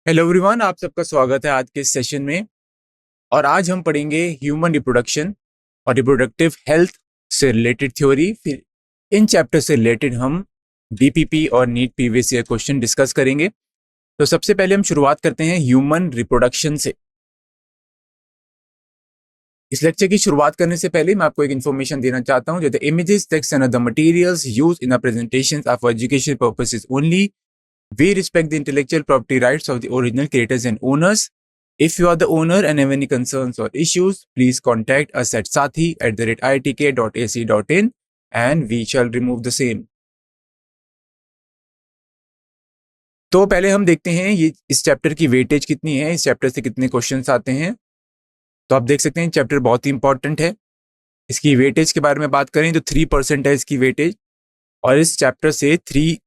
Hello everyone, आप सबका स्वागत है आज के इस सेशन में। और आज हम पढ़ेंगे ह्यूमन रिप्रोडक्शन और रिप्रोडक्टिव हेल्थ से रिलेटेड थ्योरी। फिर इन चैप्टर से रिलेटेड हम बीपीपी और NEET previous year question discuss करेंगे। तो सबसे पहले हम शुरुआत करते हैं ह्यूमन रिप्रोडक्शन से। इस लेक्चर की शुरुआत करने से पहले मैं आपको एक इन्फॉर्मेशन देना चाहता हूं। जो the images, text and other materials used in the presentations are for education purposes only. We respect the intellectual property rights of the original creators and owners. If you are the owner and have any concerns or issues, please contact us at sathi@iitk.ac.in and we shall remove the same. तो पहले हम देखते हैं ये इस chapter की weightage कितनी है, इस चैप्टर से कितने क्वेश्चंस आते हैं। तो आप देख सकते हैं चैप्टर बहुत ही इंपॉर्टेंट है। इसकी वेटेज के बारे में बात करें तो 3% है इसकी वेटेज। और इस चैप्टर से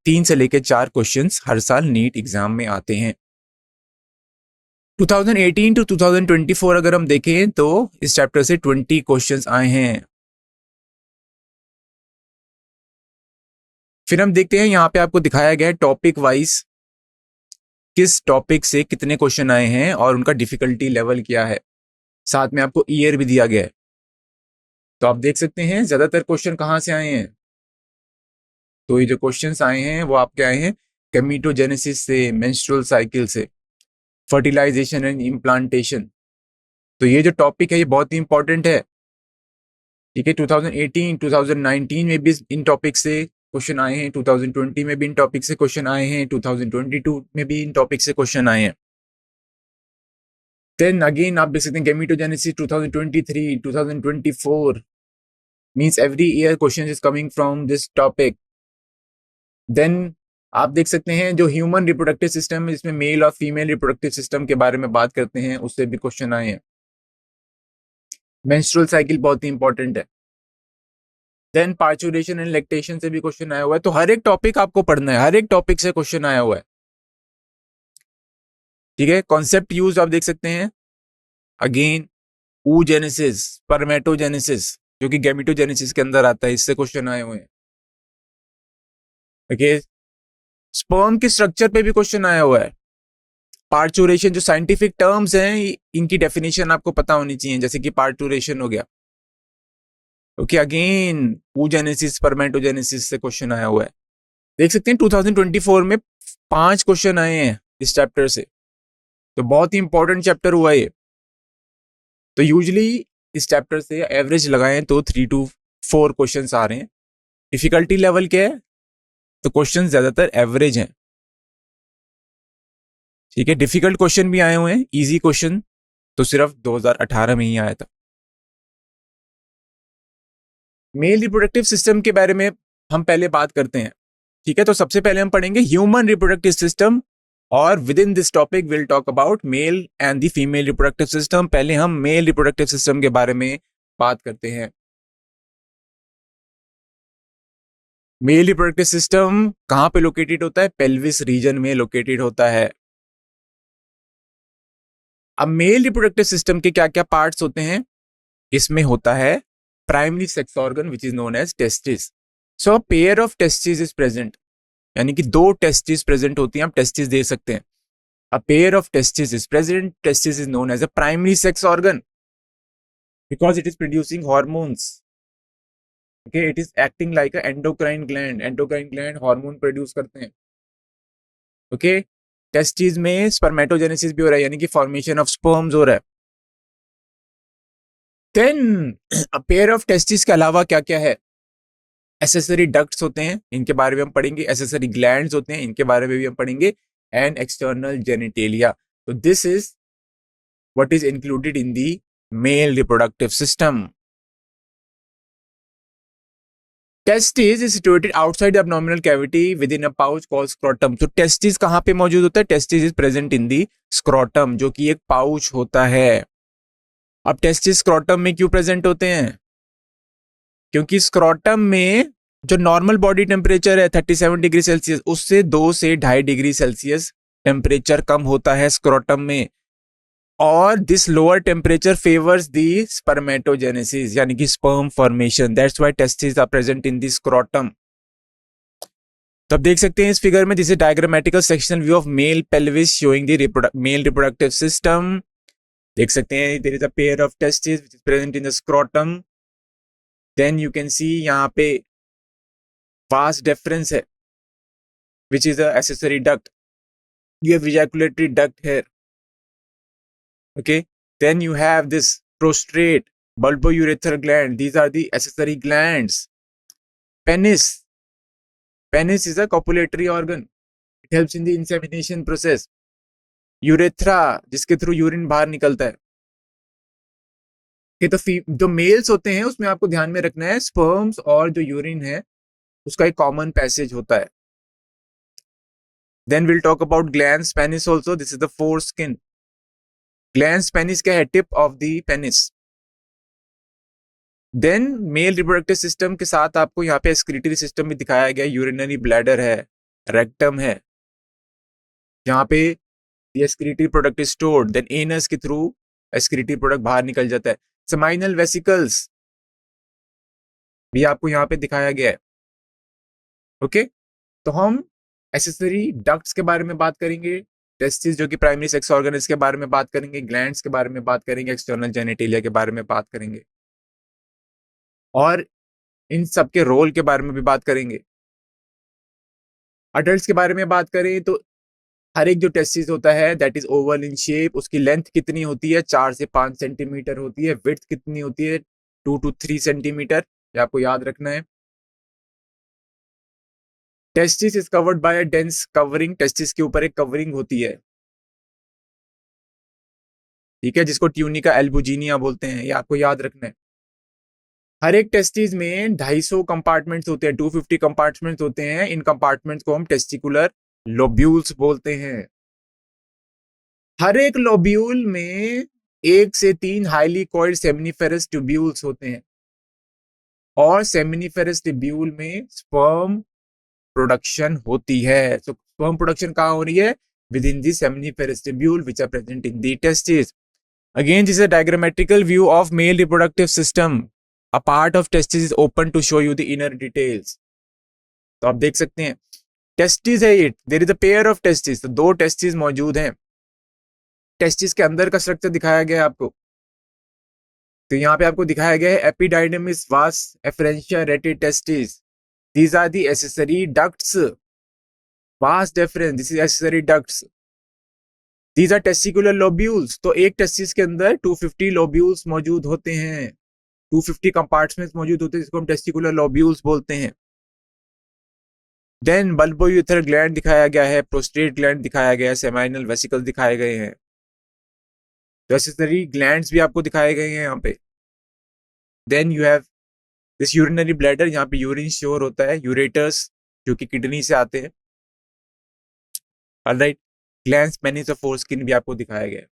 3 से लेकर 4 क्वेश्चंस हर साल नीट एग्जाम में आते हैं। 2018 टू 2024 अगर हम देखें तो इस चैप्टर से 20 क्वेश्चंस आए हैं। फिर हम देखते हैं यहाँ पे आपको दिखाया गया है टॉपिक वाइज किस टॉपिक से कितने क्वेश्चन आए हैं और उनका डिफिकल्टी लेवल क्या है। साथ में आपको ईयर भी दिया गया है। तो आप देख सकते हैं ज्यादातर क्वेश्चन कहाँ से आए हैं। तो ये जो क्वेश्चंस आए हैं वो आपके आए हैं गैमेटोजेनेसिस से, मेंस्ट्रुअल साइकिल से, फर्टिलाइजेशन एंड इम्प्लांटेशन। तो ये जो टॉपिक है ये बहुत ही इंपॉर्टेंट है। ठीक है, 2018, 2019 में भी इन टॉपिक से क्वेश्चन आए हैं, 2020 में भी इन टॉपिक से क्वेश्चन आए हैं, 2022 में भी इन टॉपिक से क्वेश्चन आए हैं। देन अगेन आप देख सकते हैं gametogenesis 2023, 2024 means every year question is coming from this topic. Then आप देख सकते हैं जो ह्यूमन रिप्रोडक्टिव सिस्टम है इसमें मेल और फीमेल रिप्रोडक्टिव सिस्टम के बारे में बात करते हैं, उससे भी क्वेश्चन आए हैं। मेंस्ट्रुअल साइकिल बहुत ही इंपॉर्टेंट है। देन पार्चुरेशन एंड लैक्टेशन से भी क्वेश्चन आया हुआ है। तो हर एक टॉपिक आपको पढ़ना है, हर एक टॉपिक से क्वेश्चन आया हुआ है। ठीक है, कॉन्सेप्ट यूज आप देख सकते हैं अगेन oogenesis, spermatogenesis जो कि गैमेटोजेनेसिस के अंदर आता है, इससे क्वेश्चन आए हुए हैं। ओके, स्पर्म के स्ट्रक्चर पे भी क्वेश्चन आया हुआ है। पार्चुरेशन जो साइंटिफिक टर्म्स हैं इनकी डेफिनेशन आपको पता होनी चाहिए, जैसे कि पार्चुरेशन हो गया। ओके, अगेन oogenesis, spermatogenesis से क्वेश्चन आया हुआ है। देख सकते हैं 2024 में 5 क्वेश्चन आए हैं इस चैप्टर से। तो बहुत ही इंपॉर्टेंट चैप्टर हुआ ये। तो यूजुअली इस चैप्टर से एवरेज लगाएं तो 3 to 4 क्वेश्चंस आ रहे हैं। डिफिकल्टी लेवल क्या है? तो क्वेश्चन ज्यादातर एवरेज हैं। ठीक है, डिफिकल्ट क्वेश्चन भी आए हुए हैं, इजी क्वेश्चन तो सिर्फ 2018 में ही आया था। मेल रिप्रोडक्टिव सिस्टम के बारे में हम पहले बात करते हैं। ठीक है, तो सबसे पहले हम पढ़ेंगे ह्यूमन रिप्रोडक्टिव सिस्टम और with in this topic will talk about male and the female reproductive system. पहले हम मेल रिप्रोडक्टिव सिस्टम के बारे में बात करते हैं। मेल रिप्रोडक्टिव सिस्टम कहां पे लोकेटेड होता है? पेल्विस रीजन में लोकेटेड होता है। अब मेल रिप्रोडक्टिव सिस्टम के क्या क्या पार्ट्स होते हैं? इसमें होता है primary sex organ which is known as testis. So pair of testis is present, यानी कि 2 टेस्टिस प्रेजेंट होती हैं, आप टेस्टिस दे सकते हैं। A pair of testes is present. Testis is known as a primary sex organ because it is producing hormones. Okay, it is acting like a endocrine gland. Endocrine gland hormone produce करते हैं। Okay, testis में spermatogenesis भी हो रहा है, यानी कि formation of sperms हो रहा है। Then a pair of testis के अलावा क्या क्या है? Accessory ducts होते हैं, इनके बारे में हम पढ़ेंगे। Accessory glands होते हैं, इनके बारे में भी हम पढ़ेंगे। And external genitalia. So this is what is included in the male reproductive system. Testis is situated outside the abdominal cavity within a pouch called scrotum. तो testis कहाँ पे मौजूद होता है? Testis is present in the scrotum, जो कि एक pouch होता है। अब testis scrotum में क्यों प्रेजेंट होते हैं? क्योंकि स्क्रोटम में जो नॉर्मल बॉडी टेम्परेचर है 37 डिग्री सेल्सियस, उससे 2 से 2.5 डिग्री सेल्सियस टेम्परेचर कम होता है स्क्रोटम में। और this lower temperature favours the spermatogenesis, यानी कि sperm formation. That's why testis are present in the scrotum. तो आप देख सकते हैं इस फिगर में, this is diagrammatical sectional view of male pelvis showing the male reproductive system. देख सकते हैं there is a pair of testis which is present in the scrotum. Then you can see यहाँ पे वास डिफरेंस है which is a accessory duct. You have ejaculatory duct here. Okay. Then you have this prostrate bulbourethral gland. These are the accessory glands. Penis. Penis is a copulatory organ. It helps in the insemination process. Urethra, जिसके through urine बाहर निकलता है। तो जो mails होते हैं उसमें आपको ध्यान में रखना है स्पर्म्स और जो यूरिन है उसका एक कॉमन पैसेज होता है। Then we'll talk about glans penis also. This is the foreskin. Glans penis क्या है? Tip of the penis. Then male reproductive system के साथ आपको यहाँ पे excretory system भी दिखाया गया। urinary bladder है, rectum है, यहाँ पे excretory product is stored. Then anus के through excretory product बाहर निकल जाता है। Seminal vesicles भी आपको यहाँ पे दिखाया गया है। ओके, तो हम एसेसरी डक्ट्स के बारे में बात करेंगे, टेस्टिस जो कि प्राइमरी सेक्स ऑर्गन, इसके बारे में बात करेंगे, ग्लैंड्स के बारे में बात करेंगे, एक्सटर्नल जेनिटेलिया के बारे में बात करेंगे और इन सब के रोल के बारे में भी बात करेंगे। अडल्ट्स के बारे में बात करें तो हर एक जो टेस्टिस होता है that is oval in shape, उसकी लेंथ कितनी होती है? 4 से 5 सेंटीमीटर होती है। विड्थ कितनी होती है? 2 to 3 सेंटीमीटर। ये आपको याद रखना है। Testis is covered by a dense covering. Testis के ऊपर एक कवरिंग होती है, ठीक है, जिसको ट्यूनिका एल्बुजिनिया बोलते हैं। ये आपको याद रखना है। हर एक टेस्टिस में 250 कंपार्टमेंट्स होते हैं, 250 कंपार्टमेंट्स होते हैं। इन कंपार्टमेंट्स को हम टेस्टिकुलर लोब्यूल्स बोलते हैं। हर एक लोब्यूल में 1 से 3 हाईली कॉइल्ड सेमिनिफेरस ट्यूब्यूल्स होते हैं और सेमिनिफेरस ट्यूब्यूल में स्पर्म प्रोडक्शन होती है। तो स्पर्म प्रोडक्शन कहाँ हो रही है? Within the seminiferous tubule which are present in the testis. Again this is a diagrammatical view of male reproductive system. A part of testis is open to show you the inner details. तो आप देख सकते हैं testis है ये, there is a pair of testis. तो 2 testis मौजूद हैं। टेस्टिस के अंदर का स्ट्रक्चर दिखाया गया है आपको। तो यहाँ पे आपको दिखाया गया है epididymis vas efferentia rete testis. These are the accessory ducts. Vast difference. This is accessory ducts. These are testicular lobules. तो एक टेस्टिस के अंदर 250 lobules मौजूद होते हैं, 250 कंपार्टमेंट्स मौजूद होते हैं, जिसको हम टेस्टिकुलर lobules बोलते हैं। देन bulbourethral gland दिखाया गया है, prostate gland दिखाया गया है, seminal vesicles दिखाए गए हैं। तो accessory glands भी आपको दिखाए गए हैं यहाँ पे। Then you have this urinary bladder, यहाँ पे यूरिन स्टोर होता है, यूरेटर्स जो कि किडनी से आते हैं। ऑलराइट, ग्लैंड्स पेनिस और फोरस्किन भी आपको दिखाया गया है।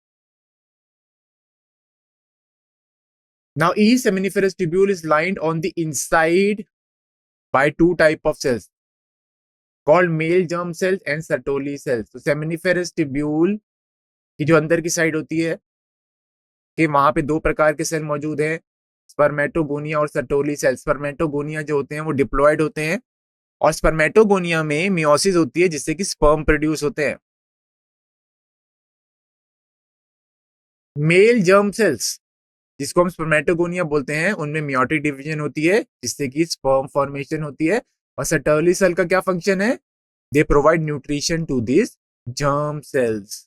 Now each seminiferous tubule is lined on the inside bye 2 type of cells called male germ cells and Sertoli cells. तो सेमिनिफेरस ट्यूब्यूल की जो अंदर की साइड होती है कि वहां पे 2 प्रकार के सेल मौजूद हैं, स्पर्मेटोगोनिया और सर्टोली सेल। स्पर्मेटोगोनिया जो होते हैं वो डिप्लॉयड होते हैं और स्पर्मेटोगोनिया में मियोसिस होती है जिससे कि स्पर्म प्रोड्यूस होते हैं। मेल जर्म सेल्स जिसको हम स्पर्मेटोगोनिया बोलते हैं उनमें मियोटिक डिवीजन होती है जिससे कि स्पर्म फॉर्मेशन होती है। और सर्टोली सेल का क्या फंक्शन है? They provide nutrition to this germ cells.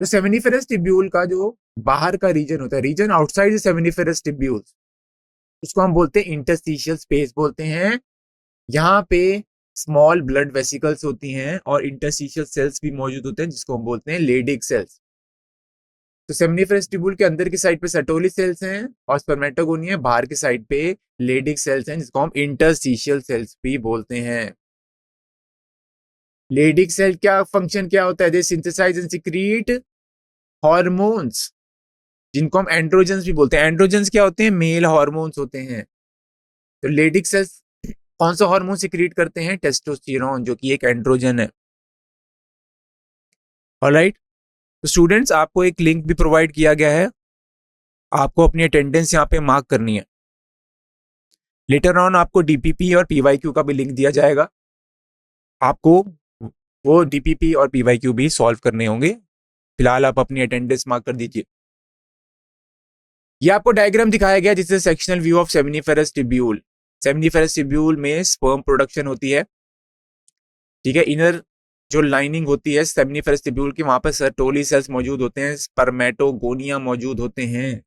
तो सेमिनिफेरस ट्यूब्यूल का जो बाहर का रीजन होता है, रीजन आउटसाइड सेमिनिफेरस ट्यूब्यूल, उसको हम बोलते हैं इंटरस्टिशियल स्पेस बोलते हैं। यहाँ पे स्मॉल ब्लड वेसिकल्स होती हैं और इंटरस्टिशियल सेल्स भी मौजूद होते हैं जिसको हम बोलते हैं लेडिक सेल्स। तो सेमिनिफेरस ट्यूब्यूल के अंदर की साइड पे सर्टोली सेल्स हैं और स्पर्मेटोगोनिया बाहर की साइड पे लेडिक सेल्स हैं जिसको हम इंटरस्टिशियल सेल्स भी बोलते हैं। लेडिक सेल क्या फंक्शन क्या होता है? दे सिंथेसाइज एंड सीक्रेट हार्मोन्स जिनको हम एंड्रोजन्स भी बोलते हैं। एंड्रोजन्स क्या होते हैं? मेल हार्मोन्स होते हैं। तो लेडिक सेल्स कौन सा हार्मोन सीक्रेट करते हैं? टेस्टोस्टेरोन, जो कि एक एंड्रोजन है। ऑलराइट, तो स्टूडेंट्स आपको एक लिंक भी प्रोवाइड किया गया है, आपको अपनी अटेंडेंस यहाँ पे मार्क करनी है। लेटर ऑन आपको डीपीपी और पीवाईक्यू का भी लिंक दिया जाएगा, आपको वो डीपीपी और पीवाईक्यू भी सॉल्व करने होंगे। फिलहाल आप अपनी अटेंडेंस मार्क कर दीजिए। ये आपको डायग्राम दिखाया गया जिससे sectional view of seminiferous tubule. Seminiferous tubule में स्पर्म प्रोडक्शन होती है, ठीक है। इनर जो लाइनिंग होती है सेमिनिफेरस ट्यूब्यूल की, वहां पर सर्टोली सेल्स मौजूद होते हैं, स्पर्मेटोगोनिया मौजूद होते हैं।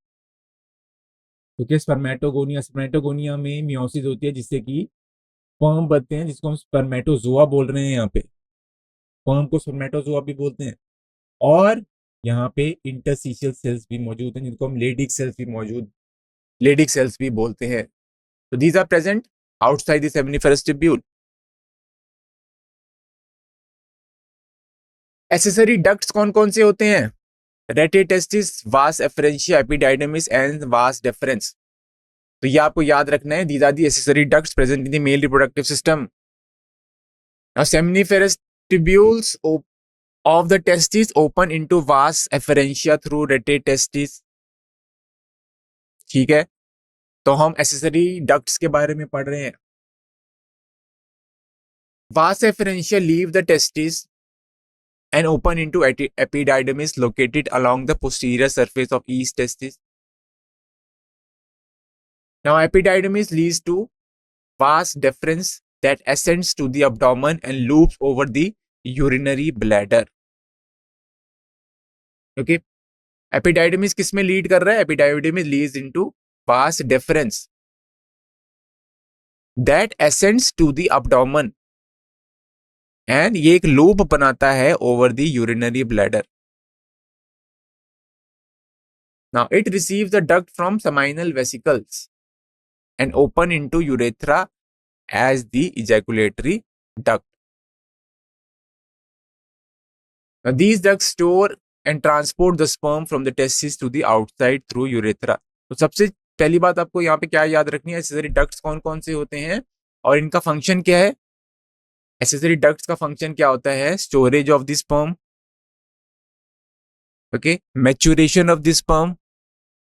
क्योंकि स्पर्मेटोगोनिया में मियोसिस होती है जिससे कि स्पर्म बनते हैं, जिसको हम स्पर्मेटोजोआ बोल रहे हैं। यहाँ पे स्पर्म को स्पर्मेटोजोआ भी बोलते हैं। और यहाँ पे इंटरस्टिशियल सेल्स भी मौजूद हैं जिनको हम लेडिक सेल्स भी बोलते हैं। तो these are present outside the seminiferous tubule. Accessory ducts कौन कौन से होते हैं? Rete testis, vas efferentia, epididymis and vas deferens. तो ये आपको याद रखना है। These are the accessory ducts present in the male reproductive system. Now seminiferous tubules of the testis open into vas efferentia through reticestis, ठीक है। तो हम एक्सेसरी डक्ट्स के बारे में पढ़ रहे हैं। vas efferentia leave the testis and open into epididymis located along the posterior surface of each testis. Now epididymis leads to vas deferens that ascends to the abdomen and loops over the urinary bladder. Okay, epididymis किस में lead कर रहा है? Epididymis leads into vas deferens that ascends to the abdomen and ये एक loop बनाता है over the urinary bladder. Now it receives the duct from seminal vesicles and open into urethra as the ejaculatory duct. Now these ducts store and transport the sperm from the testis to the outside through urethra. तो सबसे पहली बात आपको यहाँ पे क्या याद रखनी है? एक्सेसरी डक्ट्स कौन कौन से होते हैं और इनका फंक्शन क्या है? एक्सेसरी डक्ट्स का फंक्शन क्या होता है? Storage of the sperm, okay, maturation of the sperm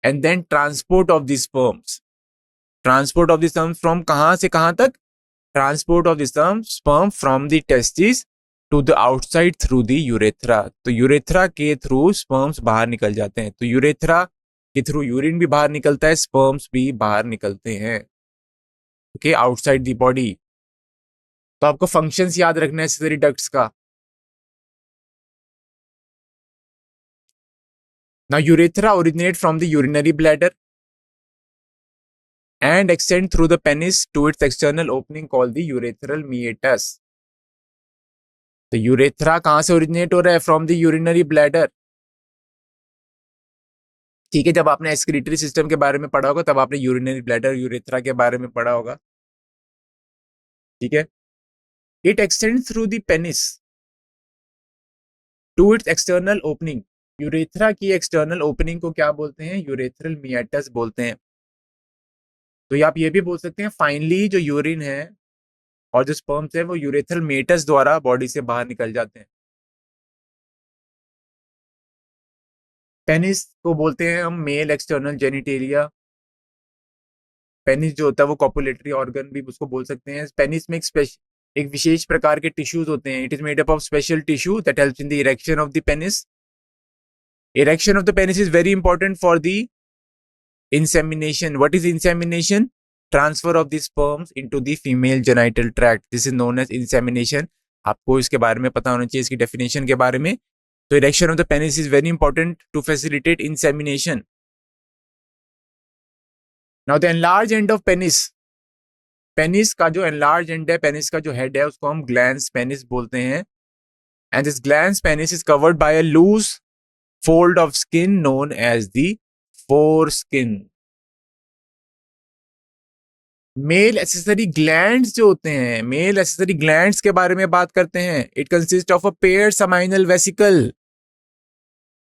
and then transport of the sperms. Transport of the sperm from कहां से कहां तक? Transport of the sperm from the testis to the outside through the urethra. तो urethra के through sperms बाहर निकल जाते हैं। तो यूरेथ्रा के थ्रू यूरिन भी बाहर निकलता है, स्पर्म्स भी बाहर निकलते हैं, ओके, आउटसाइड द बॉडी। तो आपको फंक्शंस याद रखना है एक्सेसरी डक्ट्स का। Now urethra originate from the urinary bladder and extend through the penis to its external opening called the urethral meatus. तो यूरेथ्रा कहां से ओरिजिनेट हो रहा है? फ्रॉम द यूरिनरी ब्लैडर, ठीक है। जब आपने एक्सक्रीटरी सिस्टम के बारे में पढ़ा होगा तब आपने यूरिनरी ब्लैडर, यूरेथ्रा के बारे में पढ़ा होगा, ठीक है। It extend through the penis to its external opening. Urethra की एक्सटर्नल ओपनिंग को क्या बोलते हैं? यूरेथ्रल मियाटस बोलते हैं। तो आप ये भी बोल सकते हैं फाइनली जो यूरिन है और जो स्पर्म्स है वो यूरेथ्रल मेटस द्वारा बॉडी से बाहर निकल जाते हैं। पेनिस को बोलते हैं हम मेल एक्सटर्नल जेनिटेलिया। पेनिस जो होता है वो कॉपुलेटरी ऑर्गन भी उसको बोल सकते हैं। पेनिस में एक विशेष प्रकार के टिश्यूज होते हैं। It is made up of special tissue that helps in the erection of the penis. Erection of the penis is very important for the insemination. What is insemination? Transfer of the sperms into the female genital tract. This is known as insemination. आपको इसके बारे में पता होना चाहिए, इसकी definition के बारे में। तो erection of the penis is very important to facilitate insemination. Now the enlarged end of penis. Penis का जो enlarged end है, पेनिस का जो हेड है उसको हम glans penis बोलते हैं। And this glans penis is covered by a loose fold of skin known as the foreskin. Male accessory glands जो होते हैं, मेल एक्सेसरी ग्लैंड्स के बारे में बात करते हैं। It consist of a paired seminal vesicle,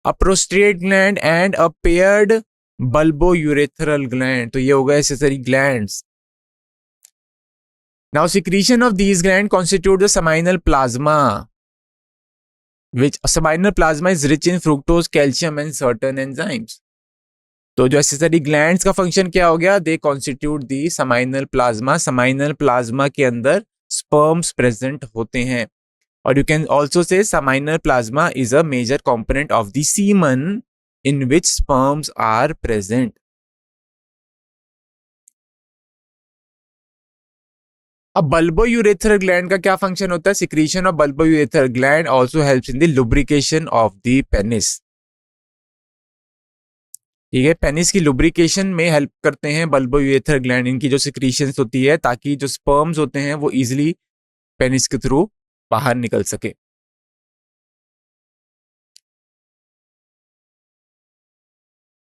a prostate gland and a paired bulbourethral gland. तो ये हो गए accessory glands. Now secretion of these gland constitute the seminal plasma, which seminal plasma is rich in fructose, calcium and certain enzymes. तो जो accessory glands का function क्या हो गया, they constitute the seminal plasma, seminal plasma के अंदर sperms present होते हैं, और you can also say seminal plasma is a major component of the semen in which sperms are present. अब बल्बोयूरेथ्रल ग्लैंड का क्या फंक्शन होता है, secretion of bulbourethral gland also helps in the lubrication of the penis. ठीक है, penis की lubrication में help करते हैं बल्बोयूरेथ्रल ग्लैंड, इनकी जो सिक्रीशंस होती है ताकि जो स्पर्म्स होते हैं वो इजिली पेनिस के थ्रू बाहर निकल सके।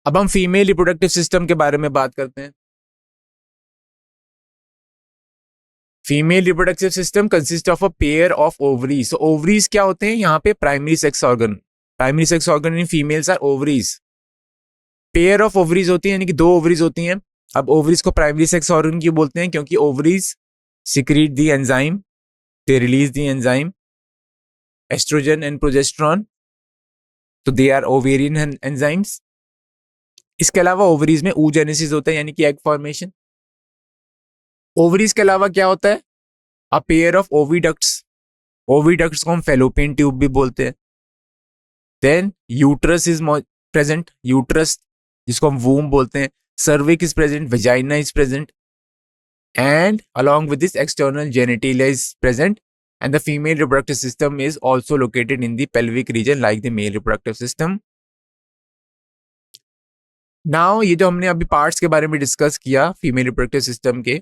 अब हम फीमेल रिप्रोडक्टिव सिस्टम के बारे में बात करते हैं। Female reproductive system consist of a pair of ovaries. So ovaries क्या होते हैं यहाँ पे, primary sex organ. Primary sex organ in females are ovaries. Pair of ovaries होती है, यानी कि दो ओवरीज होती हैं। अब ओवरीज को प्राइमरी सेक्स ऑर्गन क्यों बोलते हैं, क्योंकि ovaries secrete the enzyme, they release the enzyme oestrogen and progesterone, तो दे आर ओवेरियन एंजाइम्स। इसके अलावा ओवरीज में oogenesis होता है, यानी कि एग फॉर्मेशन। ओवरीज के अलावा क्या होता है, a pair of oviducts. Oviducts को हम फेलोपियन ट्यूब भी बोलते हैं। Then uterus is present, uterus जिसको हम वूम बोलते हैं। Cervix is present, vagina is present, and along with this external genitalia is present, and the female reproductive system is also located in the pelvic region like the male reproductive system. Now ये जो हमने अभी parts के बारे में discuss किया female reproductive system के,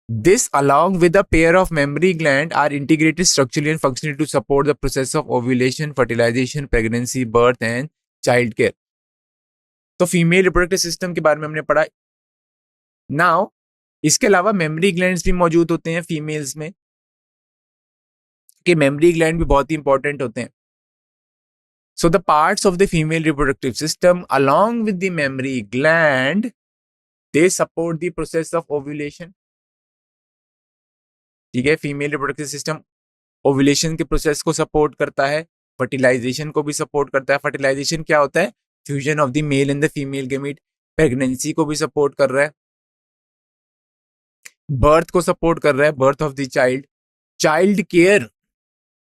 this along with a pair of mammary gland are integrated structurally and functionally to support the process of ovulation, fertilization, pregnancy, birth and child care. तो फीमेल रिप्रोडक्टिव सिस्टम के बारे में हमने पढ़ा। Now इसके अलावा mammary glands भी मौजूद होते हैं फीमेल्स में, कि मेमरी ग्लैंड भी बहुत ही इंपॉर्टेंट होते हैं। So the parts of the female reproductive system along with the mammary gland, they support the process of ovulation. ठीक है, फीमेल रिप्रोडक्टिव सिस्टम ओव्यूलेशन के प्रोसेस को सपोर्ट करता है, फर्टिलाइजेशन को भी सपोर्ट करता है। फर्टिलाइजेशन क्या होता है, fusion of the male and the female gamete. Pregnancy को भी सपोर्ट कर रहा है, बर्थ को सपोर्ट कर रहा है, birth of the child. Child care,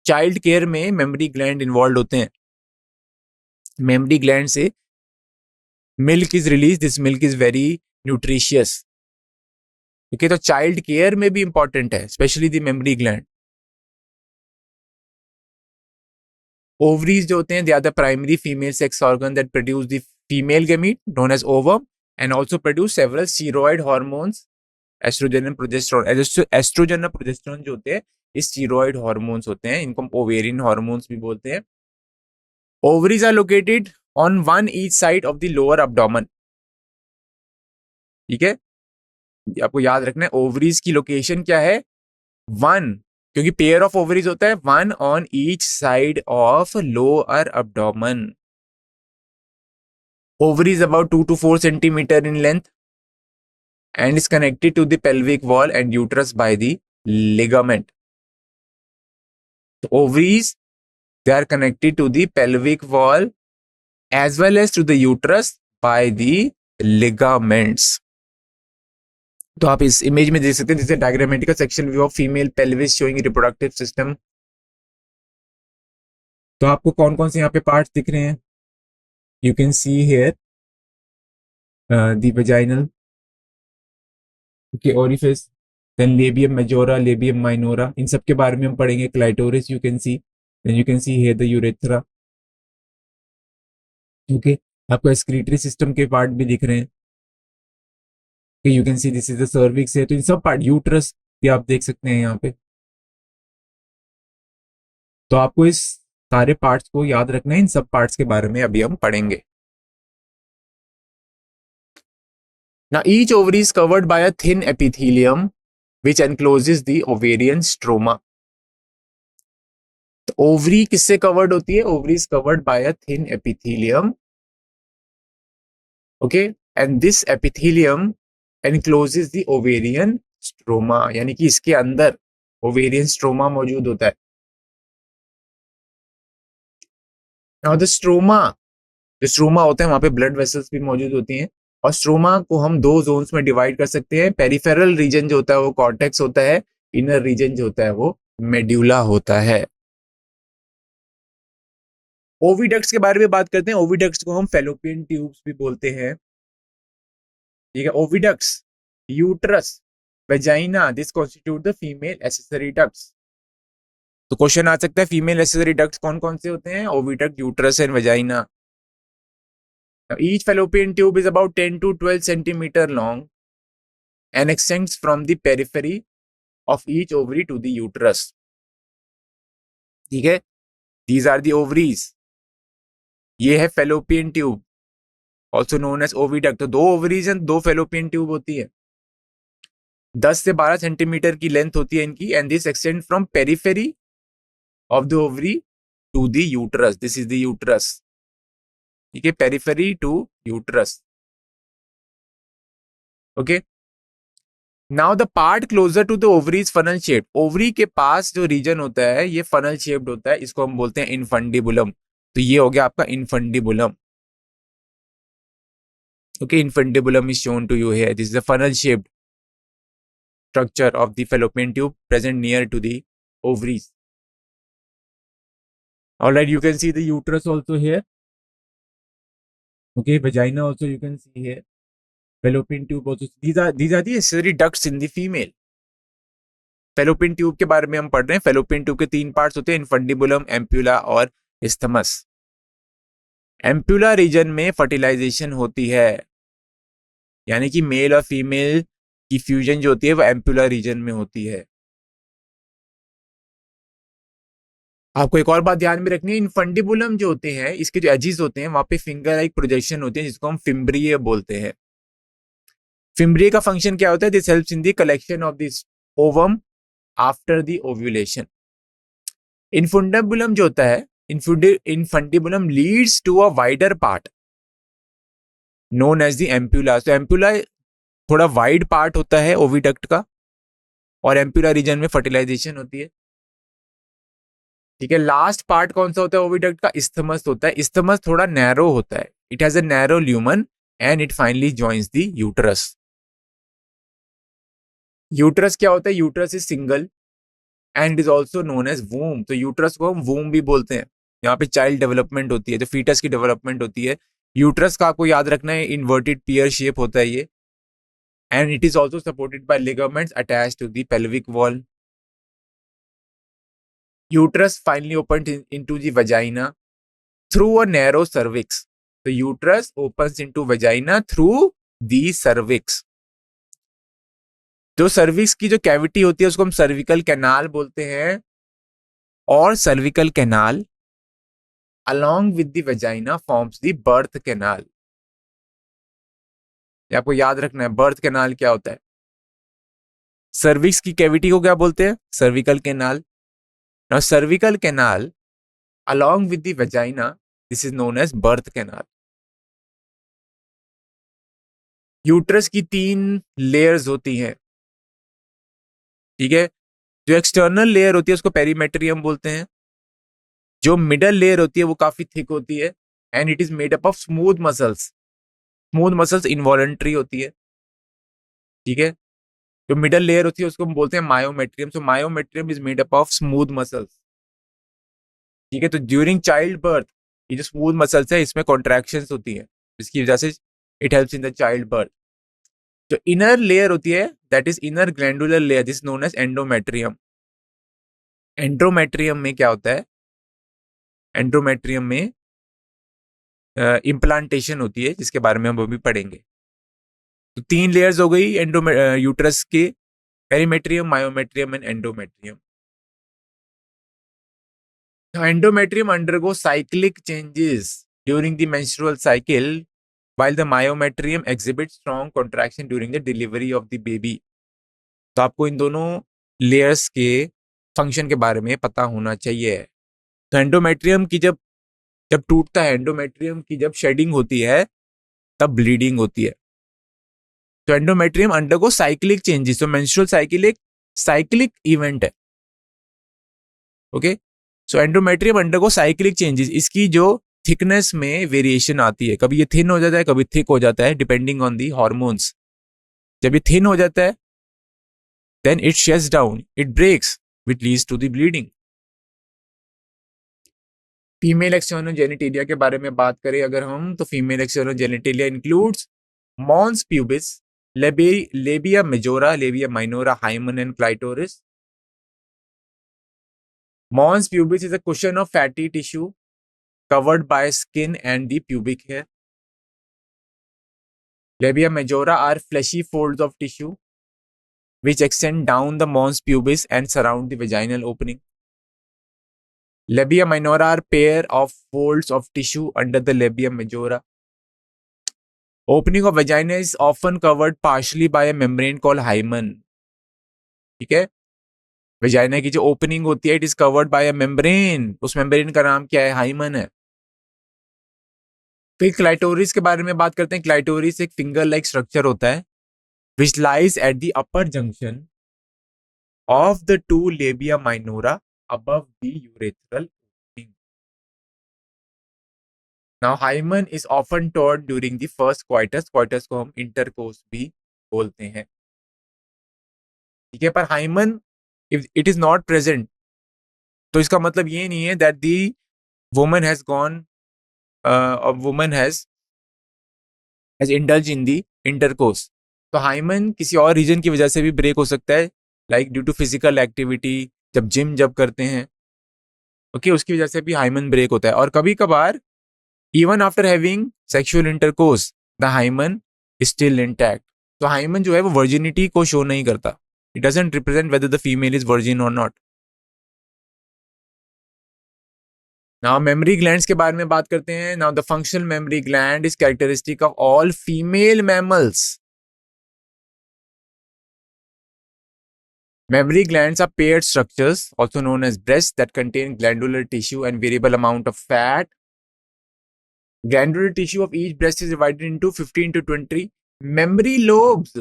child care में मेमरी ग्लैंड इन्वॉल्व होते हैं। मेमरी ग्लैंड से milk is release, this milk is very nutritious. Okay, तो चाइल्ड केयर में भी इंपॉर्टेंट है, especially the mammary gland. Ovaries जो होते हैं, they are the primary female sex organ that produce the female gamete known as ovum and also produce several steroid hormones, oestrogen and progesterone. Oestrogen और progesterone जो होते हैं ये steroid hormones होते हैं, इनको हम ओवेरियन हार्मोन्स भी बोलते हैं। Ovaries are located on one each side of the lower abdomen. ठीक है, आपको याद रखना है ओवरीज की लोकेशन क्या है, वन, क्योंकि पेयर ऑफ ओवरीज होता है, one on each side of lower abdomen. Ovaries about 2 to 4 centimeter in length and is connected to the pelvic wall and uterus by the ligament. So ovaries, they are connected to the pelvic wall as well as to the uterus by the ligaments. तो आप इस image में देख सकते हैं, this is diagrammatical section view of female pelvis showing reproductive system. तो आपको कौन कौन से यहाँ पे पार्ट्स दिख रहे हैं, you can see here the vaginal, okay, orifice, then labium majora, labium minora, इन सब के बारे में हम पढ़ेंगे। Clitoris you can see, then you can see here the urethra. Okay, आपको एक्सक्रीटरी सिस्टम के पार्ट भी दिख रहे हैं, you can see this is the cervix है। तो इन सब पार्ट, यूट्रस भी आप देख सकते हैं यहाँ पे। तो आपको इस सारे पार्ट्स को याद रखना है, इन सब पार्ट्स के बारे में अभी हम पढ़ेंगे। Now each ovary is covered by a thin epithelium which encloses the ovarian stroma. तो ओवरी किससे कवर्ड होती है, ovary is covered by a thin epithelium, okay, and this epithelium encloses the ovarian stroma, यानी कि इसके अंदर ovarian stroma मौजूद होता है। नाउ द स्ट्रोमा, जो स्ट्रोमा होता है वहां पे ब्लड वेसल्स भी मौजूद होती हैं, और स्ट्रोमा को हम दो जोन्स में डिवाइड कर सकते हैं। पेरिफेरल रीजन जो होता है वो कॉर्टेक्स होता है, इनर रीजन जो होता है वो मेड्यूला होता है। ओविडक्ट्स के बारे में बात करते हैं। ओविडक्ट्स को हम फेलोपियन ट्यूब्स भी बोलते हैं। ठीक है, oviducts, uterus, vagina, this constitute the female accessory ducts. तो क्वेश्चन आ सकता है फीमेल एक्सेसरी डक्ट्स कौन कौन से होते हैं? Oviduct, uterus and vagina. Each fallopian tube is about 10 to 12 centimeter long and extends from the periphery of each ovary to the uterus. ठीक है, these are the ovaries. ये है fallopian tube, also known as oviduct. तो दो ovaries हैं, दो fallopian tube होती है, 10 से 12 सेंटीमीटर की लेंथ होती है इनकी, and this extend from periphery of the ovary to the uterus. This is the uterus. ठीक है, periphery to uterus. Okay. Now the part closer to the ovary is funnel shaped. Ovary के पास जो reason होता है ये funnel shaped होता है, इसको हम बोलते हैं इनफंडिबुलम। तो ये हो गया आपका infundibulum. Okay, infundibulum is shown to you here. This is the funnel shaped structure of the fallopian tube present near to the ovaries. All right, you can see the uterus also here. Okay, vagina also you can see here. Fallopian tube also. These are the accessory ducts in the female. Fallopian tube के बारे में हम पढ़ रहे हैं। Fallopian tube के तीन parts होते हैं, इनफंडिबुलम, एम्प्यूला और इस्थमस। एम्प्यूला रीजन में फर्टिलाइजेशन होती है, यानी कि मेल और फीमेल की फ्यूजन जो होती है वो एम्प्यूला रीजन में होती है। आपको एक और बात ध्यान में रखनी है, इनफंडिबुलम जो होते हैं इसके जो एजिस होते हैं वहां पे फिंगर लाइक प्रोजेक्शन होते हैं जिसको हम फिम्ब्रिय बोलते हैं। फिम्ब्रिय का फंक्शन क्या होता है? This helps in the collection of this ovum after the ovulation. Infundibulum जो होता है, infundibulum leads to a wider part known as the ampulla. तो एम्प्यूला थोड़ा वाइड पार्ट होता है ओविडक्ट का, और एम्प्यूला रीजन में फर्टिलाइजेशन होती है। ठीक है, लास्ट पार्ट कौन सा होता है ओविडक्ट का? इस्थमस होता है। इस्थमस थोड़ा नैरो होता है, it has a narrow lumen and it finally joins the uterus. Uterus क्या होता है? Uterus is single and is also known as womb. तो यूटरस को हम वूम भी बोलते हैं। यहाँ पे चाइल्ड डेवलपमेंट होती है, जो फीटस की डेवलपमेंट होती है। यूटरस का आपको याद रखना है इन्वर्टेड पियर शेप होता है ये, and it is also supported by ligaments attach to the pelvic wall. Uterus finally open into the vagina through a narrow cervix. तो uterus opens into vagina through the cervix. जो cervix की जो cavity होती है उसको हम cervical canal बोलते हैं, और cervical canal along with the vagina forms the birth canal। आपको याद रखना है बर्थ कैनाल क्या होता है। सर्विक्स की कैविटी को क्या बोलते हैं? Cervical canal. Now cervical canal along with the vagina, this is known as birth canal। Uterus की 3 लेयर्स होती हैं। ठीक है, जो एक्सटर्नल लेयर होती है उसको पेरीमेट्रियम बोलते हैं। जो मिडल लेयर होती है वो काफी थिक होती है, and it is made up of smooth muscles. Smooth muscles involuntary होती है। ठीक है, जो मिडल लेयर होती है उसको हम बोलते हैं myometrium. So myometrium is made up of smooth muscles. ठीक है, तो ड्यूरिंग चाइल्ड बर्थ ये जो स्मूथ मसल्स है इसमें कॉन्ट्रैक्शंस होती है, जिसकी वजह से it helps in the child birth. जो इनर लेयर होती है that is inner glandular layer, this known as endometrium. Endometrium में क्या होता है? एंड्रोमेट्रियम में इम्प्लांटेशन होती है, जिसके बारे में हम अभी पढ़ेंगे। तो 3 लेयर्स हो गई यूट्रस के, perimetrium, myometrium and endometrium. Endometrium undergo cyclic changes during the menstrual cycle while the myometrium exhibits strong contraction during the delivery of the baby। तो आपको इन दोनों लेयर्स के फंक्शन के बारे में पता होना चाहिए। तो एंडोमेट्रियम की जब टूटता है, एंडोमेट्रियम की जब शेडिंग होती है तब ब्लीडिंग होती है। तो एंडोमेट्रियम अंडरगो साइक्लिक चेंजेस। तो मेंस्ट्रुअल साइकिल एक साइक्लिक इवेंट है। ओके, सो एंडोमेट्रियम अंडरगो साइक्लिक चेंजेस। इसकी जो थिकनेस में वेरिएशन आती है, कभी ये थिन हो जाता है, कभी थिक हो जाता है, डिपेंडिंग ऑन दी हॉर्मोन्स। जब ये थिन हो जाता है then it sheds down, it breaks, which leads to the bleeding. Female external genitalia के बारे में बात करें अगर हम, तो female external genitalia includes mons pubis, labia majora, labia minora, hymen and clitoris. Mons pubis is a cushion of fatty tissue covered by skin and the pubic hair. Labia majora are fleshy folds of tissue which extend down the mons pubis and surround the vaginal opening. Labia minora are pair of folds of tissue under the labia majora. Opening of vagina is often covered partially by a membrane called hymen. ठीक है, vagina की जो opening होती है it is covered by a membrane, उस membrane का नाम क्या है, हाइमन है। फिर क्लाइटोरिस के बारे में बात करते हैं। क्लाइटोरिस एक फिंगर लाइक स्ट्रक्चर होता है which lies at the upper junction of the two labia minora above the urethral opening. Now hymen is often torn during the first coitus, coitus को हम इंटरकोर्स भी बोलते हैं, ठीक है। पर hymen if it is not present तो इसका मतलब ये नहीं है that the woman has gone woman has indulge in the intercourse. तो हाइमन किसी और रीजन की वजह से भी ब्रेक हो सकता है, like due to physical activity, जब करते हैं, ओके, उसकी वजह से भी हाइमन ब्रेक होता है। और कभी कभार even after having sexual intercourse the hymen is still intact. तो हाइमन जो है वो वर्जिनिटी को शो नहीं करता, it doesn't represent whether the female is virgin और नॉट। नाउ मेमोरी ग्लैंड्स के बारे में बात करते हैं। Now the functional mammary gland is characteristic of all female mammals. Mammary glands are paired structures, also known as breasts, that contain glandular tissue and variable amount of fat. Glandular tissue of each breast is divided into 15 to 20 mammary lobes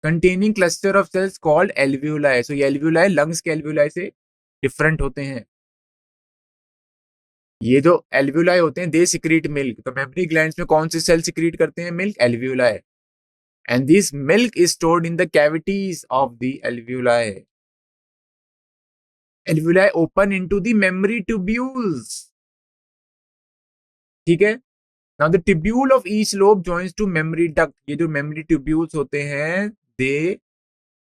containing cluster of cells called alveoli. So ये alveoli lungs के alveoli से different होते हैं। ये जो alveoli होते हैं they secrete milk। तो mammary glands में कौन से cell secrete करते हैं milk? Alveoli। And this milk is stored in the cavities of the alveoli. Alveoli open into the mammary tubules. ठीक है। Now the tubule of each lobe joins to mammary duct. ये जो mammary tubules होते हैं they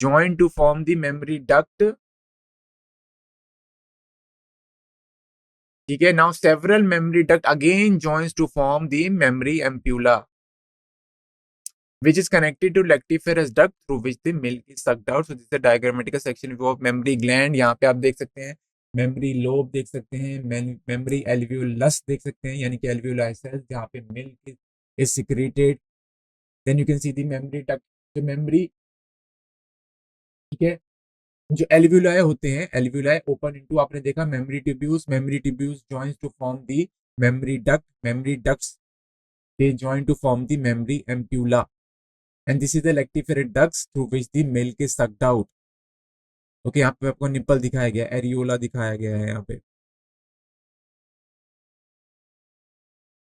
join to form the mammary duct. ठीक है। Now several mammary duct again joins to form the mammary ampulla, which is connected to lactiferous duct through which the milk is sucked out. So this is a diagrammatical section view of mammary gland. यहाँ पे आप देख सकते हैं memory lobe देख सकते हैं, memory alveolus देख सकते हैं, यानी कि एल्वियोलाई सेल्स जहाँ पे milk is secreted. Then you can see the mammary duct, जो मेमरी, ठीक है, जो एल्वियोलाई होते हैं, एल्वियोलाई ओपन इनटू, आपने देखा mammary tubules joins to form the mammary duct, mammary ducts they join to form the mammary ampulla, and this is the lactiferous ducts through which the milk is sucked out. Okay, यहाँ पे आपको nipple दिखाया गया, areola दिखाया गया है यहाँ पे।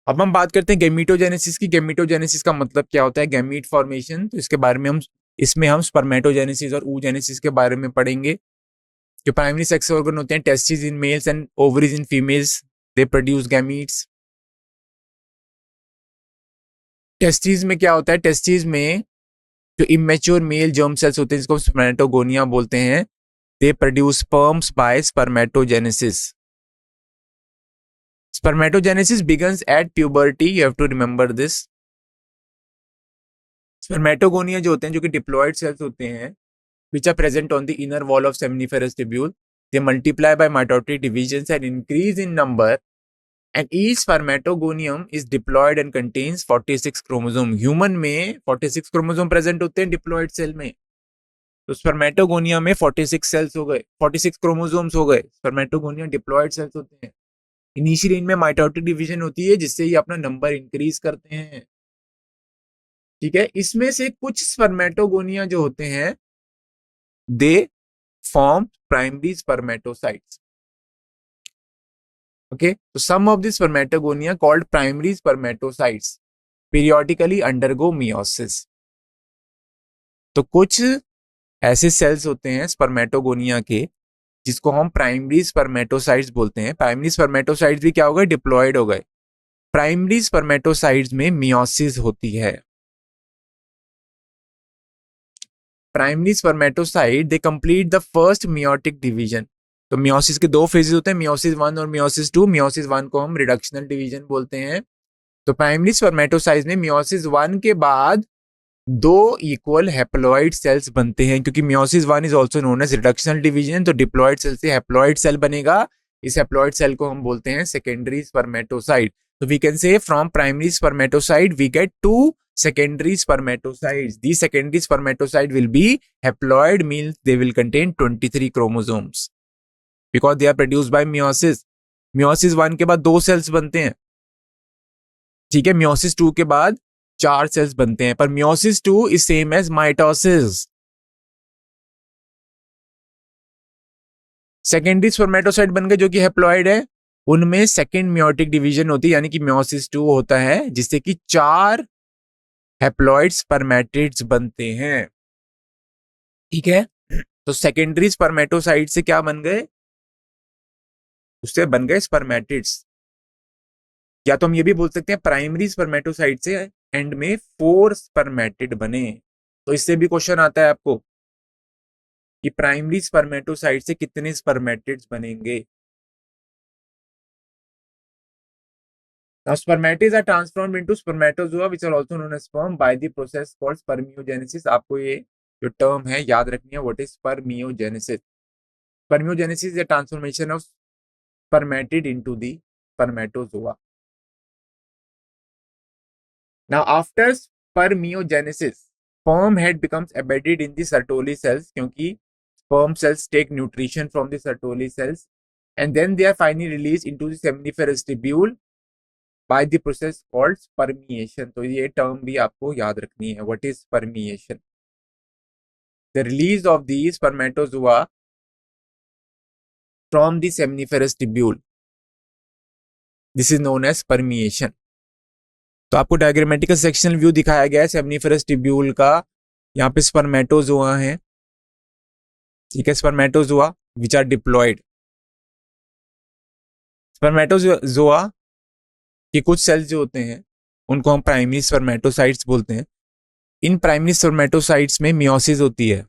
अब हम बात करते हैं गैमीटोजेनेसिस की। गैमीटोजेनेसिस का मतलब क्या होता है, गैमीट फॉर्मेशन। तो इसके बारे में इसमें हम स्पर्मेटोजेनेसिस और oogenesis के बारे में पढ़ेंगे। जो प्राइमरी सेक्स ऑर्गन होते हैं, testis in males and ovaries in females, they produce gametes. Testis में क्या होता है, टेस्टिस में जो इमेच्योर मेल जर्म सेल्स होते हैं जिसको स्पर्मेटोगोनिया बोलते हैं, they produce sperms by spermatogenesis. Spermatogenesis begins at puberty, you have to remember this. Spermatogonia जो होते हैं, जो कि डिप्लॉयड सेल्स होते हैं, which are present on the inner wall of seminiferous tubule, they multiply by mitotic divisions and increase in number, and each spermatogonium is diploid and contains 46 chromosome. Human में 46 chromosome present होते हैं diploid cell में। तो spermatogonia में 46 sales हो गए, 46 chromosomes हो गए। स्पर्मेटोगोनिया डिप्लॉयड सेल्स होते हैं। इनिशियली इनमें माइटोटिक डिवीजन होती है जिससे ये अपना नंबर इंक्रीज करते हैं, ठीक है। इसमें से कुछ स्पर्मेटोगोनिया जो होते हैं they form primary spermatocytes. Okay, so some of these spermatogonia called primary spermatocytes periodically undergo meiosis. तो कुछ ऐसे सेल्स होते हैं स्पर्मेटोगोनिया के जिसको हम प्राइमरी स्पर्मेटोसाइट्स बोलते हैं. प्राइमरी स्पर्मेटोसाइट्स भी क्या हो गए, डिप्लॉयड हो गए. प्राइमरी स्पर्मेटोसाइट्स में मियोसिस होती है. Primary spermatocyte they complete the first meiotic division. तो मियोसिस के दो फेजेस होते हैं, मियोसिस 1 और मियोसिस 2. मियोसिस 1 को हम रिडक्शनल डिवीजन बोलते हैं. तो प्राइमरी स्पर्मेटोसाइट में मियोसिस 1 के बाद दो इक्वल हैप्लॉइड सेल्स बनते हैं, क्योंकि meiosis 1 is also known as reductional division. तो डिप्लॉयड सेल से हैप्लॉइड सेल बनेगा. इस हैप्लॉइड सेल को हम बोलते हैं सेकेंडरी स्पर्मेटोसाइट. तो we can say from primary spermatocyte we get to secondary spermatocytes. These secondary spermatocytes will be haploid, means they will contain 23 chromosomes because they are produced by meiosis. meiosis 1 के बाद दो sales बनते हैं, ठीक है. meiosis 2 के बाद 4 sales बनते हैं, पर meiosis 2 is same as mitosis. Secondary spermatocyte बन गए जो कि हैप्लॉइड है, उनमें सेकेंड मियोटिक डिवीजन होती है, यानी कि meiosis 2 होता है, जिससे कि 4 हैप्लॉइड स्पर्मेटिड्स बनते हैं, ठीक है. तो सेकेंडरी स्पर्मेटोसाइट से क्या बन गए, उससे बन गए स्पर्मेटिड्स. या तो हम ये भी बोल सकते हैं प्राइमरी स्पर्मेटोसाइट से एंड में 4 स्पर्मेटिड बने. तो इससे भी क्वेश्चन आता है आपको कि प्राइमरी स्पर्मेटोसाइट से कितने स्पर्मेटिड्स बनेंगे. Now spermatids are transformed into spermatozoa which are also known as sperm by the process called spermiogenesis. आपको ये जो टर्म है याद रखनी है, what is spermiogenesis. Spermiogenesis is a transformation of spermatid into the spermatozoa. Now after spermiogenesis, sperm head becomes embedded in the Sertoli cells, क्योंकि sperm cells take nutrition from the Sertoli cells and then they are finally released into the seminiferous tubule by the process called spermiation. तो ये term भी आपको याद रखनी है, what is spermiation. The release of the spermatozoa from the seminiferous tubule, this is known as spermiation. तो आपको diagrammatical sectional view दिखाया गया है सेमनीफेरस ट्यूब्यूल का. यहाँ पे स्पर्मेटोजोआ है, ठीक है. Spermatozoa which are diploid. Spermatozoa के कुछ सेल्स जो होते हैं उनको हम प्राइमरी स्पर्मेटोसाइट्स बोलते हैं. इन प्राइमरी स्पर्मेटोसाइट्स में मियोसिस होती है.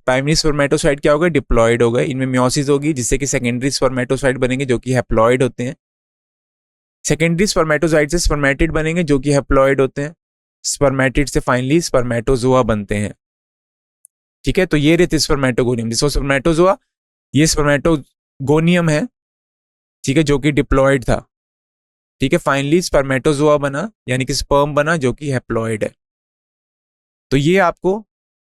प्राइमरी स्पर्मेटोसाइट क्या हो गए, डिप्लॉयड हो गए. इनमें मियोसिस होगी जिससे कि सेकेंडरी स्पर्मेटोसाइट बनेंगे जो कि हैप्लॉयड होते हैं. सेकेंडरी स्पर्मेटोसाइट से स्पर्मेटिड बनेंगे जो कि हैप्लॉयड होते हैं. स्पर्मेटिड से फाइनली स्पर्मेटोजोआ बनते हैं, ठीक है. तो ये रहते स्पर्मेटोगोनियम, जिसको स्पर्मेटोजोआ, ये स्पर्मेटोगोनियम है, ठीक है, जो कि डिप्लॉयड था, ठीक है. फाइनली स्पर्मेटोजोआ बना, यानी कि स्पर्म बना जो कि हैप्लॉयड है. तो ये आपको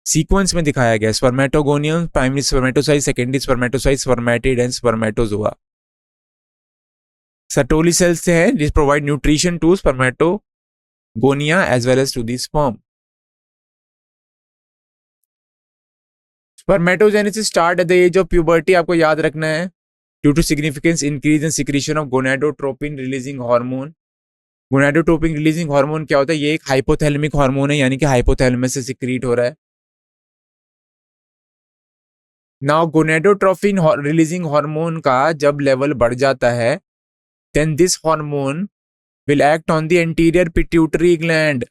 सीक्वेंस में दिखाया गया है, spermatogonium, primary spermatocyte, secondary spermatocyte, spermatid and spermatozoa. Sertoli cells से है which provide nutrition to spermatogonia as well as to the sperm. Spermatogenesis start at the age of puberty. आपको याद रखना है, due to significant increase in secretion of gonadotropin releasing hormone. gonadotropin releasing hormone क्या होता है, ये एक hypothalamic hormone है, यानी कि हाइपोथैलेमस से सिक्रीट हो रहा है. नाउ gonadotropin releasing हार्मोन का जब लेवल बढ़ जाता है, then this hormone will act on the anterior pituitary gland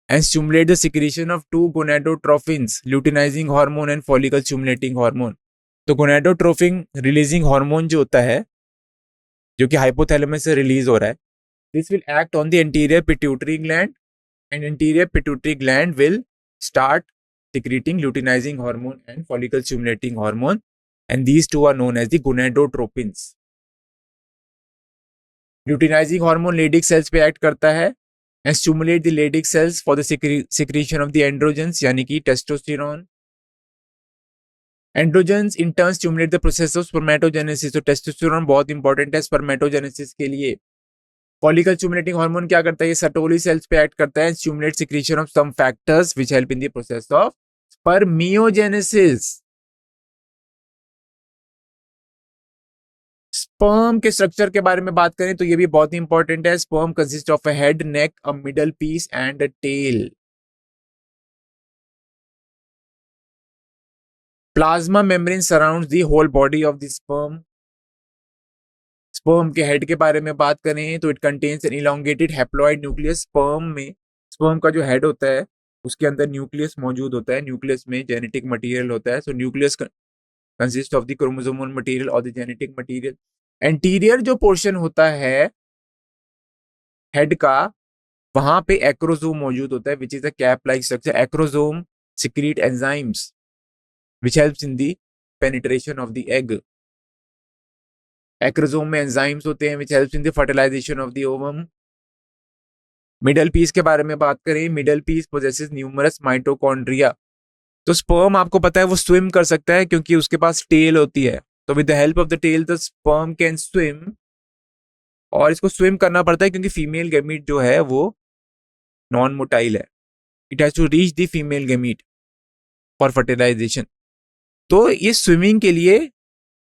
and stimulate the secretion of two gonadotrophins, luteinizing hormone and follicle stimulating hormone. तो gonadotropin releasing hormone जो होता है, जो कि hypothalamus से रिलीज हो रहा है, this will act on the anterior pituitary gland and anterior pituitary gland will start secreting luteinizing hormone and follicle stimulating hormone, and these two are known as the gonadotropins. Luteinizing hormone Leydig cells पे act करता है and stimulate the Leydig cells for the secretion of the androgens, यानी कि testosterone. Androgens in turn stimulate the process of spermatogenesis. तो testosterone बहुत important है spermatogenesis के लिए. Follicle stimulating hormone क्या करता है, ये Sertoli cells पे एक्ट करता है, stimulate secretion of some factors which help in the process of spermiogenesis. Sperm के स्ट्रक्चर के बारे में बात करें तो ये भी बहुत ही इंपॉर्टेंट है। Sperm consist of a head, neck, a middle piece and a tail. Plasma membrane surrounds the whole body of the sperm. Sperm के हेड के बारे में बात करें तो it contains an elongated haploid nucleus. Sperm का जो हेड होता है उसके अंदर न्यूक्लियस मौजूद होता है। न्यूक्लियस में जेनेटिक मटेरियल होता है। सो nucleus consist of the chromosomal material और द जेनेटिक मटेरियल। एंटीरियर जो पोर्शन होता है हेड का, वहां पे एक्रोसोम मौजूद होता है, which is a cap like structure. Acrosome secrete enzymes which helps in the penetration of the egg. Acrosome में एंजाइम्स होते हैं which helps in the fertilization of the ovum. Middle piece के बारे में बात करें, middle piece possesses numerous mitochondria. तो sperm आपको पता है वो स्विम कर सकता है क्योंकि उसके पास टेल होती है। तो with the help of the tail the sperm can swim, और इसको स्विम करना पड़ता है क्योंकि फीमेल गैमीट जो है वो नॉन मोटाइल है। It has to reach the female gamete for fertilization. तो ये स्विमिंग के लिए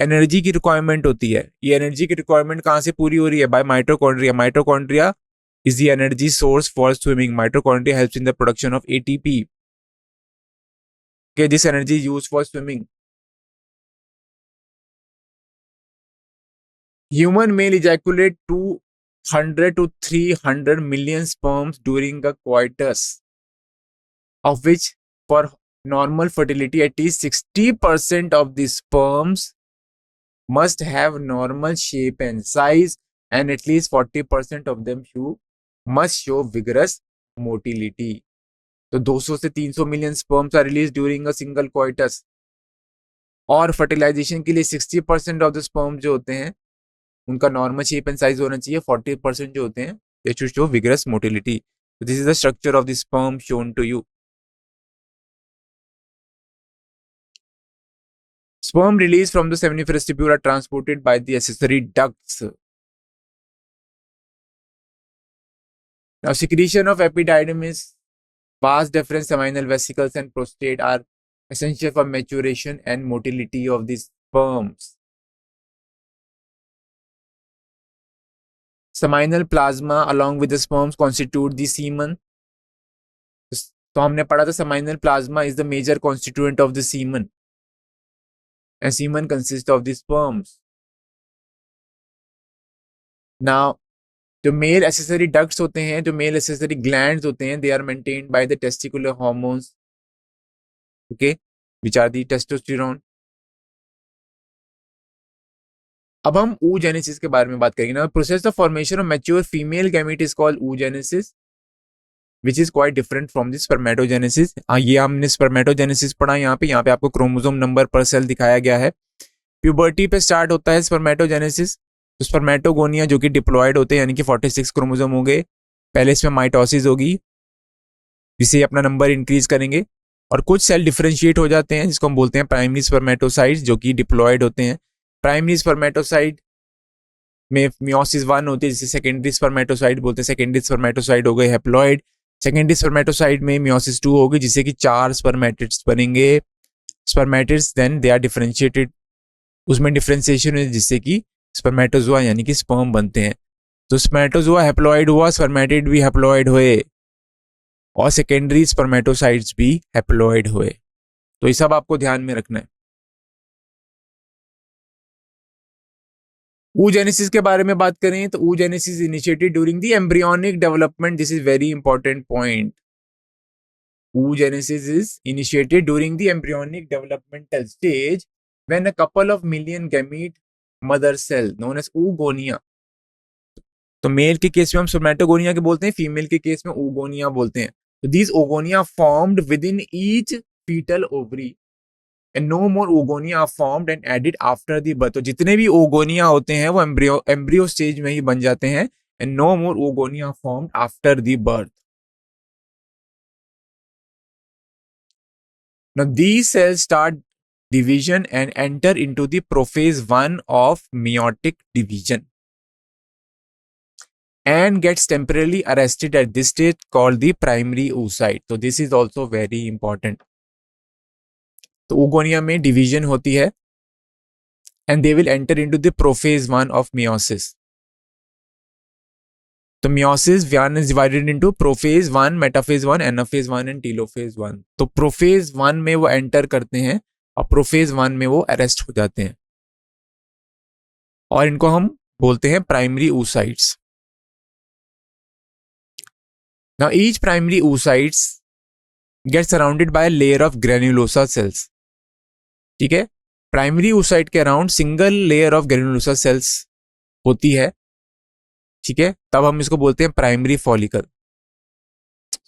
एनर्जी की रिक्वायरमेंट होती है। ये एनर्जी की रिक्वायरमेंट कहाँ से पूरी हो रही है? Bye mitochondria. Mitochondria is the energy source for swimming. Mitochondria helps in the production of ATP. Okay, this energy is used for swimming. Human male ejaculate 200 to 300 million sperms during a coitus, of which for normal fertility at least 60% of the sperms must have normal shape and size, and at least 40% of them must show vigorous motility. तो 200 से 300 million sperms are released during a single coitus, और fertilization के लिए 60% of the sperm जो होते हैं उनका normal shape and size होना चाहिए। 40% जो होते हैं they should show vigorous motility. This is the structure of the sperm shown to you. Sperm released from the seminiferous tubule are transported by the accessory ducts. Now, secretion of epididymis, vas deferens, seminal vesicles, and prostate are essential for maturation and motility of the sperms. Seminal plasma along with the sperms constitute the semen. तो हमने पढ़ा था seminal plasma is the major constituent of the semen, and semen consists of the sperms. Now, जो male accessory ducts होते हैं, जो male accessory glands होते हैं, they are maintained by the testicular hormones, okay, which are the testosterone. अब हम oogenesis के बारे में बात करेंगे ना। Process of formation of mature female gamete is called oogenesis, which is quite different from the spermatogenesis. ये हमने spermatogenesis पढ़ा यहाँ पे आपको क्रोमोसोम नंबर पर सेल दिखाया गया है। प्यूबर्टी पे स्टार्ट होता है स्पर्मेटोजेनेसिस। तो स्पर्मेटोगोनिया जो कि डिप्लॉयड होते हैं, यानी कि 46 क्रोमोसोम हो गए। पहले इसमें माइटोसिस होगी जिससे अपना नंबर इंक्रीज करेंगे, और कुछ सेल डिफरेंशिएट हो जाते हैं जिसको हम बोलते हैं प्राइमरी स्पर्मेटोसाइट्स, जो कि डिप्लॉयड होते हैं। प्राइमरी स्पर्मेटोसाइट में मियोसिस 1 होती है जिसे सेकेंडरी स्पर्मेटोसाइट बोलते हैं। सेकेंडरी स्पर्मेटोसाइट हो गए हैप्लॉयड। सेकेंडरी स्पर्मेटोसाइट में मियोसिस 2 होगी जिससे कि 4 स्पर्मेटिड्स बनेंगे। Spermatids then they are differentiated, उसमें डिफरेंशिएशन है जिससे कि स्पर्मेटोजोआ यानी कि स्पर्म बनते हैं। तो स्पर्मेटोजोआ हैप्लॉइड हुआ, स्पर्मेटिड भी हैप्लॉइड हुए, और सेकेंडरी स्पर्मेटोसाइट्स भी हैप्लॉइड हुए। तो ये सब आपको ध्यान में रखना है। oogenesis के बारे में बात करें तो oogenesis initiated during the embryonic development. This is very important point. oogenesis is initiated during the embryonic developmental stage when a couple of million gamete mother cell known as oogonia, तो mail के case में हम सोमेटोगोनिया के बोलते हैं, female के case में oogonia बोलते हैं। तो these oogonia formed within each fetal ovary and no more oogonia are formed and added after the birth. तो जितने भी oogonia होते हैं वो एम्ब्रियो स्टेज में ही बन जाते हैं, and no more oogonia formed after the birth. Now these cells start division and enter into the prophase 1 of meiotic division and gets temporarily arrested at this stage called the primary oocyte. So this is also very important. तो oogonia में division होती है and they will enter into the prophase 1 of meiosis. तो meiosis 1 is divided into prophase 1, metaphase 1, anaphase 1 and telophase 1. तो prophase 1 में वो enter करते हैं और prophase 1 में वो अरेस्ट हो जाते हैं और इनको हम बोलते हैं primary oocytes. Now each primary oocytes gets surrounded by a layer of granulosa cells. ठीक है, प्राइमरी oocyte के around single layer of granulosa cells होती है. ठीक है, तब हम इसको बोलते हैं primary follicle.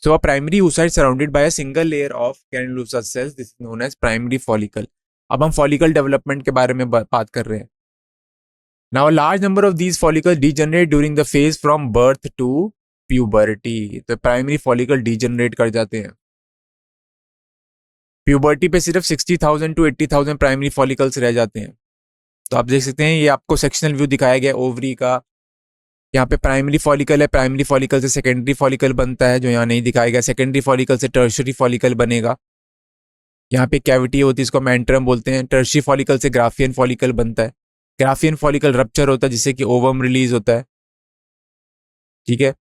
So a primary oocyte surrounded by a single layer of granulosa cells, this is known as primary follicle. अब हम फॉलिकल डेवलपमेंट के बारे में बात कर रहे हैं. Now a large number of these follicles degenerate during the phase from birth to puberty. तो प्राइमरी फॉलिकल डीजनरेट कर जाते हैं. प्यूबर्टी पे सिर्फ 60,000 to 80,000 प्राइमरी फॉलिकल्स रह जाते हैं. तो आप देख सकते हैं, ये आपको सेक्शनल व्यू दिखाया गया ओवरी का. यहाँ पे प्राइमरी फॉलिकल है, प्राइमरी फॉलिकल से सेकेंडरी फॉलिकल बनता है, जो यहाँ नहीं दिखाया गया. सेकेंडरी फॉलिकल से टर्शरी फॉलिकल बनेगा. यहाँ पे कैविटी होती है, इसको मेंट्रम बोलते हैं. टर्शरी फॉलिकल से ग्राफियन फॉलिकल बनता है. ग्राफियन फॉलिकल रप्चर होता है जिससे कि ओवम रिलीज होता है. ठीक है,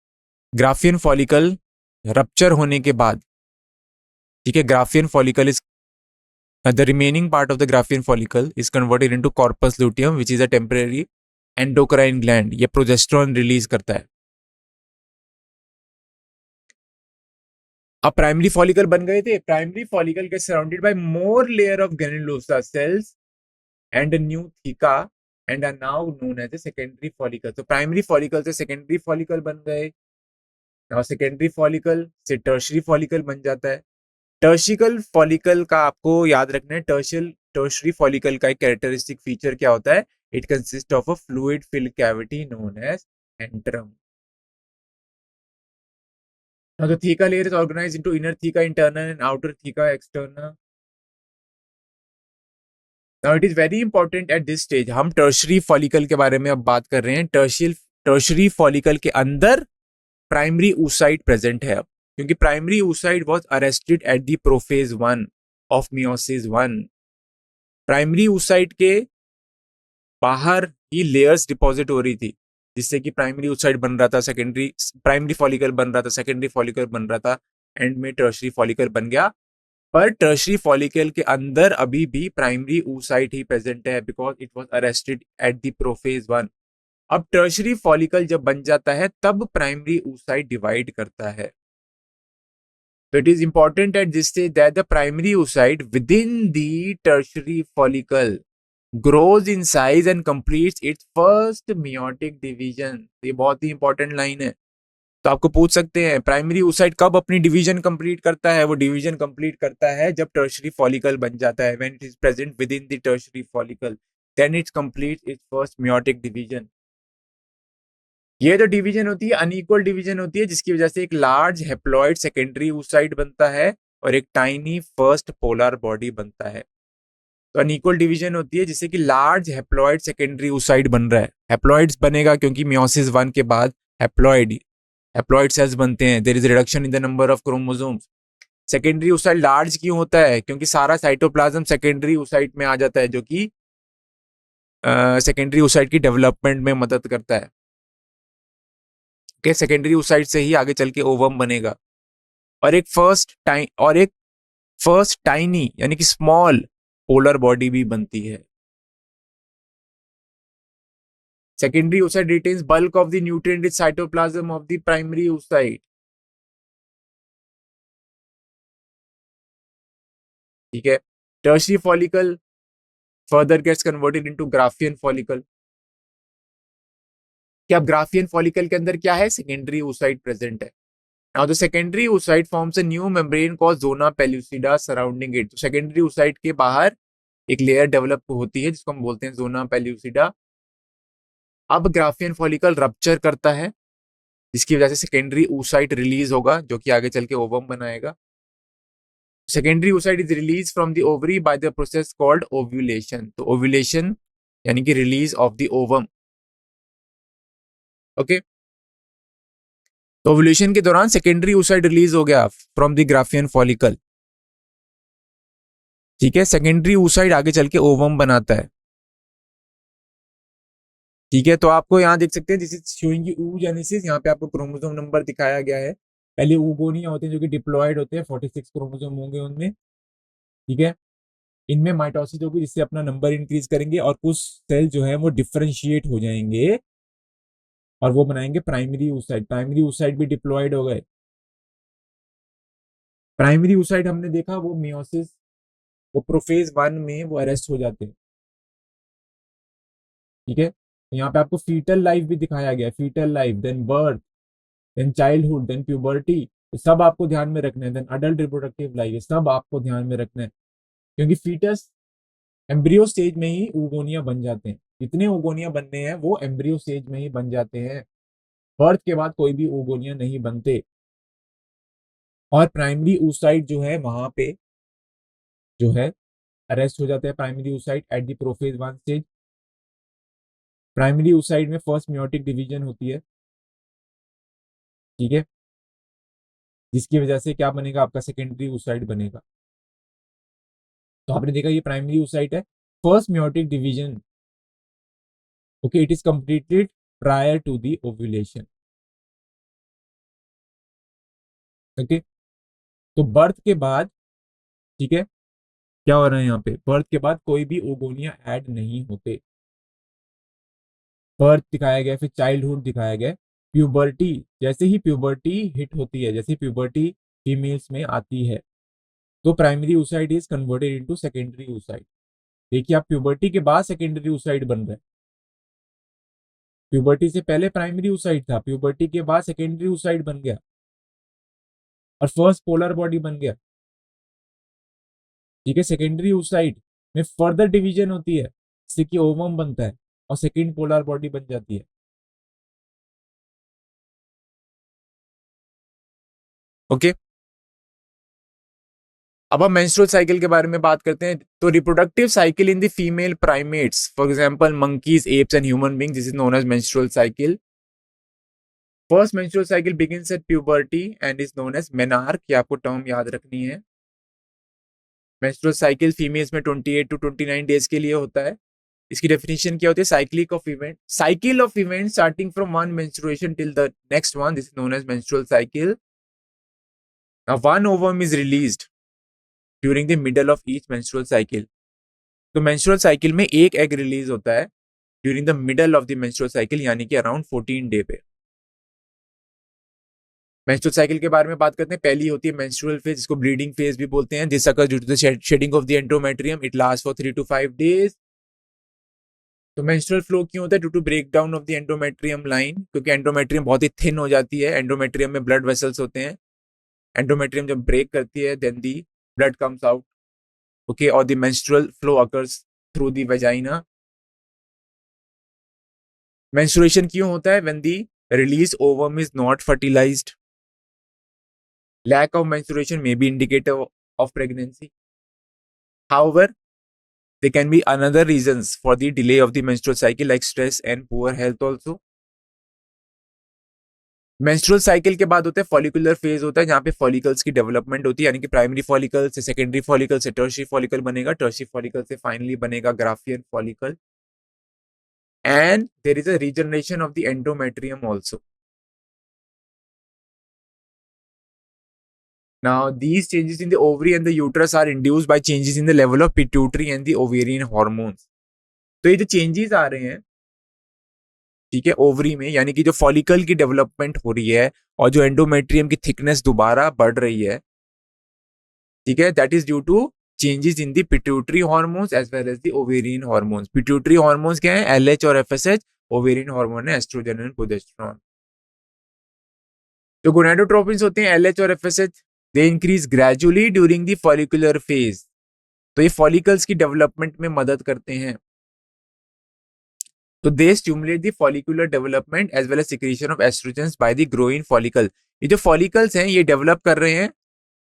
ग्राफियन फॉलिकल रप्चर होने के बाद, ठीक है, Graafian follicle is the remaining part of the Graafian follicle is converted into corpus luteum which is a temporary endocrine gland. ये प्रोजेस्टेरोन रिलीज करता है. अब प्राइमरी फॉलिकल बन गए थे. प्राइमरी फॉलिकल के surrounded by more layer of granulosa cells and new theca and are now known as a secondary follicle. तो primary follicle से सेकेंडरी फॉलिकल बन गए. नाउ सेकेंडरी फॉलिकल से टर्शरी फॉलिकल बन जाता है. टर्शिकल फॉलिकल का आपको याद रखना है, टर्शरी फॉलिकल का एक कैरेक्टरिस्टिक फीचर क्या होता है? It consist of a fluid filled cavity known as antrum. Now the theca layer is organized into inner theca internal and outer theca external. Now it is very important at this stage. हम tertiary follicle के बारे में अब बात कर रहे हैं. Tertiary follicle के अंदर प्राइमरी oocyte प्रेजेंट है अब, क्योंकि primary oocyte was arrested at the prophase 1 of meiosis 1. Primary oocyte के बाहर ही लेयर्स डिपॉजिट हो रही थी, जिससे कि प्राइमरी oocyte बन रहा था, सेकेंडरी प्राइमरी फॉलिकल बन रहा था, सेकेंडरी फॉलिकल बन रहा था, एंड में टर्शरी फॉलिकल बन गया. पर टर्शरी फॉलिकल के अंदर अभी भी प्राइमरी oocyte ही प्रेजेंट है because it was arrested at the prophase 1. अब टर्शरी फॉलिकल जब बन जाता है तब प्राइमरी oocyte डिवाइड करता है. So it is important at this stage that the primary oocyte within the tertiary follicle grows in size and completes its first meiotic division. ये बहुत ही इंपॉर्टेंट लाइन है. तो आपको पूछ सकते हैं प्राइमरी oocyte कब अपनी डिवीजन कंप्लीट करता है? वो डिवीजन कंप्लीट करता है जब टर्शरी फॉलिकल बन जाता है. When it is present within the tertiary follicle then it completes its first meiotic division. ये जो डिवीजन होती है अनइक्वल डिवीजन होती है, जिसकी वजह से एक लार्ज हेप्लॉइड सेकेंडरी oocyte बनता है और एक टाइनी फर्स्ट पोलर बॉडी बनता है. तो अनइक्वल डिवीजन होती है जिससे कि लार्ज हेप्लॉइड सेकेंडरी oocyte बन रहा है. हेप्लॉइड्स बनेगा क्योंकि meiosis 1 के बाद हेप्लॉइड सेल्स बनते हैं. There is reduction in the number of chromosomes. Secondary oocyte large क्यों होता है? क्योंकि सारा साइटोप्लाज्म सेकेंडरी oocyte में आ जाता है, जो कि सेकेंडरी oocyte की डेवलपमेंट में मदद करता है. सेकेंडरी oocyte से ही आगे चल के ओवम बनेगा. और एक फर्स्ट टाइनी यानी कि स्मॉल पोलर बॉडी भी बनती है. Secondary oocyte retains bulk of the nutrient rich cytoplasm of the primary oocyte. ठीक है, tertiary follicle further gets converted into Graafian follicle. कि अब ग्राफियन फॉलिकल के अंदर क्या है? सेकेंडरी oocyte प्रेजेंट है. Now the secondary oocyte forms a new membrane called zona pellucida surrounding it. तो सेकेंडरी oocyte के बाहर एक लेयर डेवलप होती है जिसको हम बोलते हैं जोना पेल्यूसिडा. अब ग्राफियन फॉलिकल रप्चर करता है जिसकी वजह से सेकेंडरी oocyte रिलीज होगा, जो कि आगे चल के ओवम बनाएगा. Secondary oocyte is release from the ovary by the process called ovulation. तो ओव्यूलेशन यानी कि release of the ovum. Okay, तो ओव्यूलेशन के दौरान सेकेंडरी oocyte रिलीज हो गया फ्रॉम द ग्राफियन फॉलिकल. ठीक है, सेकेंडरी oocyte आगे चल के ओवम बनाता है. ठीक है, तो आपको यहाँ देख सकते हैं this is showing you oogenesis। यहाँ पे आपको क्रोमोसोम नंबर दिखाया गया है। पहले oogonia होते हैं जो कि डिप्लॉयड होते हैं, 46 क्रोमोसोम होंगे उनमें। ठीक है, इनमें माइटोसिस होगी जिससे अपना नंबर इंक्रीज करेंगे और कुछ सेल जो है वो डिफरेंशिएट हो जाएंगे और वो बनाएंगे प्राइमरी oocyte। प्राइमरी oocyte भी डिप्लॉयड हो गए। प्राइमरी oocyte हमने देखा वो मियोसिस, वो प्रोफेज 1 में वो अरेस्ट हो जाते हैं। ठीक है, तो यहाँ पे आपको फीटल लाइफ भी दिखाया गया है, foetal life, then birth, then childhood, then puberty, सब आपको ध्यान में रखना है। देन अडल्ट रिप्रोडक्टिव लाइफ, सब आपको ध्यान में रखना है, क्योंकि फीटस एम्ब्रियो स्टेज में ही oogonia बन जाते हैं। जितने oogonia बनने हैं वो एम्ब्रियो स्टेज में ही बन जाते हैं। बर्थ के बाद कोई भी oogonia नहीं बनते। और प्राइमरी oocyte जो है वहां पे जो है अरेस्ट हो जाते हैं primary oocyte at the prophase 1 stage. Primary oocyte में फर्स्ट मियोटिक डिवीजन होती है। ठीक है, जिसकी वजह से क्या बनेगा, आपका सेकेंडरी oocyte बनेगा। तो आपने देखा ये प्राइमरी oocyte है, first meiotic division. Okay, it is completed prior to the ovulation. Okay, तो बर्थ के बाद, ठीक है, क्या हो रहा है यहाँ पे, बर्थ के बाद कोई भी oogonia ऐड नहीं होते। बर्थ दिखाया गया, फिर चाइल्डहुड दिखाया गया, प्यूबर्टी, जैसे ही प्यूबर्टी हिट होती है, जैसे प्यूबर्टी फीमेल्स में आती है, तो primary oocyte is converted into secondary oocyte। देखिए, आप प्यूबर्टी के बाद सेकेंडरी oocyte बन रहे हैं। प्यूबर्टी से पहले प्राइमरी oocyte था, प्यूबर्टी के बाद सेकेंडरी oocyte बन गया और फर्स्ट पोलर बॉडी बन गया। ठीक है, सेकेंडरी oocyte में फर्दर डिवीजन होती है, जिससे कि ओवम बनता है और सेकेंड पोलर बॉडी बन जाती है। ओके, अब हम मेंस्ट्रुअल साइकिल के बारे में बात करते हैं। तो reproductive cycle in the female primates, for example monkeys, apes and human beings, this is known as menstrual cycle. First menstrual cycle begins at puberty and is known as menarche. ये आपको term याद रखनी है। Menstrual cycle females में 28 to 29 days के लिए होता है। इसकी डेफिनेशन क्या होती है, cycle of event starting from one menstruation till the next one, this is known as menstrual cycle. Now one ovum is released during the middle of each menstrual cycle. तो menstrual cycle में एक egg release होता है during the middle of the menstrual cycle, यानी कि around 14 day पे। Menstrual cycle के बारे में बात करते हैं। पहली होती है मेंस्ट्रुअल फेज, जिसको ब्लीडिंग फेज भी बोलते हैं। This occurs due to the shedding of the endometrium, it last for 3 to 5 days. तो मेंस्ट्रुअल फ्लो क्यों होता है, due to break down of the endometrium line, क्योंकि एंडोमेट्रियम बहुत ही थिन हो जाती है। एंडोमेट्रियम में ब्लड वेसल्स होते हैं, एंडोमेट्रियम जब ब्रेक करती है then the blood comes out. Okay, और the menstrual flow occurs through the vagina. Menstruation क्यों होता है, when the release ovum is not fertilised. Lack of menstruation may be indicative of pregnancy. However, there can be another reasons for the delay of the menstrual cycle, like stress and poor health also. Menstrual cycle के बाद होता है follicular phase, होता है जहां पे follicles की development होती है, यानी कि प्राइमरी फॉलिकल से सेकेंडरी फॉलिकल से टर्शियरी फॉलिकल बनेगा, टर्शियरी फॉलिकल से फाइनली बनेगा Graafian follicle. And there is a regeneration of the endometrium also. Now, these changes in the ovary and the uterus are induced by changes in the level of pituitary and the ovarian hormones. तो ये जो changes आ रहे हैं, ठीक है, ovary में, यानी कि जो फॉलिकल की डेवलपमेंट हो रही है और जो एंडोमेट्रियम की थिकनेस दोबारा बढ़ रही है, ठीक है, that is due to changes in the pituitary hormones as well as the ovarian hormones. Pituitary hormones क्या है, एलएच और एफएसएच। ओवेरियन हार्मोन है एस्ट्रोजन एंड प्रोजेस्टेरोन। जो गोनाडोट्रोपिन्स होते हैं एलएच और FSH, they increase gradually during the follicular phase. तो ये फॉलिकल्स की डेवलपमेंट में मदद करते हैं। तो they stimulate the follicular development as well as secretion of oestrogens by the growing follicle. ये जो फॉलिकल्स हैं ये डेवलप कर रहे हैं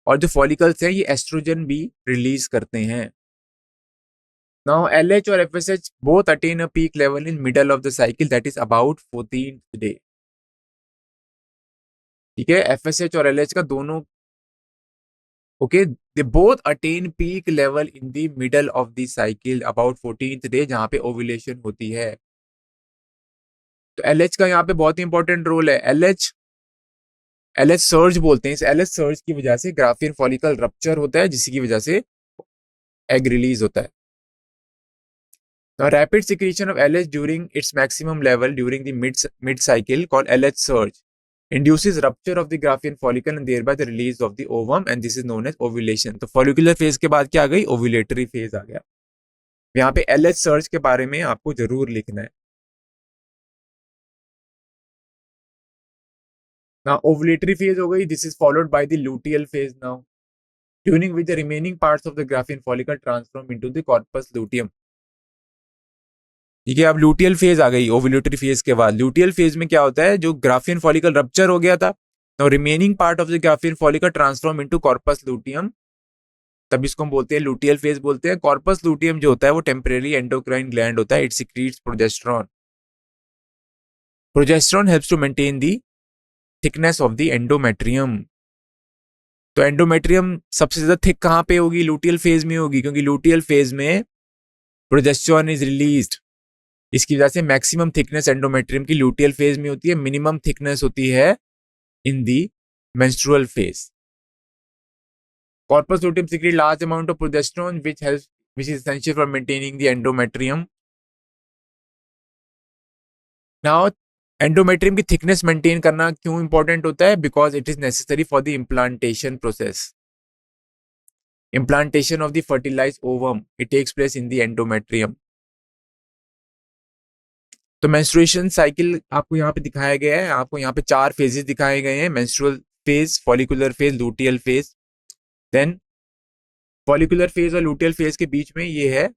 और जो फॉलिकल्स हैं ये एस्ट्रोजन भी रिलीज करते हैं। नाउ एलएच और FSH both attain a peak level in middle of the cycle, that is about 14th day. ठीक है, एफएसएच और एलएच का दोनों, okay, they both attain peak level in the middle of the cycle about 14th day, जहां पे ovulation होती है। तो LH का यहाँ पे बहुत ही इंपॉर्टेंट रोल है। LH सर्ज बोलते हैं। इस LH सर्ज की वजह से ग्राफियन फॉलिकल रप्चर होता है, जिसकी वजह से एग रिलीज होता है। Now, rapid secretion of LH during its maximum level during the mid cycle called LH surge induces rupture of the Graafian follicle and thereby the release of the ovum, and this is known as ovulation. तो follicular phase के बाद क्या आ गई? ovulatory phase आ गया। यहाँ पे LH surge के बारे में आपको जरूर लिखना है। Now ovulatory phase हो गई, this is followed by the luteal phase now, during which the remaining parts of the Graafian follicle transform into the corpus luteum. ठीक है, अब ल्यूटियल फेज आ गई ओव्यूलेटरी फेज के बाद। ल्यूटियल फेज में क्या होता है, जो ग्राफियन फॉलिकल रप्चर हो गया था, तो remaining part of the Graafian follicle transform into corpus luteum, तब इसको हम बोलते हैं लूटियल फेज बोलते हैं। कॉर्पस लूटियम जो होता है वो टेम्परेरी एंडोक्राइन ग्लैंड होता है, it secretes progesterone. Progesterone helps to maintain the thickness of the endometrium. तो एंडोमेट्रियम सबसे ज्यादा थिक कहां पे होगी? लूटियल फेज में होगी, क्योंकि लूटियल फेज में प्रोजेस्टेरॉन इज रिलीज्ड। इसकी वजह से मैक्सिमम थिकनेस एंडोमेट्रियम की लूटियल फेज में होती है, मिनिमम थिकनेस होती है in the menstrual phase. Corpus luteum secrete large amount of progesterone which is essential for maintaining the endometrium. Now endometrium की थिकनेस मेंटेन करना क्यों इंपॉर्टेंट होता है? Because it is necessary for the implantation process. Implantation of the fertilised ovum it takes place in the endometrium. तो menstruation cycle आपको यहाँ पे दिखाया गया है। आपको यहाँ पे 4 फेजेस दिखाए गए हैं, menstrual phase, follicular phase, luteal phase. Then follicular phase और लूटियल फेज के बीच में ये है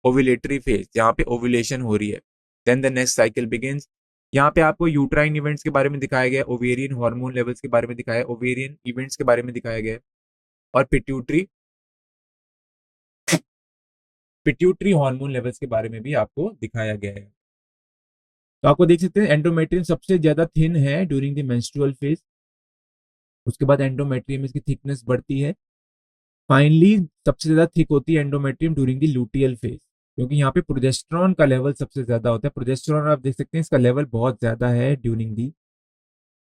ओव्यूलेटरी फेज, जहाँ पे ओव्यूलेशन हो रही है। Then the next cycle begins. यहाँ पे आपको यूट्राइन इवेंट्स के बारे में दिखाया गया, ओवेरियन हार्मोन लेवल्स के बारे में दिखाया, ओवेरियन इवेंट्स के बारे में दिखाया गया, और पिट्यूटरी हार्मोन लेवल्स के बारे में भी आपको दिखाया गया है। तो आपको देख सकते हैं एंडोमेट्रियम सबसे ज्यादा थिन है ड्यूरिंग द मेंस्ट्रुअल फेज। उसके बाद एंडोमेट्रियम इसकी थिकनेस बढ़ती है। फाइनली सबसे ज्यादा थिक होती है endometrium during the luteal phase, क्योंकि यहाँ पे प्रोजेस्टेरॉन का लेवल सबसे ज्यादा होता है। प्रोजेस्टेरॉन आप देख सकते हैं इसका लेवल बहुत ज्यादा है ड्यूरिंग दी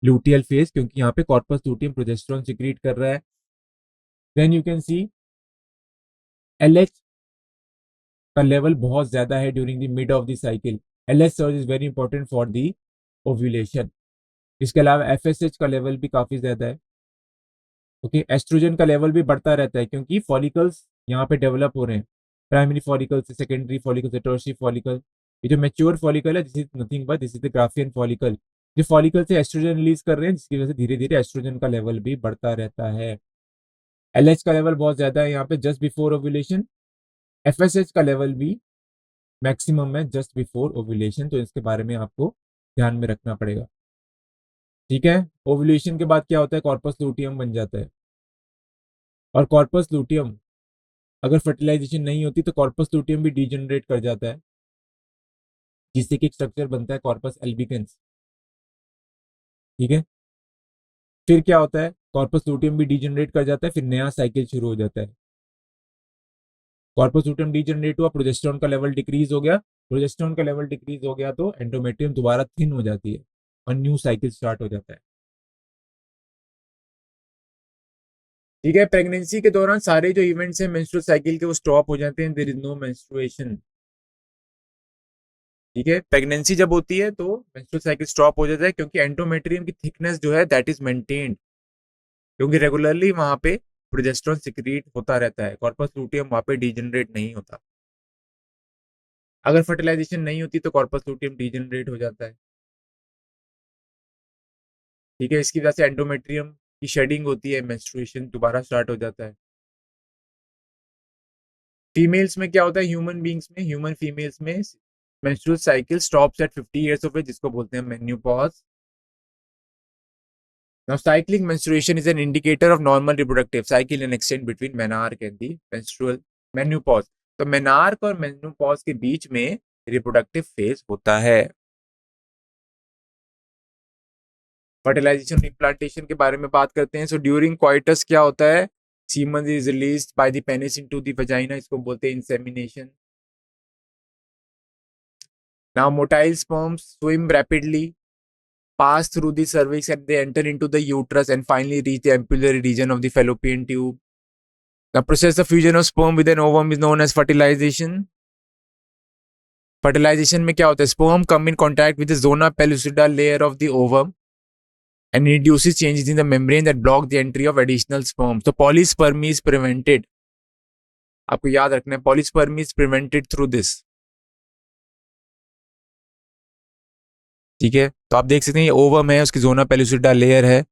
लूटियल फेज, क्योंकि यहाँ पे कॉर्पस लूटियम प्रोजेस्टेरॉन सिक्रीट कर रहा है। Then you can see LH का लेवल बहुत ज्यादा है during the mid of the cycle. LH surge is very important for the ovulation. इसके अलावा FSH का लेवल भी काफी ज्यादा है। ओके, एस्ट्रोजन का लेवल भी बढ़ता रहता है, क्योंकि फॉलिकल्स यहाँ पे डेवलप हो रहे हैं, प्राइमरी फॉलिकल से सेकेंडरी फॉलिकल से टर्शियरी फॉलिकल। ये जो मैच्योर फॉलिकल है, this is nothing but this is the Graafian follicle. जो फॉलिकल से एस्ट्रोजन रिलीज कर रहे हैं, जिसकी वजह से धीरे धीरे एस्ट्रोजन का लेवल भी बढ़ता रहता है। LH का लेवल बहुत ज्यादा है यहाँ पे जस्ट बिफोर ओव्यूलेशन। FSH का लेवल भी मैक्सिमम है जस्ट बिफोर ओव्यूलेशन, तो इसके बारे में आपको ध्यान में रखना पड़ेगा। ठीक है, ओव्यूलेशन के बाद क्या होता है? कॉर्पस लूटियम बन जाता है, और कॉर्पस लूटियम अगर फर्टिलाइजेशन नहीं होती तो कॉर्पस लूटियम भी डीजनरेट कर जाता है, जिससे कि एक स्ट्रक्चर बनता है कॉर्पस एल्बिकेंस। ठीक है, फिर क्या होता है? कॉर्पस लूटियम भी डीजनरेट कर जाता है, फिर नया साइकिल शुरू हो जाता है। कॉर्पस लूटियम डीजनरेट हुआ, प्रोजेस्टेरॉन का लेवल डिक्रीज हो गया। प्रोजेस्टेरॉन का लेवल डिक्रीज हो गया तो एंडोमेट्रियम दोबारा थिन हो जाती है और न्यू साइकिल स्टार्ट हो जाता है। ठीक है, प्रेगनेंसी के दौरान सारे जो इवेंट्स हैं मेंस्ट्रुअल साइकिल के वो स्टॉप हो जाते हैं, देयर इज नो मेंस्ट्रुएशन। ठीक है, प्रेगनेंसी जब होती है तो मेंस्ट्रुअल साइकिल स्टॉप हो जाता है, क्योंकि एंडोमेट्रियम की थिकनेस जो है दैट इज मेंटेन्ड, क्योंकि रेगुलरली वहां पे प्रोजेस्टेरॉन सिक्रीट होता रहता है, कॉर्पस लूटियम वहां पे डीजनरेट नहीं होता। अगर फर्टिलाइजेशन नहीं होती तो कॉर्पस लूटियम डीजनरेट हो जाता है। ठीक है, इसकी वजह से एंडोमेट्रियम की शेडिंग होती है, मेंस्ट्रुएशन दोबारा स्टार्ट हो जाता है। फीमेल्स में क्या होता है? ह्यूमन बींग्स में, ह्यूमन फीमेल्स में menstrual cycle stops at 50 years of age, जिसको बोलते हैं मेन्यूपॉज। Now, cyclic menstruation is an indicator of normal reproductive cycle and extent between menarche and the menstrual menopause. तो menarche और menopause के बीच में रिप्रोडक्टिव फेज होता है। फर्टिलाइजेशन इम्प्लांटेशन के बारे में बात करते हैं। सो ड्यूरिंग क्वाइटस क्या होता है? Semen is released by the penis into the vagina, इसको बोलते हैं insemination. Now motile sperms swim rapidly, pass through the cervix, and they enter into the uterus and finally reach the ampullary region of the fallopian tube. The process of fusion of sperm with an ovum is known as fertilization. Fertilization में क्या होता है? Sperm come in contact with the zona pellucida layer of the ovum and induces changes in the membrane that block the entry of additional sperm. So polyspermy is prevented. आपको याद रखना है, polyspermy is prevented through this. ठीक है, तो आप देख सकते हैं ये ओवम है, उसकी जोना पेलुसिडा लेयर है.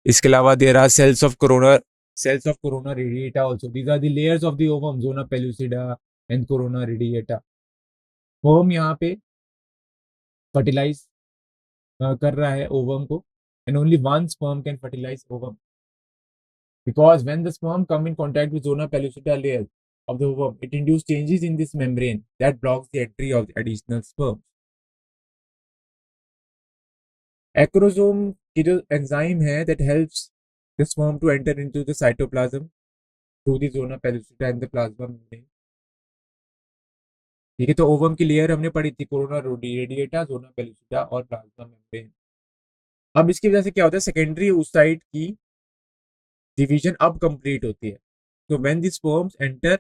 इसके अलावा there are cells of corona radiata also. These are the layers of the ovum, zona pellucida and corona radiata. Sperm यहाँ पे fertilize कर रहा है ovum को, and only one sperm can fertilize ovum. Because when the sperm come in contact with zona pellucida layer of the ovum, it induces changes in this membrane that blocks the entry of the additional sperm. Acrosome की जो enzyme है that helps the sperm to enter into the cytoplasm through the zona pellucida and the plasma membrane. ठीक है, तो ovum की layer हमने पढ़ी थी, कोरोना रेडिएटा, जोना पेलुसिडा और प्लाज्मा मेम्ब्रेन. अब इसकी वजह से क्या होता है? सेकेंडरी oocyte की डिवीजन अब कंप्लीट होती है. तो when the sperms enter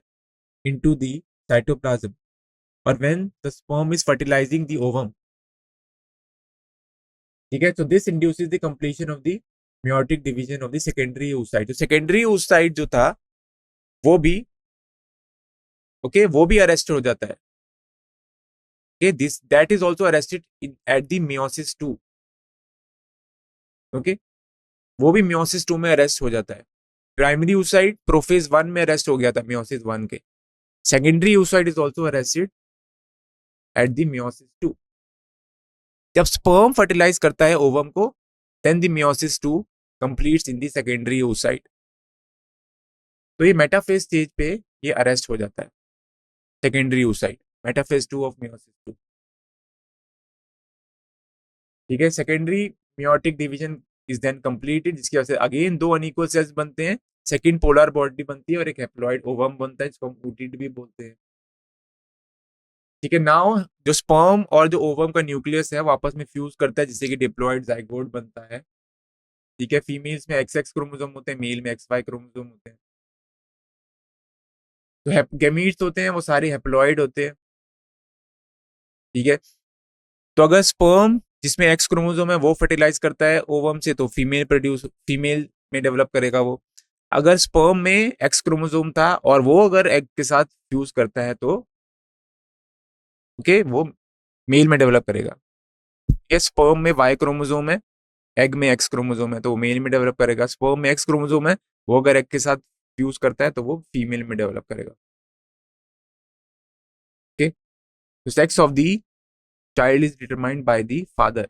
into the cytoplasm और when the sperm is fertilising the ovum, ठीक है, तो this induces the completion of the meiotic division of the secondary oocyte. तो सेकेंडरी oocyte जो था वो भी वो भी अरेस्ट हो जाता है. That is also arrested at the meiosis 2. वो भी meiosis 2 में अरेस्ट हो जाता है. प्राइमरी oocyte प्रोफेज 1 में अरेस्ट हो गया था meiosis 1 के. Secondary oocyte is also arrested at the meiosis 2. जब स्पर्म फर्टिलाइज करता है ओवम को, then the meiosis 2 completes in the secondary oocyte. तो ये मेटाफेज स्टेज पे ये अरेस्ट हो जाता है, secondary oocyte, metaphase 2 of meiosis 2. ठीक है, secondary meiotic division is then completed, जिसकी वजह से अगेन दो अनइक्वल सेल्स बनते हैं, सेकंड पोलर बॉडी बनती है और एक हैप्लॉइड ओवम बनता है, जिसको हम oocyte भी बोलते हैं. ठीक है, नाउ जो स्पर्म और जो ओवम का न्यूक्लियस है वो आपस में फ्यूज करता है, जिससे कि डिप्लॉइड जाइगोट बनता है. ठीक है, फीमेल्स में XX क्रोमोसोम होते हैं, मेल में XY क्रोमोसोम होते हैं. तो गैमीट्स होते हैं वो सारे हैप्लॉइड होते हैं. ठीक है, तो अगर स्पर्म जिसमें X क्रोमोसोम है वो फर्टिलाइज करता है ओवम से, तो फीमेल में डेवलप करेगा वो. अगर स्पर्म में X क्रोमोसोम था और वो अगर एग के साथ फ्यूज करता है तो वो मेल में डेवलप करेगा. ये स्पर्म में Y क्रोमोसोम है, एग में X क्रोमोसोम है, तो वो मेल में डेवलप करेगा. स्पर्म में X क्रोमोसोम है, वो अगर एग के साथ फ्यूज करता है तो वो फीमेल में डेवलप करेगा. ओके, तो sex of the child is determined by the father.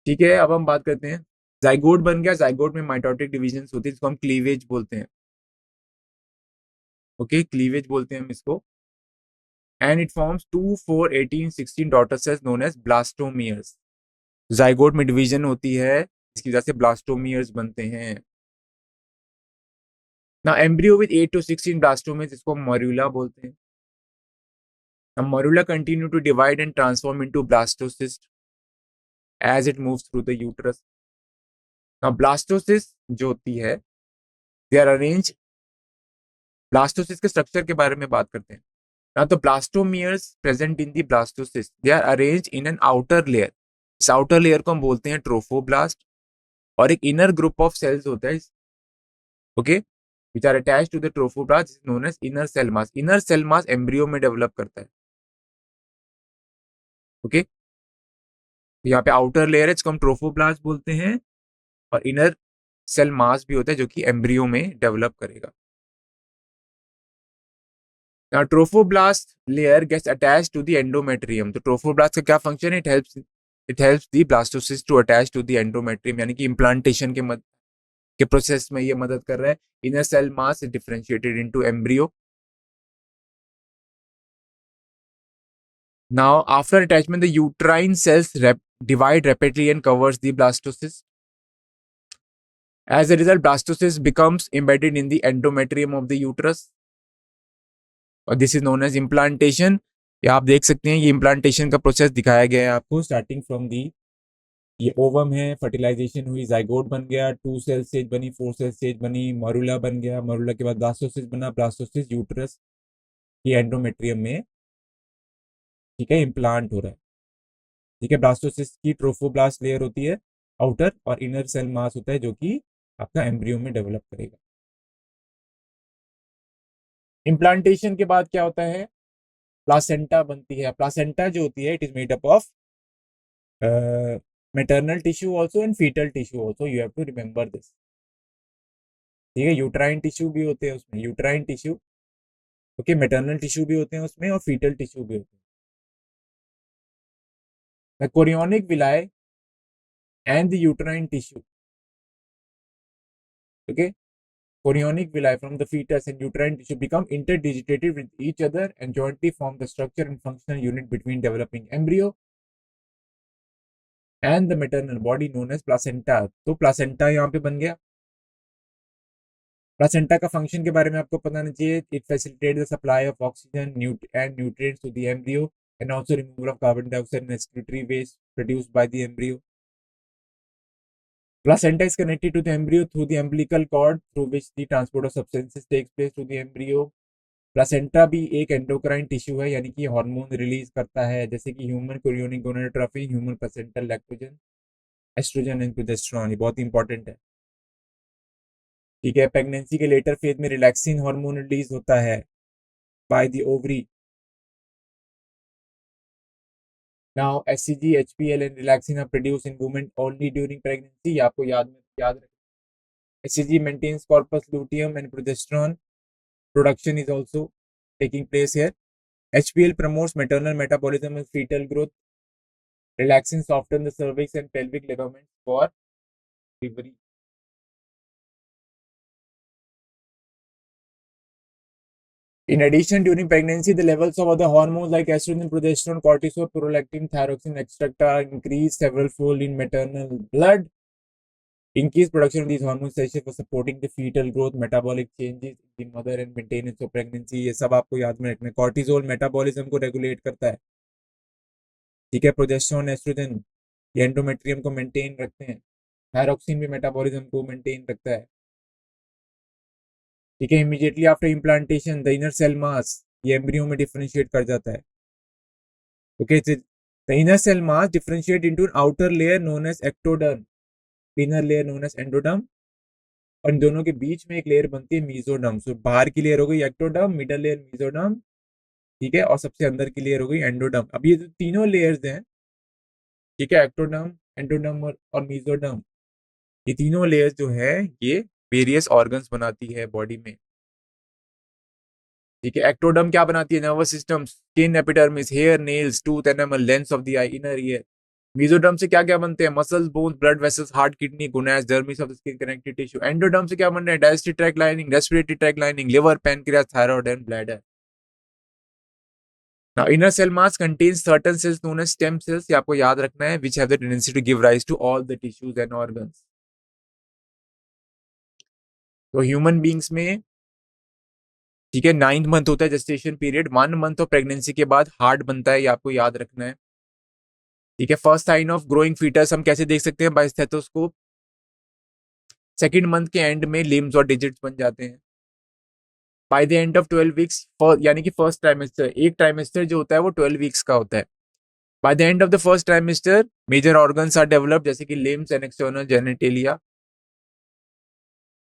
ठीक है, अब हम बात करते हैं जाइगोट बन गया. जाइगोट में माइटोटिक डिवीजन होती है, जिसको हम क्लीवेज बोलते हैं. क्लीवेज बोलते हैं हम इसको. And it forms 2, 4, 18, 16 daughter cells known as blastomeres. Zygote में डिवीजन होती है, इसकी वजह से ब्लास्टोमियर्स बनते हैं. ना एम्ब्रियो विद 8 to 16 ब्लास्टोमियर्स, इसको मॉर्यूला बोलते हैं. Now morula continue to divide and transform into blastocyst as it moves through the uterus. Now blastocyst जो होती है, they are arranged. blastocyst के स्ट्रक्चर के बारे में बात करते हैं. Now the blastomeres present in the blastocyst, they are arranged in an outer layer. इस outer layer को हम बोलते हैं trophoblast, और एक inner group of cells होता है, which are attached to the trophoblast, is known as inner cell mass. Inner cell mass embryo में डेवलप करता है. यहाँ पे आउटर लेयर है, इसको हम ट्रोफोब्लास्ट बोलते हैं, और इनर सेल मास भी होता है जो कि एम्ब्रियो में डेवलप करेगा. Now trophoblast layer gets attached to the endometrium. तो ट्रोफोब्लास्ट का क्या फंक्शन है? It helps the blastocyst to attach to the endometrium, यानी कि इम्प्लांटेशन के प्रोसेस में ये मदद कर रहा है. Inner cell mass is differentiated into embryo. Now after attachment, the uterine cells divide rapidly and covers the blastocyst. As a result, blastocyst becomes embedded in the endometrium of the uterus. और this is known as implantation. या आप देख सकते हैं ये implantation का process दिखाया गया है आपको, स्टार्टिंग फ्रॉम दी, ये ओवम है, फर्टिलाइजेशन हुई, जाइगोट बन गया, 2 सेल स्टेज बनी, 4 सेल स्टेज बनी, मरुला बन गया, मरुला के बाद ब्लास्टोसिस्ट बना, ब्लास्टोसिस्ट यूट्रस, ये एंडोमेट्रियम में, ठीक है, इम्प्लांट हो रहा है। ठीक है, ब्लास्टोसिस्ट की ट्रोफोब्लास्ट लेयर होती है आउटर, और इनर सेल मास होता है जो कि आपका एम्ब्रियो में डेवलप करेगा। इम्प्लांटेशन के बाद क्या होता है, प्लासेंटा बनती है। प्लासेंटा जो होती है it is made up of maternal tissue also and fetal tissue also, you have to remember this। ठीक है, यूट्राइन टिश्यू भी होते हैं उसमें, uterine tissue, okay, maternal tissue भी होते हैं उसमें और फीटल टिश्यू भी होते हैं। The chorionic villi and the uterine tissue, okay, chorionic villi from the fetus and uterine tissue become interdigitated with each other and jointly form the structure and functional unit between developing embryo and the maternal body known as placenta। तो placenta यहाँ पे बन गया। Placenta का function के बारे में आपको पता नहीं चाहिए, it facilitate the supply of oxygen and nutrients to the embryo and also removal of carbon dioxide and excretory waste produced by the embryo. Placenta is connected to the embryo through the umbilical cord through which the transport of substances takes place to the embryo। Placenta भी एक endocrine tissue है, यानी कि hormone release करता है, जैसे कि human chorionic gonadotrophin, human placental lactogen, estrogen and progesterone, ये बहुत इंपॉर्टेंट है। ठीक है, प्रेगनेंसी के लेटर फेज में रिलैक्सिन हार्मोन रिलीज होता है by the ovary. Now HCG, HPL and relaxin are produced in women only during pregnancy. आपको याद रखें, HCG maintains corpus luteum and progesterone production is also taking place here। HPL promotes maternal metabolism and fetal growth। Relaxin softens the cervix and pelvic ligaments for delivery। In addition, during pregnancy, the levels of other hormones like estrogen, progesterone, cortisol, prolactin, thyroxine, etc. increase several fold in maternal blood। Increased production of these hormones essential for supporting the fetal growth, metabolic changes in the mother and maintenance of pregnancy। ये सब आपको याद में रखना है। Cortisol metabolism को regulate करता है, ठीक है, प्रोजेस्टेरोन, एस्ट्रोजन ये एंडोमेट्रियम को मेंटेन रखते हैं, थायरोक्सिन भी मेटाबॉलिज्म को मेंटेन रखता है। ठीक है, immediately after implantation the inner cell mass ये एम्ब्रियो में डिफरेंशिएट कर जाता है। Okay, the inner cell mass differentiate into an outer layer known as ectoderm, inner layer known as endoderm, और इन दोनों के बीच में एक लेयर बनती है मीजोडर्म। सो बाहर की लेयर हो गई एक्टोडर्म, मिडल लेयर मीजोडर्म, ठीक है, और सबसे अंदर की लेयर हो गई एंडोडर्म। अब ये जो तीनों लेयर्स हैं, ठीक है, एक्टोडर्म, एंडोडर्म और मीजोडर्म, ये तीनों लेयर्स जो है ये वेरियस ऑर्गन्स बनाती है बॉडी में। ठीक है, एक्टोडर्म क्या बनाती है, nervous system, skin, epidermis, hair, nails, tooth, enamel, lens of the eye, inner ear. Mesoderm से क्या क्या बनते हैं, muscles, bones, blood vessels, heart, kidney, gonads, dermis of the skin, connective tissue. Endoderm से क्या बन रहे हैं, digestive tract lining, respiratory tract lining, liver, pancreas, thyroid and bladder. Now, inner cell mass contains certain cells known as stem cells, ये आपको याद रखना है, which have the tendency to give rise to all the tissues and organs। तो human beings में, ठीक है, 9th month होता है gestation period, 1 month of pregnancy के बाद हार्ट बनता है, ये आपको याद रखना है। ठीक है, first sign of growing foetus हम कैसे देख सकते हैं, बाय स्टेथोस्कोप। सेकंड मंथ के एंड में लिम्स और डिजिट्स बन जाते हैं। By the end of 12 weeks, यानी कि फर्स्ट ट्राइमेस्टर, एक ट्राइमेस्टर जो होता है वो 12 वीक्स का होता है। By the end of the first trimester major organs are developed, जैसे कि limbs and external genitalia.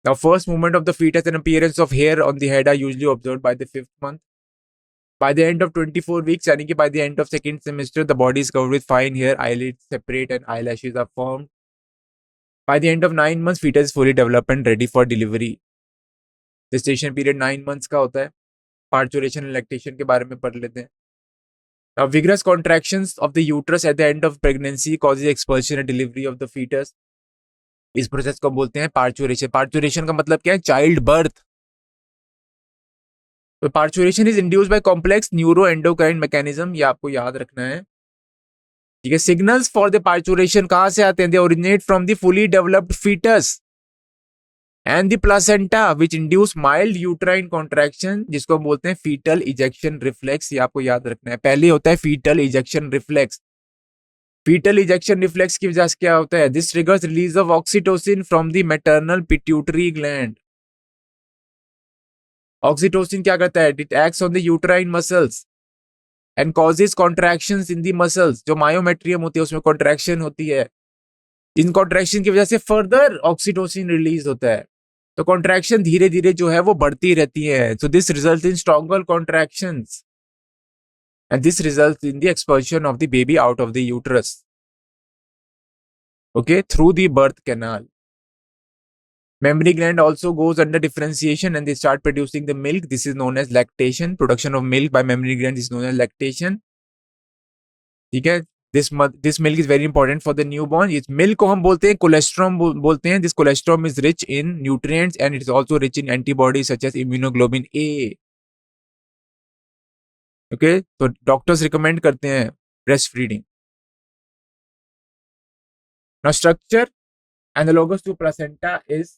Now, first movement of the fetus and appearance of hair on the head are usually observed by the 5th month। By the end of 24 weeks, यानी कि by the end of second semester, the body is covered with fine hair, eyelids separate and eyelashes are formed। By the end of 9 months, fetus is fully developed and ready for delivery। Gestation period 9 months का होता है। Parturition and lactation के बारे में पढ़ लेते हैं। Now, vigorous contractions of the uterus at the end of pregnancy causes expulsion and delivery of the fetus। इस प्रोसेस को बोलते हैं पार्चुरेशन। पार्चुरेशन का मतलब क्या है, चाइल्ड बर्थ। तो parturition is induced by complex neuro endocrine mechanism, ये आपको याद रखना है। ठीक है, सिग्नल्स फॉर द पार्चुरेशन कहां से आते हैं, they originate from the fully developed foetus and the placenta which induce mild uterine contraction, जिसको हम बोलते हैं फीटल इजेक्शन रिफ्लेक्स। ये आपको याद रखना है। पहले होता है foetal ejection reflex. Foetal ejection reflex की वजह से क्या होता है? This triggers release of oxytocin from the maternal pituitary gland. Oxytocin क्या करता है? It acts on the uterine muscles and causes contractions in the muscles. जो मायोमेट्रियम होती है उसमें कॉन्ट्रैक्शन होती है, इन कॉन्ट्रैक्शन की वजह से फर्दर ऑक्सीटोसिन रिलीज होता है। तो कॉन्ट्रैक्शन धीरे धीरे जो है वो बढ़ती रहती है। So this result in stronger contractions and this results in the expulsion of the baby out of the uterus, okay, through the birth canal. Mammary gland also goes under differentiation and they start producing the milk. This is known as lactation. Production of milk by mammary gland is known as lactation. ठीक है, this milk is very important for the newborn. इस milk को हम बोलते हैं colostrum बोलते हैं. This colostrum is rich in nutrients and it is also rich in antibodies such as immunoglobulin A. Okay, तो डॉक्टर्स रिकमेंड करते हैं breast feeding. Now structure analogous to placenta is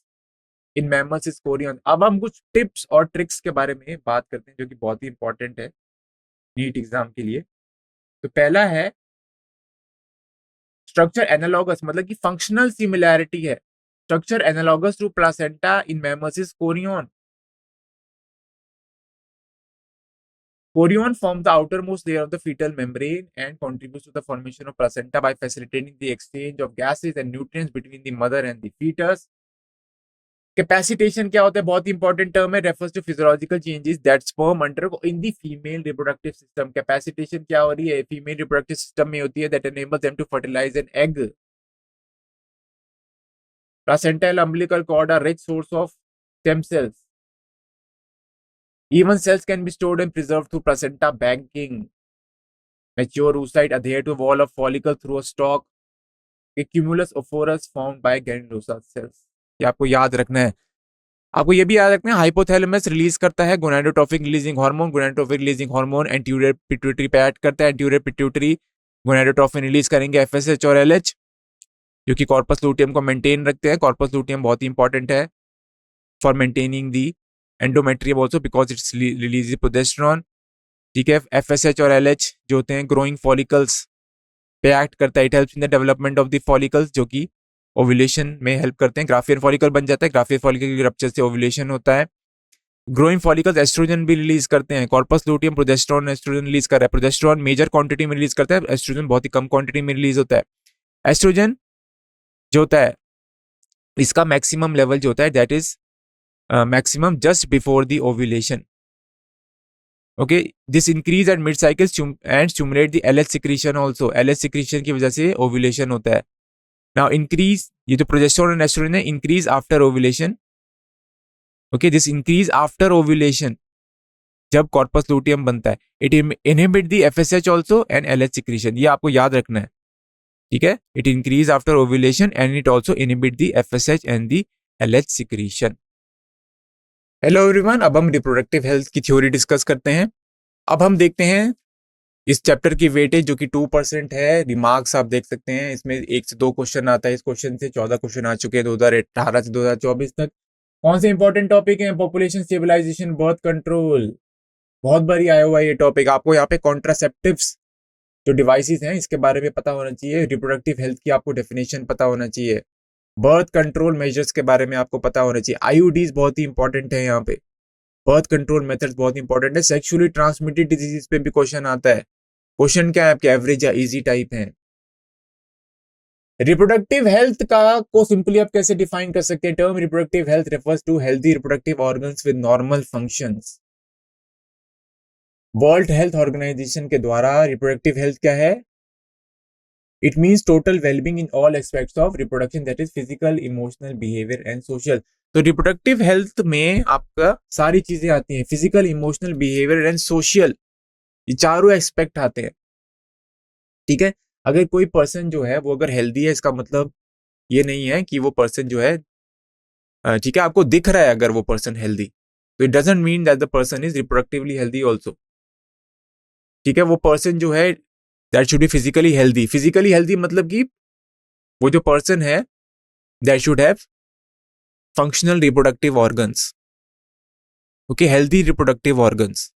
in mammals is chorion. अब हम कुछ tips और tricks के बारे में बात करते हैं जो कि बहुत ही इंपॉर्टेंट है नीट एग्जाम के लिए. तो पहला है स्ट्रक्चर एनालॉगस, मतलब कि फंक्शनल सिमिलैरिटी है. Structure analogous to placenta in mammals is chorion. Chorion forms the outermost layer of the fetal membrane and contributes to the formation of placenta by facilitating the exchange of gases and nutrients between the mother and the fetus. Capacitation क्या होता है? बहुत ही important term है. refers to physiological changes that sperm undergo in the female reproductive system. Capacitation क्या हो रही है? female reproductive system में होती है that enables them to fertilize an egg. Placental umbilical cord are rich source of stem cells. Even cells can be stored and preserved through placenta banking. Mature oocyte adhere to wall of follicle through a stalk. A cumulus ophorus formed by granulosa cells. ये आपको याद रखना है. आपको ये भी याद रखना है हाइपोथैलेमस रिलीज करता है gonadotropic releasing hormone. Gonadotropic releasing hormone anterior pituitary पे एक्ट करता है. एंटीरियर पिट्यूटरी गोनाडोट्रोपिन रिलीज करेंगे एफएसएच और एलएच जो कि कॉर्पस लूटियम को मेंटेन रखते हैं. कॉर्पस लूटियम बहुत ही इंपॉर्टेंट है for maintaining the endometrium also because it's release progesterone. ठीक है, एफएसएच और एलएच जो होते हैं ग्रोइंग फॉलिकल्स पे एक्ट करता है. It helps in the development of the follicles जो कि ओव्यूलेशन में हेल्प करते हैं. ग्राफियन फॉलिकल बन जाता है. ग्राफियन फॉलिकल की रप्चर से ओव्यूलेशन होता है. ग्रोइंग फॉलिकल्स एस्ट्रोजन भी रिलीज करते हैं. Corpus luteum progesterone estrogen release कर रहा है. प्रोजेस्टेरोन मेजर क्वांटिटी में रिलीज करता है. एस्ट्रोजन बहुत ही कम क्वांटिटी में रिलीज होता है. एस्ट्रोजन जो होता है इसका मैक्सिमम लेवल जो होता है that is maximum just before the ovulation. Okay, this increase at mid cycle and stimulate the LH secretion also. LH secretion की वजह से ovulation होता है. Now increase, ये जो progesterone and estrogen है, increase after ovulation. Okay, this increase after ovulation जब corpus luteum बनता है. It inhibit the FSH also and LH secretion. ये आपको याद रखना है. ठीक है, it increase after ovulation and it also inhibit the FSH and the LH secretion. Hello everyone, अब हम रिप्रोडक्टिव हेल्थ की थ्योरी डिस्कस करते हैं. अब हम देखते हैं इस चैप्टर की वेटेज जो कि 2% है. रिमार्क्स आप देख सकते हैं इसमें 1 से 2 क्वेश्चन आता है. इस क्वेश्चन से 14 क्वेश्चन आ चुके हैं 2018 से 2024 तक. कौन से इंपॉर्टेंट टॉपिक हैं? पॉपुलेशन स्टेबलाइजेशन, बर्थ कंट्रोल, बहुत बारी आया हुआ है ये टॉपिक. आपको यहाँ पे कॉन्ट्रासेप्टिव्स जो डिवाइसेस हैं इसके बारे में पता होना चाहिए. रिप्रोडक्टिव हेल्थ की आपको डेफिनेशन पता होना चाहिए. बर्थ कंट्रोल मेजर्स के बारे में आपको पता होना चाहिए. आईयूडीज बहुत ही इंपॉर्टेंट है यहाँ पे. बर्थ कंट्रोल मेथड्स बहुत इंपॉर्टेंट है. सेक्सुअली ट्रांसमिटेड डिजीज पे भी क्वेश्चन आता है. क्वेश्चन क्या है आपके? एवरेज या इजी टाइप है. रिप्रोडक्टिव हेल्थ का को सिंपली आप कैसे डिफाइन कर सकते हैं? Term reproductive health refers to healthy reproductive organs with normal functions. World Health Organization के द्वारा रिप्रोडक्टिव हेल्थ क्या है? It means total well-being in all aspects of reproduction, that is physical, emotional, behavior and social. तो reproductive health में आपका सारी चीजें आती हैं. Physical, emotional, behaviour and social, ये चारों एस्पेक्ट आते हैं. ठीक है, अगर कोई पर्सन जो है वो अगर हेल्दी है इसका मतलब ये नहीं है कि वो पर्सन जो है ठीक है आपको दिख रहा है अगर वो पर्सन हेल्दी तो it doesn't mean that the person is reproductively healthy also. ठीक है, वो पर्सन जो है that should be physically healthy. Physically healthy मतलब कि वो जो पर्सन है that should have functional reproductive organs. Okay, healthy reproductive organs.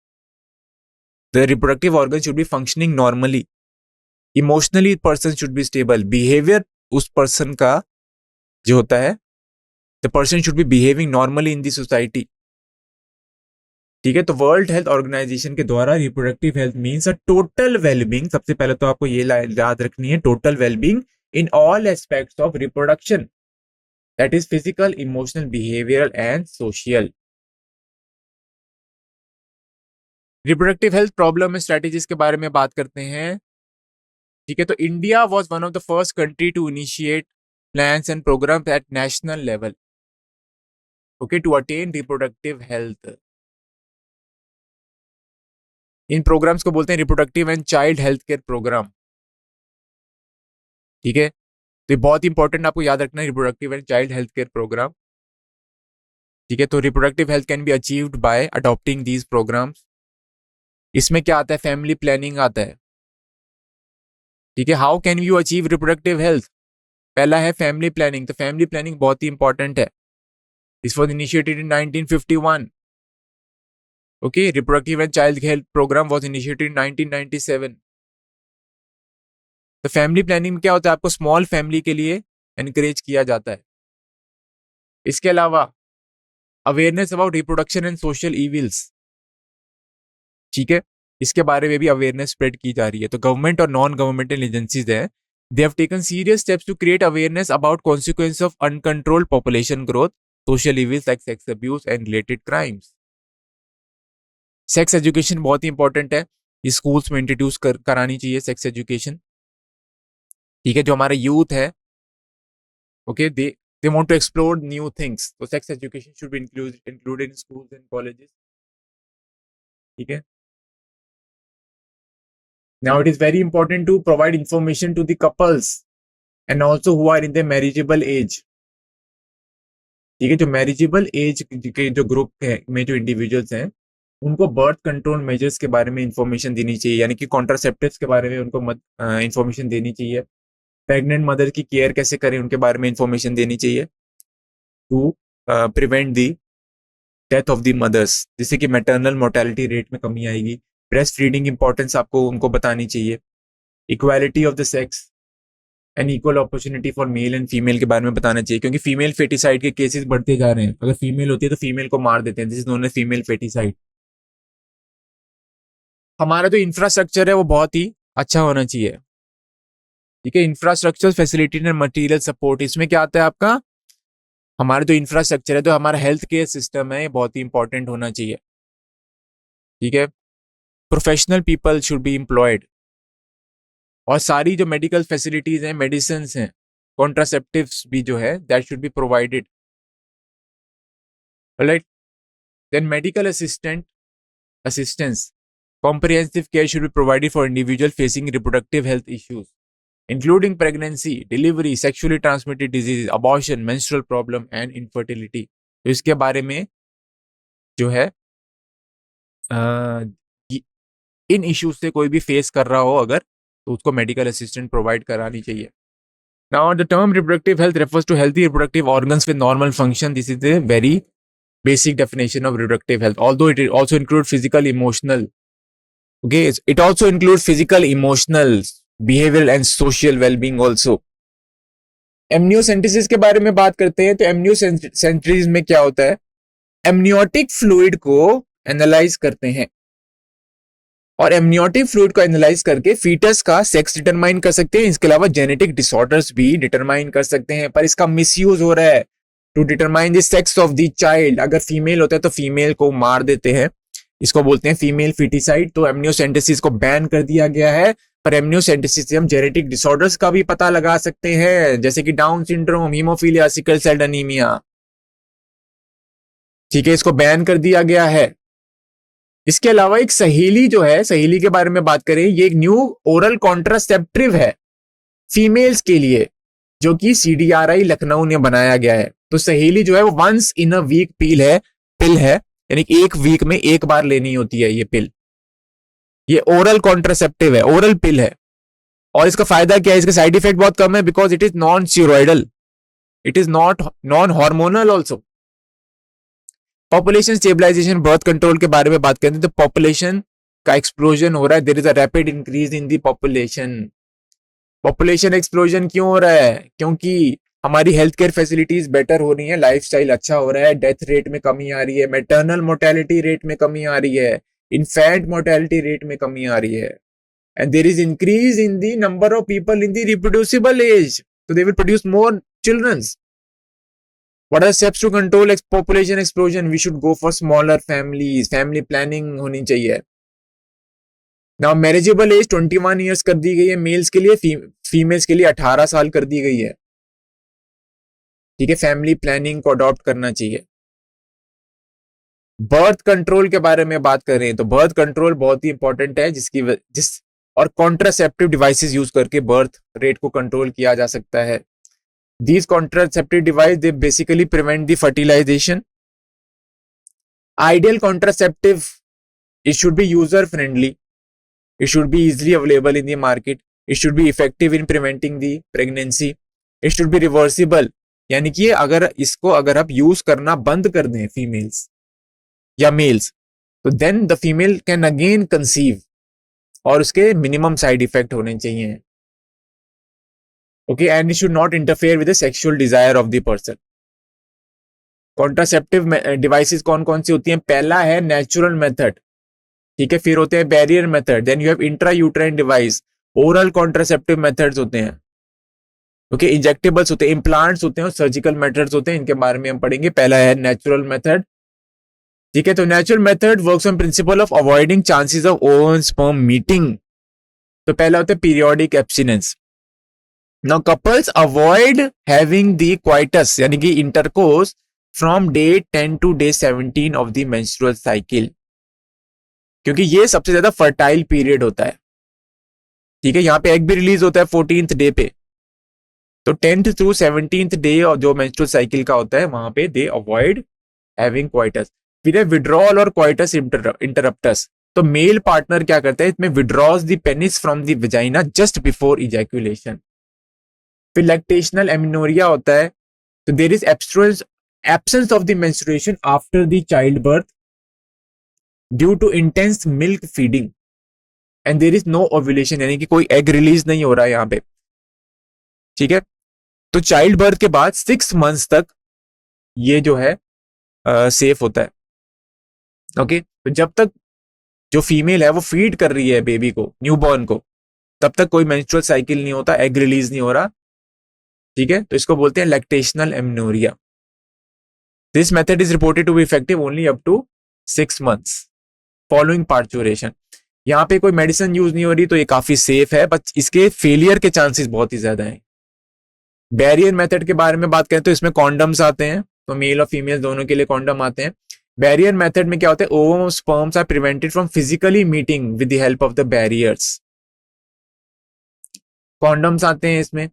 The reproductive organs should be functioning normally. Emotionally, person should be stable. Behavior उस person का जो होता है, the person should be behaving normally in the society. ठीक है, तो world Health Organization के द्वारा reproductive health means a total wellbeing. सबसे पहले तो आपको ये याद रखनी है, total wellbeing in all aspects of reproduction, that is physical, emotional, behavioural and social. Reproductive health problem strategies के बारे में बात करते हैं. ठीक है, तो India was one of the first country to initiate plans and programmes at national level, okay, to attain reproductive health. इन प्रोग्राम्स को बोलते हैं reproductive and child health care programme. ठीक है, तो ये बहुत इंपॉर्टेंट आपको याद रखना है, reproductive and child health care programme. ठीक है, तो reproductive health can be achieved by adopting these programmes. इसमें क्या आता है, फैमिली प्लानिंग आता है. ठीक है, how can you achieve reproductive health? पहला है फैमिली प्लानिंग. तो फैमिली प्लानिंग बहुत ही इंपॉर्टेंट है. This was initiated in 1951. Okay, reproductive and child health program was initiated in 1997. तो फैमिली प्लानिंग में क्या होता है, आपको स्मॉल फैमिली के लिए एनकरेज किया जाता है. इसके अलावा awareness about reproduction and social evils. ठीक है, इसके बारे में भी अवेयरनेस स्प्रेड की जा रही है. तो गवर्नमेंट और नॉन गवर्नमेंटल एजेंसीज है, they have taken serious steps to create awareness about consequence of uncontrolled population growth, social evils like sex abuse and related crimes. Sex education बहुत ही इंपॉर्टेंट है, स्कूल्स में इंट्रोड्यूस करानी चाहिए sex education. ठीक है, जो हमारा यूथ है, okay, they want to explore new things, तो sex education should be included in schools and colleges. ठीक है, now it is very important to provide information to the couples and also who are in the marriageable age. ठीक है, जो marriageable age के जो group में जो individuals हैं, उनको बर्थ कंट्रोल मेजर्स के बारे में इंफॉर्मेशन देनी चाहिए, यानी कि कॉन्ट्रासेप्टिव्स के बारे में उनको इंफॉर्मेशन देनी चाहिए. प्रेग्नेंट मदर की केयर कैसे करें, उनके बारे में इंफॉर्मेशन देनी चाहिए, to prevent the death of the mothers, जिससे कि मैटरनल मोर्टेलिटी रेट में कमी आएगी. ब्रेस्ट फीडिंग इंपॉर्टेंस आपको उनको बतानी चाहिए. Equality of the sex and equal opportunity for male and female के बारे में बताना चाहिए, क्योंकि फीमेल फेटिसाइड के केसेस बढ़ते जा रहे हैं. अगर फीमेल होती है तो फीमेल को मार देते हैं, this is known as female foeticide. हमारा जो इंफ्रास्ट्रक्चर है वो बहुत ही अच्छा होना चाहिए. ठीक है, infrastructure, facility and material support. इसमें क्या आता है आपका, हमारा जो इंफ्रास्ट्रक्चर है, जो हमारा हेल्थ केयर सिस्टम है, ये बहुत ही इंपॉर्टेंट होना चाहिए. ठीक है, professional people should be employed, और सारी जो मेडिकल फैसिलिटीज हैं, मेडिसिन हैं, कॉन्ट्रासेप्टिव्स भी जो है, that should be provided. Right, then medical assistance, comprehensive care should be provided for individual facing reproductive health issues, including pregnancy, delivery, sexually transmitted diseases, abortion, menstrual problem and infertility. तो इसके बारे में जो है इन issues से कोई भी face कर रहा हो अगर, तो उसको मेडिकल असिस्टेंट प्रोवाइड करानी चाहिए. Now the term reproductive health refers to healthy reproductive organs with normal function. This is a very basic definition of reproductive health, although it also includes physical, emotional. Okay, it also includes physical, emotional, behavioral and social well-being also. Amniocentesis के बारे में बात करते हैं. तो amniocentesis में क्या होता है, एमनियोटिक फ्लूइड को एनालाइज करते हैं, और एमनियोटिक फ्लूइड को एनालाइज करके फीटस का सेक्स डिटरमाइन कर सकते हैं. इसके अलावा जेनेटिक डिसऑर्डर्स भी डिटरमाइन कर सकते हैं, पर इसका मिसयूज हो रहा है to determine the sex of the child. अगर फीमेल होता है तो फीमेल को मार देते हैं, इसको बोलते हैं फीमेल फिटिसाइड. तो एमनियोसेंटेसिस को बैन कर दिया गया है, पर एमनियोसेंटेसिस से हम जेनेटिक डिसऑर्डर्स का भी पता लगा सकते हैं, जैसे कि Down syndrome, haemophilia, sickle cell anaemia. ठीक है, इसको बैन कर दिया गया है. इसके अलावा एक सहेली जो है, सहेली के बारे में बात करें, ये एक न्यू ओरल कॉन्ट्रासेप्टिव है फीमेल्स के लिए, जो कि CDRI लखनऊ ने बनाया गया है. तो सहेली जो है वो वंस इन अ वीक पिल है, यानी एक वीक में एक बार लेनी होती है ये पिल. ये ओरल कॉन्ट्रासेप्टिव है, ओरल पिल है. और इसका फायदा क्या है, इसका साइड इफेक्ट बहुत कम है, because it is non steroidal, it is not non hormonal also. Population stabilisation, birth control के बारे में बात करें तो पॉपुलेशन का एक्सप्लोजन हो रहा है, there is a rapid increase in the population. Population explosion क्यों हो रहा है? क्योंकि हमारी हेल्थ केयर फैसिलिटीज बेटर हो रही है, लाइफस्टाइल अच्छा हो रहा है, डेथ रेट में कमी आ रही है, मैटरनल मोर्टेलिटी रेट में कमी आ रही है, इन्फेंट मोर्टेलिटी रेट में कमी आ रही है, and there is increase in the number of people in the reproducible age, so they will produce more children. What are the steps to control population explosion? We should go for smaller families, family planning होनी चाहिए। Now marriageable age 21 years कर दी गई है mails के लिए, females के लिए 18 साल कर दी गई है। ठीक है, फैमिली प्लानिंग को अडॉप्ट करना चाहिए। बर्थ कंट्रोल के बारे में बात करें तो बर्थ कंट्रोल बहुत ही इंपॉर्टेंट है, जिस और कॉन्ट्रासेप्टिव डिवाइसेस यूज करके बर्थ रेट को कंट्रोल किया जा सकता है। These contraceptive devices, they basically prevent the fertilization. Ideal contraceptive, it should be user friendly. It should be easily available in the market. It should be effective in preventing the pregnancy. It should be reversible. यानी कि अगर आप use करना बंद कर दें females या males, तो then the female can again conceive, और उसके मिनिमम साइड इफेक्ट होने चाहिए। Okay, and it should not interfere with the sexual desire of the person. Contraceptive devices कौन कौन सी होती हैं? पहला है नेचुरल मेथड, ठीक है, फिर होते हैं barrier method, then you have intra uterine device, oral contraceptive methods होते हैं, ओके, इंजेक्टेबल्स होते हैं, इम्प्लांट्स होते हैं और सर्जिकल मेथड्स होते हैं। इनके बारे में हम पढ़ेंगे। पहला है नेचुरल मेथड, ठीक है, तो natural method works on principle of avoiding chances of oven sperm meeting. तो पहला होता है periodic abstinence. Now couples avoid having the coitus यानी कि intercourse from day 10 to day 17 of the menstrual cycle, क्योंकि ये सबसे ज्यादा फर्टाइल पीरियड होता है। ठीक है, यहाँ पे एग भी रिलीज होता है 14th डे पे, तो 10th थ्रू 17th डे और जो मेंस्ट्रुअल साइकिल का होता है वहां पे दे अवॉइड हैविंग coitus। फिर है विड्रॉल और coitus interruptus। तो मेल पार्टनर क्या करता है, इसमें withdraws the penis from the vagina just before ejaculation. फिर लैक्टेशनल एमिनोरिया होता है, तो there is absence of the menstruation after the child birth due to intense milk feeding and there is no ovulation, यानी कि कोई egg release नहीं हो रहा है यहाँ पे। ठीक है, तो चाइल्ड बर्थ के बाद 6 मंथ्स तक ये जो है सेफ होता है। ओके, तो जब तक जो फीमेल है वो फीड कर रही है बेबी को, न्यूबॉर्न को, तब तक कोई मेंस्ट्रुअल साइकिल नहीं होता, एग रिलीज नहीं हो रहा। ठीक है, तो इसको बोलते हैं lactational amenorrhoea. This method is reported to be effective only up to 6 months following parturition. यहाँ पे कोई मेडिसिन यूज नहीं हो रही, तो ये काफी सेफ है, बट इसके फेलियर के चांसेस बहुत ही ज्यादा हैं। बैरियर मेथड के बारे में बात करें तो इसमें कॉन्डम्स आते हैं, तो मेल और फीमेल दोनों के लिए कॉन्डम आते हैं। बैरियर मेथड में क्या होता है, ओवम और sperms are prevented from physically meeting with the help of the barriers. Condoms आते हैं इसमें,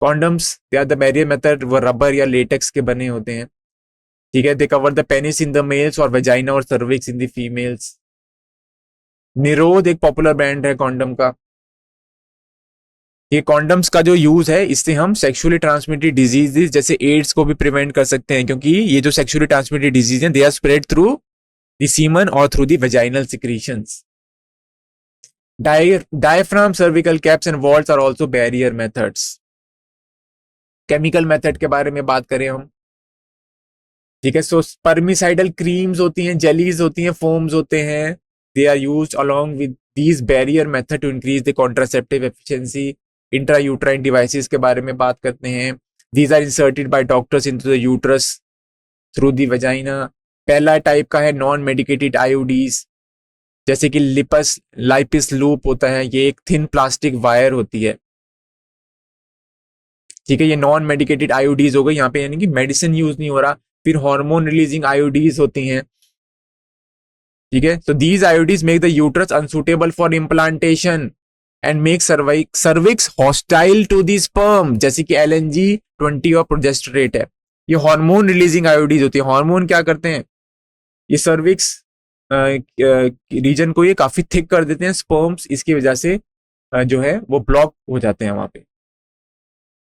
condoms they are the barrier method, वो रबर या लेटेक्स के बने होते हैं। ठीक है, they cover the penis in the males और वेजाइना और cervix in the females. Nirodh एक पॉपुलर ब्रांड है कॉन्डम का। ये कॉन्डम्स का जो यूज है, इससे हम सेक्सुअली ट्रांसमिटेड डिजीजेस जैसे एड्स को भी प्रिवेंट कर सकते हैं, क्योंकि ये जो सेक्सुअली ट्रांसमिटेड डिजीज हैं, they are spread through the semen और through the vaginal secretions. Diaphragm, cervical caps and vaults are also barrier methods. Chemical method के बारे में बात करें हम, ठीक है, सो स्पर्मिसाइडल क्रीम्स होती हैं, जेलीज होती हैं, फोम्स होते हैं, they are used along with these barrier method to increase the contraceptive efficiency. Intrauterine devices के बारे में बात करते हैं, these are inserted by doctors into the uterus through the vagina. पहला टाइप का है नॉन मेडिकेटेड आईओडीज, जैसे कि लाइपिस लूप होता है, ये एक थिन प्लास्टिक वायर होती है। ठीक है, ये नॉन मेडिकेटेड आईओडीज हो गई, यहाँ पे यानी कि मेडिसिन यूज नहीं हो रहा। फिर हार्मोन रिलीजिंग आईओडीज होती हैं। ठीक है, so these IUDs make the uterus unsuitable for implantation and make cervix hostile to the sperm, जैसे कि LNG-20 और प्रोजेस्टेरेट है। ये हार्मोन रिलीजिंग आईओडीज होती है। हार्मोन क्या करते हैं, ये सर्विक्स रीजन को ये काफी थिक कर देते हैं, स्पर्म्स इसकी वजह से जो है वो ब्लॉक हो जाते हैं वहां पे,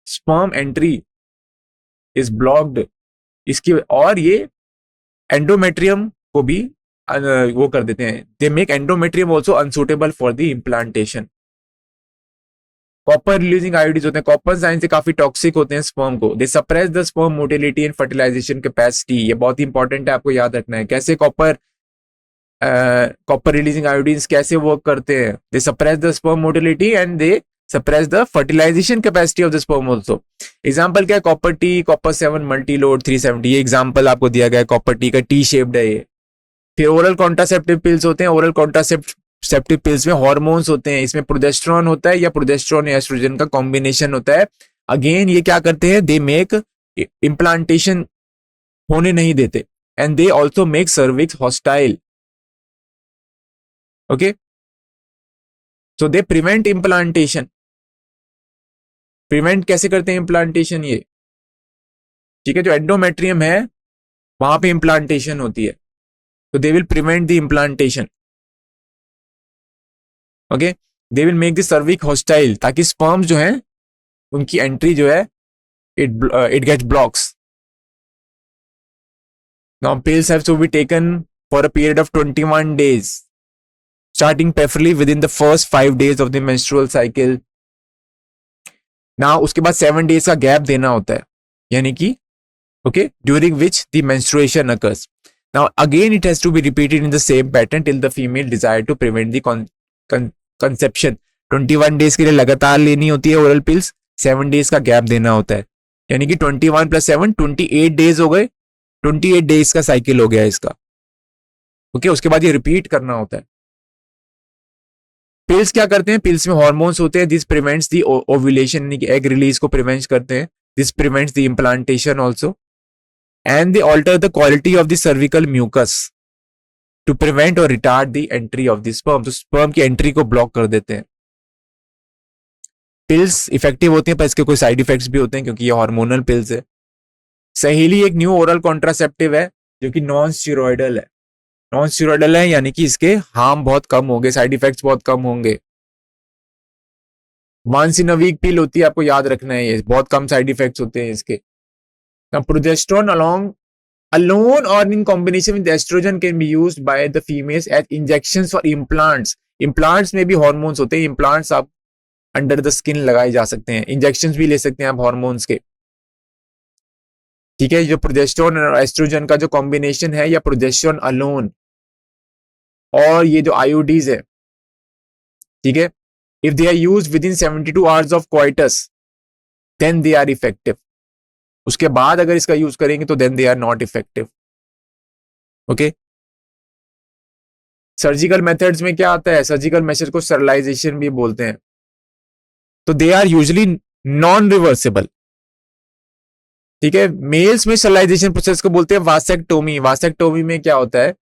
स्पर्म एंट्री इज ब्लॉक्ड इसकी, और ये एंडोमेट्रियम को भी वो कर देते हैं, they make endometrium also unsuitable for the implantation. Copper releasing IUDs होते हैं, कॉपर साइन से काफी टॉक्सिक होते हैं स्पर्म को, they suppress the sperm motility and fertilization capacity. ये बहुत इंपॉर्टेंट है, आपको याद रखना है कैसे कॉपर रिलीजिंग आयोडीन्स कैसे वर्क करते हैं। They suppress the sperm motility and they suppress the fertilization capacity of the sperm also. Example क्या है, copper T, copper 7 Multiload 370, ये एग्जाम्पल आपको दिया गया है, कॉपर टी का टी शेप्ड है ये। फिर ओरल कॉन्ट्रासेप्टिव पिल्स होते हैं, ओरल कॉन्ट्रासेप्टिव पिल्स में हॉर्मोन्स होते हैं, इसमें प्रोजेस्टेरोन होता है या प्रोजेस्टेरोन या एस्ट्रोजन का कॉम्बिनेशन होता है। अगेन ये क्या करते हैं, दे मेक इम्प्लांटेशन होने नहीं देते and they also make cervix hostile. Okay, so they prevent implantation. Prevent कैसे करते हैं इम्प्लांटेशन ये, ठीक है, जो एंडोमेट्रियम है वहां पे इम्प्लांटेशन होती है, तो they will prevent the implantation. Okay, they will make the cervix hostile, ताकि स्पर्म्स जो है उनकी एंट्री जो है it gets blocks. Now pills have to be taken for a period of 21 days, starting preferably within the first 5 days of the menstrual cycle. Now उसके बाद 7 days का gap देना होता है, यानी कि okay, during which the menstruation occurs. Now again it has to be repeated in the same pattern till the female desire to prevent the conception. 21 days के लिए लगातार लेनी होती है ओरल पिल्स, 7 days का गैप देना होता है, यानी कि 21 + 7 28 days हो गए, 28 days का साइकिल हो गया इसका। ओके, उसके बाद ये रिपीट करना होता है। पिल्स क्या करते हैं, पिल्स में हॉर्मोन्स होते हैं, दिस प्रिवेंट्स द ओव्यूलेशन, यानी कि एग रिलीज को प्रिवेंट करते हैं, this prevents the implantation also, and they alter the quality of the cervical mucus to prevent or retard the entry of the sperm. तो sperm की entry को block कर देते हैं। पिल्स इफेक्टिव होती हैं पर इसके कोई साइड इफेक्ट्स भी होते हैं क्योंकि ये हार्मोनल पिल्स है। सहेली एक न्यू ओरल कॉन्ट्रासेप्टिव है जो कि नॉन स्टेरॉयडल है। नॉन स्टेरॉयडल है यानी कि इसके हार्म बहुत कम होंगे, साइड इफेक्ट्स बहुत कम होंगे। वंस इन अ वीक पिल होती है, आपको याद रखना है, ये बहुत कम साइड इफेक्ट्स होते हैं इसके। Now, progesterone alone or in combination with estrogen can be used by the females as injections or implants. Implants में भी hormones होते हैं, implants आप under the skin लगाए जा सकते हैं, injections भी ले सकते हैं आप hormones के। ठीक है, जो प्रोजेस्टेरोन और एस्ट्रोजन का जो कॉम्बिनेशन है या प्रोजेस्टेरोन अलोन और ये जो आयोडीज है, ठीक है, if they are used within 72 hours of coitus then they are effective. उसके बाद अगर इसका यूज करेंगे तो then they are not effective. Okay, surgical methods में क्या आता है, सर्जिकल मेथड को स्टरलाइजेशन भी बोलते हैं, तो they are usually non reversible. ठीक है, मेल्स में स्टरलाइजेशन प्रोसेस को बोलते हैं वासेक्टोमी। वासेक्टोमी में क्या होता है,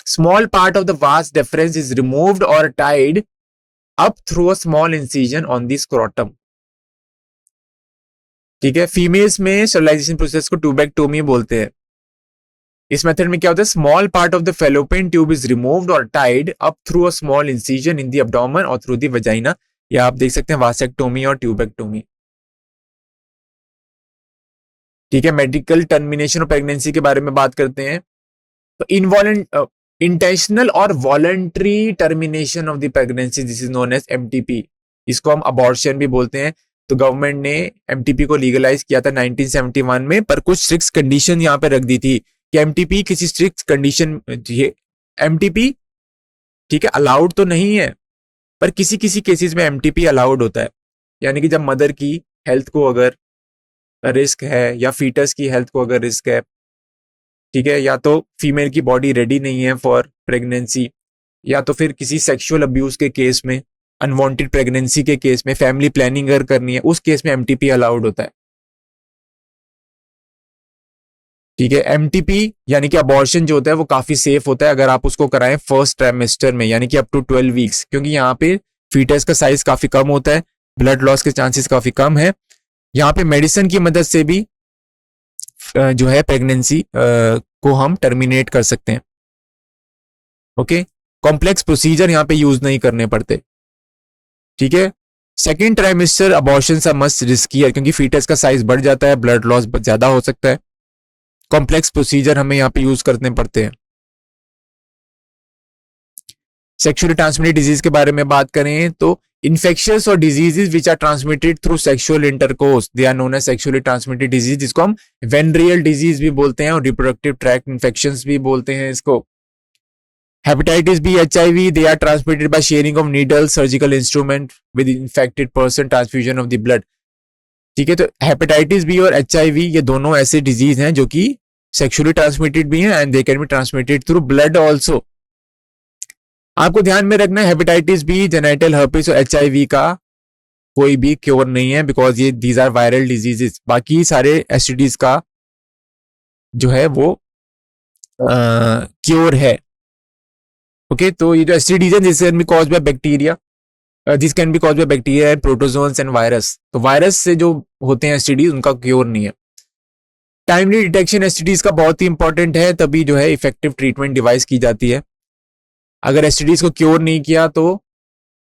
small part of the vas deferens is removed और tied up through a small incision on the scrotum. ठीक है, फीमेल्स में स्टरलाइजेशन प्रोसेस को ट्यूबेक्टोमी बोलते हैं। इस मेथड में क्या होता है, small part of the fallopian tube is removed और tied up through a small incision in the abdomen और थ्रू द वजाइना। या आप देख सकते हैं वासेक्टोमी और ट्यूबेक्टोमी। ठीक है, मेडिकल टर्मिनेशन ऑफ प्रेगनेंसी के बारे में बात करते हैं, तो इंटेंशनल और voluntary termination of the pregnancy, this is known as MTP, इसको हम अबॉर्शन भी बोलते हैं। तो गवर्नमेंट ने एमटीपी को लीगलाइज किया था 1971 में, पर कुछ स्ट्रिक्ट कंडीशन यहाँ पे रख दी थी कि एमटीपी किसी स्ट्रिक्ट कंडीशन, एमटीपी ठीक है अलाउड तो नहीं है पर किसी किसी केसेस में एमटीपी अलाउड होता है, यानी कि जब मदर की हेल्थ को अगर रिस्क है या फीटस की हेल्थ को अगर रिस्क है, ठीक है, या तो फीमेल की बॉडी रेडी नहीं है फॉर प्रेगनेंसी, या तो फिर किसी सेक्सुअल अब्यूज के केस में, अनवांटेड प्रेगनेंसी के केस में, फैमिली प्लानिंग अगर करनी है उस केस में एमटीपी अलाउड होता है। ठीक है, एमटीपी यानी कि अबॉर्शन जो होता है वो काफी सेफ होता है अगर आप उसको कराएं फर्स्ट ट्राइमेस्टर में, यानी कि अप टू 12 वीक्स, क्योंकि यहाँ पे फीटस का साइज काफी कम होता है, ब्लड लॉस के चांसेस काफी कम है। यहाँ पे मेडिसिन की मदद से भी जो है प्रेगनेंसी को हम टर्मिनेट कर सकते हैं। ओके, कॉम्प्लेक्स प्रोसीजर यहाँ पे यूज नहीं करने पड़ते। ठीक है, सेकेंड ट्राइमेस्टर अबॉर्शन सा मस्ट रिस्की है क्योंकि फीटस का साइज बढ़ जाता है, ब्लड लॉस ज्यादा हो सकता है। कॉम्प्लेक्स प्रोसीजर हमें यहाँ पे यूज करने पड़ते हैं। सेक्सुअली ट्रांसमिटेड डिजीज के बारे में बात करें तो इन्फेक्शियस और diseases which are transmitted through sexual intercourse they are known as sexually transmitted disease, जिसको हम वेनरियल डिजीज भी बोलते हैं और रिप्रोडक्टिव ट्रैक्ट इन्फेक्शंस भी बोलते हैं इसको। Hepatitis B, HIV, they are transmitted by sharing of needle, surgical instrument with infected person, transfusion of the blood. ठीक है, तो हेपेटाइटिस बी और HIV ये दोनों ऐसे डिजीज हैं जो कि सेक्सुअली ट्रांसमिटेड भी हैं and they can be transmitted through blood also. आपको ध्यान में रखना है हेपेटाइटिस बी, जेनिटल हर्पिस और HIV का कोई भी क्योर नहीं है, बिकॉज ये दीज आर वायरल डिजीजेस। बाकी सारे STDs का जो है वो क्योर है। ओके, तो ये जो STDs है this can be caused by bacteria, this can be caused by bacteria, protozoans and virus. तो वायरस से जो होते हैं STDs उनका क्योर नहीं है। टाइमली डिटेक्शन STDs का बहुत ही इंपॉर्टेंट है, तभी जो है इफेक्टिव ट्रीटमेंट डिवाइस की जाती है। अगर STDs को क्योर नहीं किया तो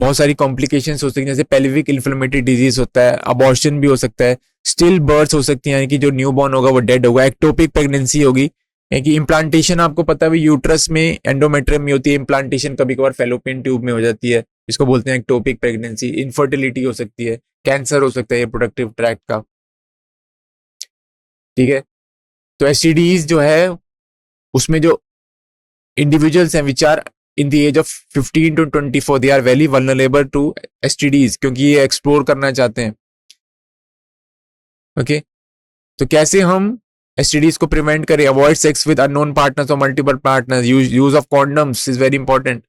बहुत सारी कॉम्प्लिकेशंस हो सकती हैं, जैसे पेल्विक इन्फ्लेमेटरी डिजीज होता है, अबॉर्शन भी हो सकता है, स्टिल बर्थ हो सकती है, यानी कि जो न्यूबॉर्न होगा वो डेड होगा, एक्टोपिक प्रेगनेंसी होगी, यानी कि इम्प्लांटेशन आपको पता है यूट्रस में एंडोमेट्रियम में होती है, इम्प्लांटेशन कभी कभार फेलोपियन ट्यूब में हो जाती है, इसको बोलते हैं एक्टोपिक प्रेगनेंसी। इनफर्टिलिटी हो सकती है, कैंसर हो सकता है रिप्रोडक्टिव ट्रैक्ट का। ठीक है, तो STDs जो है उसमें जो इंडिविजुअल्स हैं which are in the age of 15 to 24 they are very vulnerable to STDs, क्योंकि ये एक्सप्लोर करना चाहते हैं। ओके, तो कैसे हम STDs को प्रिवेंट करें? Avoid sex with unknown partners और multiple partners, use of condoms is very important.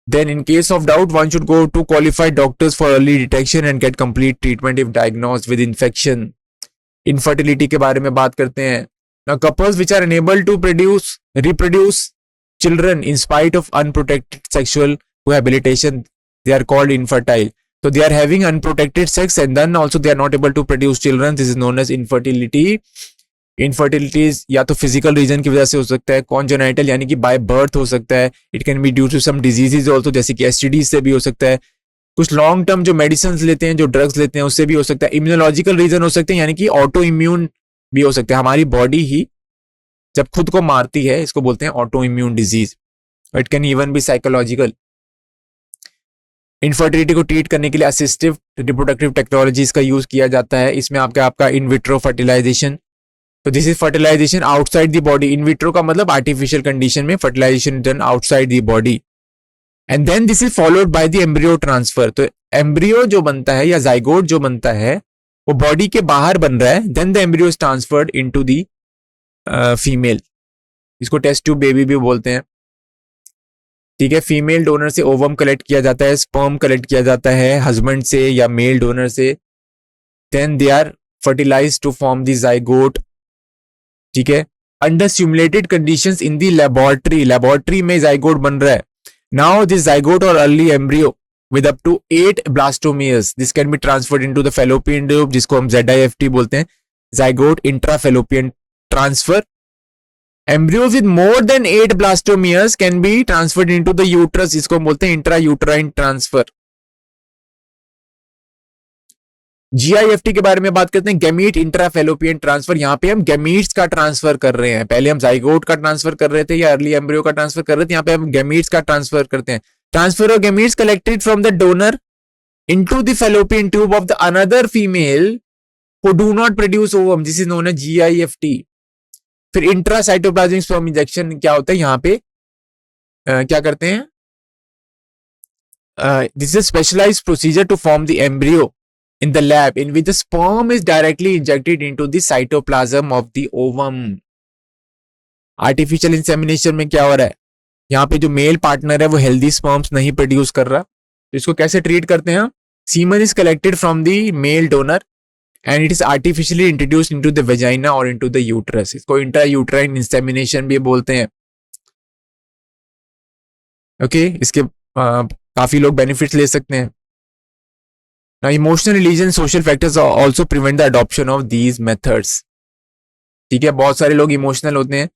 Then in case of doubt one should go to qualified doctors for early detection and get complete treatment if diagnosed with infection. Infertility के बारे में बात करते हैं। Now couples which are unable to reproduce children in spite of unprotected sexual cohabitation, they are called infertile. So they are having unprotected sex and then also they are not able to produce children. This is known as infertility. Infertility या तो physical reason की वजह से हो सकता है, congenital यानी कि by birth हो सकता है, it can be due to some diseases also, जैसे कि STD से भी हो सकता है, कुछ लॉन्ग टर्म जो मेडिसिन लेते हैं, जो ड्रग्स लेते हैं उससे भी हो सकता है, इम्यूनोलॉजिकल रीजन हो सकते हैं, यानी कि ऑटो इम्यून भी हो सकता है, हमारी बॉडी ही जब खुद को मारती है, इसको बोलते हैं auto immune disease. It can even be psychological. Infertility को ट्रीट करने के लिए असिस्टिव रिप्रोडक्टिव टेक्नोलॉजीज का यूज किया जाता है। इसमें आपका इन विट्रो फर्टिलाइजेशन, तो this is fertilization outside the body. In vitro का मतलब आर्टिफिशियल कंडीशन में fertilization done outside the body, and then this is followed by the embryo transfer. तो एम्ब्रियो जो बनता है या जाइगोट जो बनता है वो बॉडी के बाहर बन रहा है, then the embryo is transferred into the female, इसको टेस्ट ट्यूब बेबी भी बोलते हैं। ठीक है, फीमेल डोनर से ओवम कलेक्ट किया जाता है, स्पर्म कलेक्ट किया जाता है हस्बैंड से या मेल डोनर से, then they are fertilized to form the zygote. ठीक है, under simulated conditions in the laboratory में जाइगोट बन रहा है। नाउ दिस जाइगोट और early embryo with up to 8 blastomeres, this can be transferred into the fallopian tube, जिसको हम ZIFT बोलते हैं, zygote intrafallopian transfer. Embryos with more than 8 blastomeres can be transferred into the uterus, इसको हम बोलते हैं intrauterine transfer. GIFT के बारे में बात करते हैं, गैमीट इंट्राफेलोपियन ट्रांसफर। यहाँ पे हम गैमीट्स का ट्रांसफर कर रहे हैं, पहले हम जाइगोट का ट्रांसफर कर रहे थे या अर्ली एम्ब्रियो का ट्रांसफर कर रहे थे, यहाँ पे हम गैमीट्स का ट्रांसफर करते हैं। Transfer of gametes collected from the donor into the fallopian tube of the another female who do not produce ovum, this is known as GIFT. फिर इंट्रासाइटोप्लाज्मिक स्पर्म इंजेक्शन क्या होता है, यहाँ पे क्या करते हैं, this is a specialized procedure to form the embryo in the lab in which the sperm is directly injected into the cytoplasm of the ovum. Artificial insemination में क्या हो रहा है, यहाँ पे जो मेल पार्टनर है वो हेल्दी स्पर्म्स नहीं प्रोड्यूस कर रहा, तो इसको कैसे ट्रीट करते हैं, semen is collected from the male donor and it is artificially introduced into the vagina और इनटू द यूट्रस, इसको इंट्रायूट्राइन इंसेमिनेशन भी बोलते हैं। ओके, इसके काफी लोग बेनिफिट्स ले सकते हैं। Now emotional religion social factors also prevent the adoption of these methods. ठीक है, बहुत सारे लोग इमोशनल होते हैं,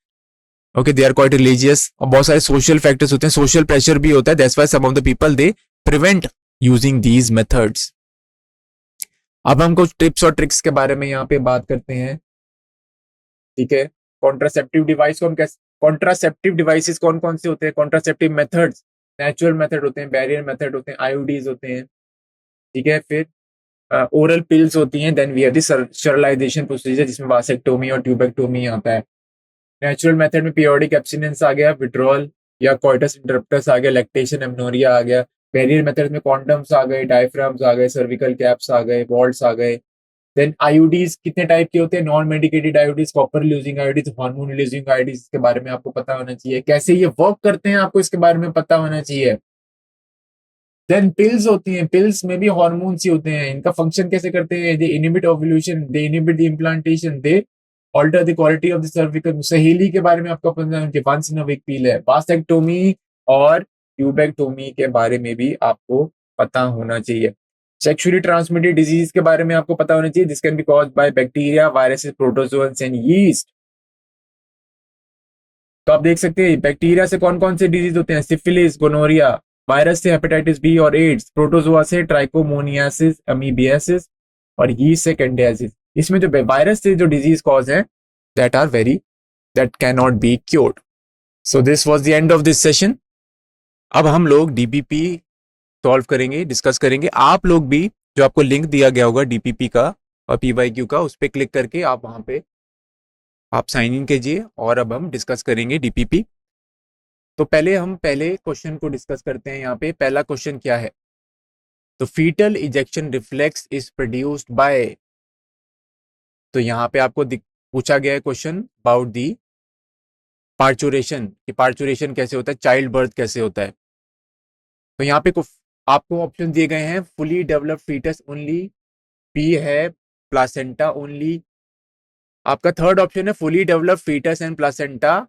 okay, they are quite religious, और बहुत सारे सोशल फैक्टर्स होते हैं, सोशल प्रेशर भी होता है, that's why some of the people they prevent using these methods. अब हम कुछ टिप्स और ट्रिक्स के बारे में यहाँ पे बात करते हैं। ठीक है। कॉन्ट्रासेप्टिव डिवाइस को हम कैसे, कॉन्ट्रासेप्टिव डिवाइसेस कौन कौन से होते हैं, कॉन्ट्रासेप्टिव मेथड्स, नेचुरल मेथड होते हैं, बैरियर मेथड होते हैं, आईयूडीज होते हैं, ठीक है। फिर ओरल पिल्स होती हैं, then we have the sterilization procedure जिसमें वासेक्टोमी और ट्यूबेक्टोमी आता है। नेचुरल मेथड में पीरियोडिक एब्स्टिनेंस आ गया, विड्रॉल या कोइटस इंटरप्टस आ गया, लैक्टेशन, एमनोरिया आ गया। बैरियर मेथड में कॉन्डम्स आ गए, डायफ्राम्स आ गए, सर्विकल कैप्स आ गए, वॉल्ट्स आ गए। देन आईयूडीज कितने टाइप के होते हैं, non medicated IUDs, copper releasing IUDs, hormone releasing IUDs, इसके बारे में आपको पता होना चाहिए। कैसे ये वर्क करते हैं आपको इसके बारे में पता होना चाहिए। देन पिल्स होती हैं, पिल्स में भी हार्मोन्स ही होते हैं, इनका फंक्शन कैसे करते हैं, they inhibit ovulation, they inhibit the implantation, they alter the quality of the cervical. Saheli के बारे में आपको पता है, वंस इन अ वीक पील है। वासेक्टोमी और ट्यूबेक्टोमी के बारे में भी आपको पता होना चाहिए। सेक्सुअली ट्रांसमिटेड डिजीज के बारे में आपको पता होना चाहिए, this can be caused by bacteria, viruses, protozoans and yeast. तो आप देख सकते हैं बैक्टीरिया से कौन कौन से डिजीज होते हैं, सिफिलिस, गोनोरिया, वायरस से हेपेटाइटिस बी और एड्स, प्रोटोजोआ से ट्राइकोमोनियासिस, अमीबियासिस और यीस्ट से कैंडियासिस। इसमें जो वायरस से जो डिजीज कॉज है that are very, that can not be cured. So this was the end of this session. अब हम लोग डीपीपी सॉल्व करेंगे, डिस्कस करेंगे। आप लोग भी, जो आपको लिंक दिया गया होगा डीपीपी का और पीवाईक्यू का, उस पर क्लिक करके आप वहां पे आप साइन इन कीजिए और अब हम डिस्कस करेंगे डीपीपी। तो पहले हम पहले क्वेश्चन को डिस्कस करते हैं। यहाँ पे पहला क्वेश्चन क्या है, तो foetal ejection reflex is produced by. तो यहाँ पे आपको पूछा गया है क्वेश्चन अबाउट दी पार्चुरेशन, कि पार्चुरेशन कैसे होता है, चाइल्ड बर्थ कैसे होता है। तो यहाँ पे आपको ऑप्शन दिए गए हैं, fully developed foetus only, B है प्लासेंटा ओनली, आपका थर्ड ऑप्शन है fully developed foetus and placenta,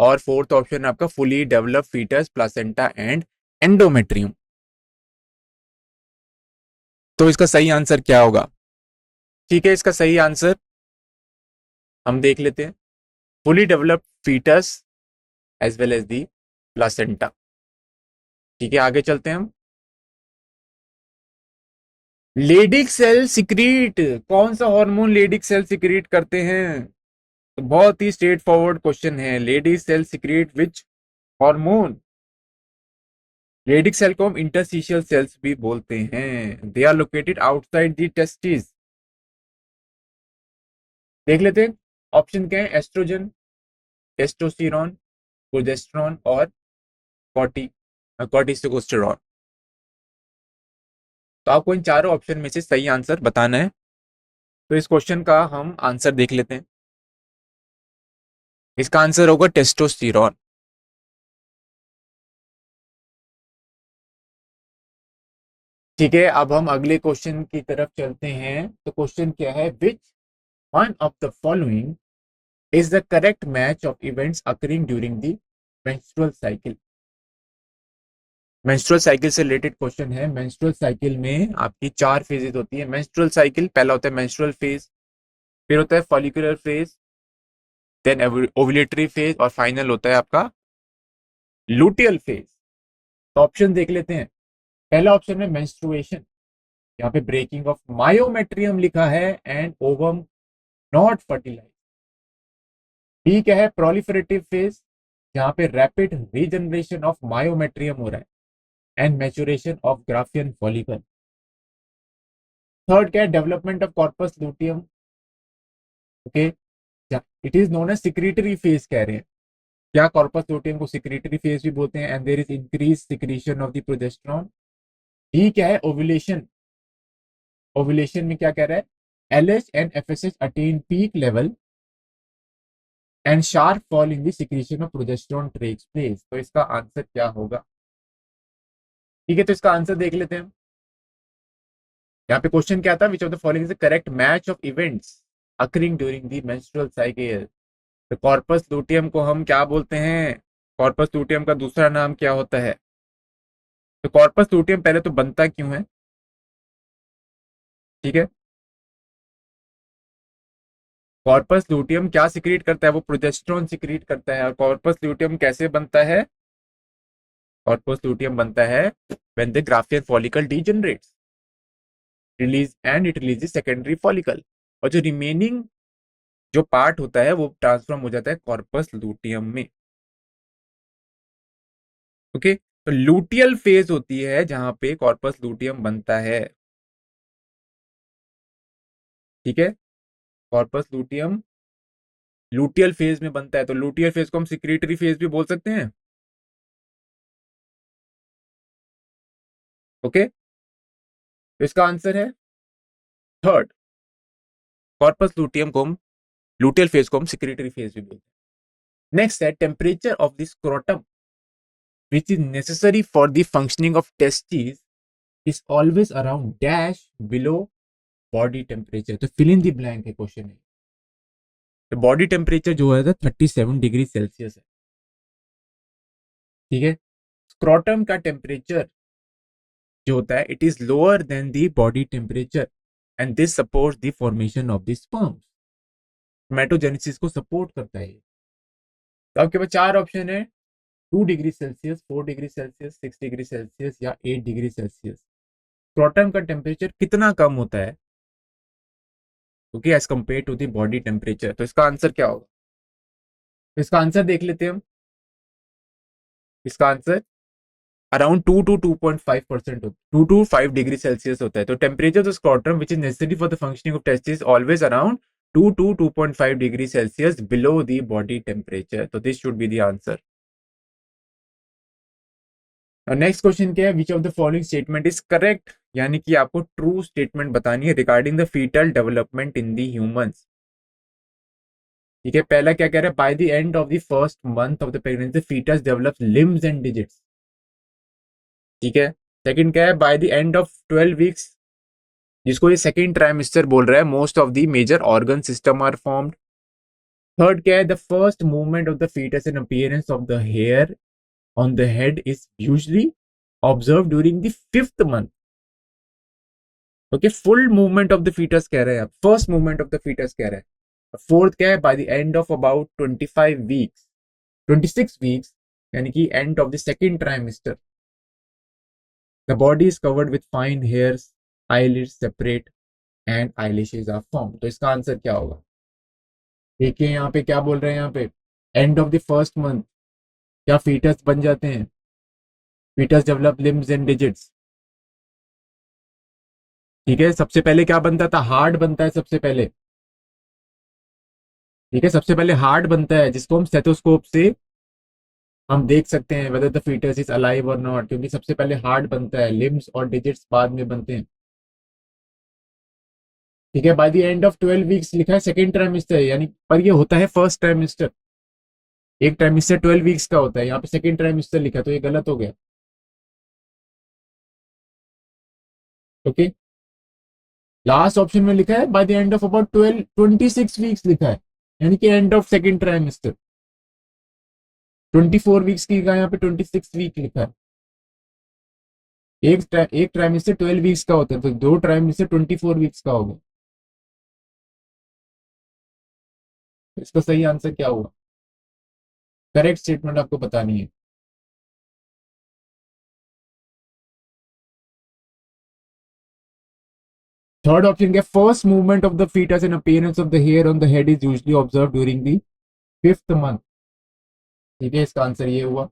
और फोर्थ ऑप्शन है आपका fully developed foetus, placenta and endometrium. तो इसका सही आंसर क्या होगा? ठीक है, इसका सही आंसर हम देख लेते हैं, fully developed foetus as well as the placenta. ठीक है, आगे चलते हैं हम। लेडिक सेल सिक्रीट, कौन सा हार्मोन लेडिक सेल सिक्रीट करते हैं? तो बहुत ही स्ट्रेट फॉरवर्ड क्वेश्चन है, Leydig cell secrete which hormone? Leydig cell को हम इंटरस्टिशियल सेल्स भी बोलते हैं, they are located outside the testis. देख लेते हैं ऑप्शन क्या है, एस्ट्रोजन, टेस्टोस्टेरोन, प्रोजेस्टेरोन और कॉर्टिसोस्टेरोन। तो आपको इन चारों ऑप्शन में से सही आंसर बताना है। तो इस क्वेश्चन का हम आंसर देख लेते हैं। इसका आंसर होगा टेस्टोस्टेरोन। ठीक है, अब हम अगले क्वेश्चन की तरफ चलते हैं। तो क्वेश्चन क्या है, which one of the following is the correct match of events occurring during the menstrual cycle. Menstrual cycle से रिलेटेड क्वेश्चन है। मेंस्ट्रुअल साइकिल में आपकी 4 फेजेस होती है। मेंस्ट्रुअल साइकिल, पहला होता है मेंस्ट्रुअल फेज, फिर होता है follicular phase, then ovulatory phase और फाइनल होता है आपका लुटियल फेज। तो ऑप्शन देख लेते हैं। पहला ऑप्शन है मेंस्ट्रुएशन, यहाँ पे ब्रेकिंग ऑफ मायोमेट्रियम लिखा है and ovum not fertilize. B क्या है, प्रोलिफरेटिव फेज, यहाँ पे रैपिड रीजनरेशन ऑफ मायोमेट्रियम हो रहा है and maturation of Graafian follicle. Third क्या है, development of corpus luteum, okay, it is known as secretory phase कह रहे हैं। क्या कॉर्पस लूटियम को सिक्रीटरी फेज भी बोलते हैं, and there is increase secretion of the progesterone. D क्या है, ओव्यूलेशन, ओव्यूलेशन में क्या कह रहा है, LH and FSH attain peak level and sharp fall in the secretion of progesterone takes place. तो इसका आंसर क्या होगा? ठीक है, तो इसका आंसर देख लेते हैं। यहाँ पे क्वेश्चन क्या था, विच of the following is the correct match of events occurring during the menstrual cycle. तो कॉर्पस लूटियम को हम क्या बोलते हैं, कॉर्पस लूटियम का दूसरा नाम क्या होता है? तो कॉर्पस लूटियम पहले तो बनता क्यों है, ठीक है, कॉर्पस लूटियम क्या सिक्रीट करता है, वो प्रोजेस्टेरोन सिक्रीट करता है। और कॉर्पस लूटियम कैसे बनता है, कॉर्पस लूटियम बनता है when the Graafian follicle degenerates, release and it releases secondary follicle. और जो रिमेनिंग जो पार्ट होता है वो ट्रांसफॉर्म हो जाता है कॉर्पस लूटियम में। ओके, तो लूटियल फेज होती है जहां पे कॉर्पस लूटियम बनता है। ठीक है, कॉर्पस लूटियम लूटियल फेज में बनता है, तो लूटियल फेज को हम सिक्रीटरी फेज भी बोल सकते हैं। ओके, तो इसका आंसर है थर्ड, कॉर्पस लूटियम को हम लूटियल फेज को हम सिक्रीटरी फेज भी बोलते हैं। नेक्स्ट है temperature of the scrotum which is necessary for the functioning of testes is always around dash below body temperature। तो fill in the blank है क्वेश्चन है। तो बॉडी टेम्परेचर जो है 37 डिग्री सेल्सियस है। ठीक है, स्क्रोटम का टेम्परेचर जो होता है it is lower than the body temperature and this supports the formation of the sperms. Spermatogenesis को सपोर्ट करता है। तो आपके पास चार ऑप्शन है, 2 degree Celsius, 4 degree Celsius, 6 degree Celsius या 8 डिग्री सेल्सियस। स्क्रोटम का टेम्परेचर कितना कम होता है क्योंकि as compare to the body temperature, तो इसका आंसर क्या होगा? तो इसका आंसर देख लेते हैं हम। इसका answer around 2 to 2.5% 2 to 5 degree Celsius होता है। तो temperature of scrotum which is necessary for the functioning of testis always around 2 to 2.5 degree Celsius below the body temperature. तो this should be the answer. Next question क्या है, which of the following statement is correct, यानी कि आपको true statement बतानी है regarding the foetal development in the humans. ठीक है, पहला क्या कह रहा है, by the end of the first month of the pregnancy foetus develops limbs and digits. ठीक है, सेकंड क्या है, by the end of 12 weeks, जिसको ये सेकंड ट्राइमेस्टर बोल रहा है, most of the major organ system are formed. Third क्या है, the first movement of the foetus and appearance of the hair on the head is usually observe during the fifth month. Okay, full movement of the foetus कह रहे हैं, first movement of the foetus कह रहे हैं। Fourth क्या है, by the end of about 25 weeks, 26 weeks, यानी कि end of the second trimester, the body is covered with fine hairs, eyelids separate and eyelashes are form. तो इसका answer क्या होगा? देखिए यहाँ पे क्या बोल रहे हैं, यहाँ पे end of the first month क्या फीटस बन जाते हैं, foetus develop limbs and digits. ठीक है, सबसे पहले क्या बनता था, हार्ट बनता है सबसे पहले। ठीक है, सबसे पहले हार्ट बनता है जिसको हम स्टेथोस्कोप से हम देख सकते हैं whether the foetus is alive or not, क्योंकि सबसे पहले हार्ट बनता है, लिम्स और डिजिट्स बाद में बनते हैं। ठीक है, by the end of 12 weeks लिखा है सेकेंड ट्राइमेस्टर, यानी पर ये होता है फर्स्ट ट्राइमेस्टर। एक ट्राइमेस्टर 12 वीक्स का होता है, यहाँ पे सेकेंड ट्राइमेस्टर लिखा, तो ये गलत हो गया। ओके, लास्ट ऑप्शन में लिखा है by the end of about 26 weeks लिखा है, यानी कि end of second trimester. 24 weeks की जगह यहाँ पे 26 वीक लिखा है। एक ट्राइमेस्टर 12 वीक्स का होता है, तो दो ट्राइमेस्टर 24 वीक्स का होगा। इसका सही आंसर क्या होगा? करेक्ट स्टेटमेंट आपको बतानी है। थर्ड ऑप्शन क्या, first movement of the foetus and appearance of the hair on the head is usually observe during the fifth month. ठीक है, इसका आंसर ये हुआ।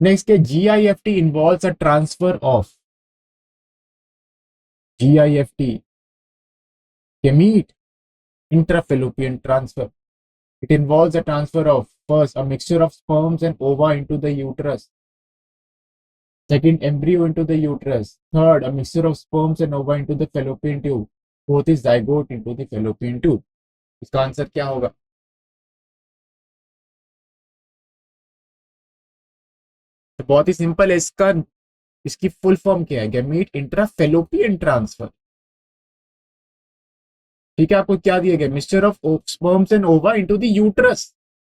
नेक्स्ट है, GIFT involves a transfer of, GIFT gamete intrafallopian transfer, it involves a transfer of first a mixture of sperms and ova into the uterus, second embryo into the uterus, third a mixture of sperms and ova into the fallopian tube, fourth is zygote into the fallopian tube। इसका answer क्या होगा? तो बहुत ही simple है, इसका इसकी full form क्या है, गैमीट इंट्राफेलोपियन ट्रांसफर। ठीक है, आपको क्या दिया गया, मिक्सचर ऑफ स्पर्म्स एंड ओवा इनटू द यूट्रस,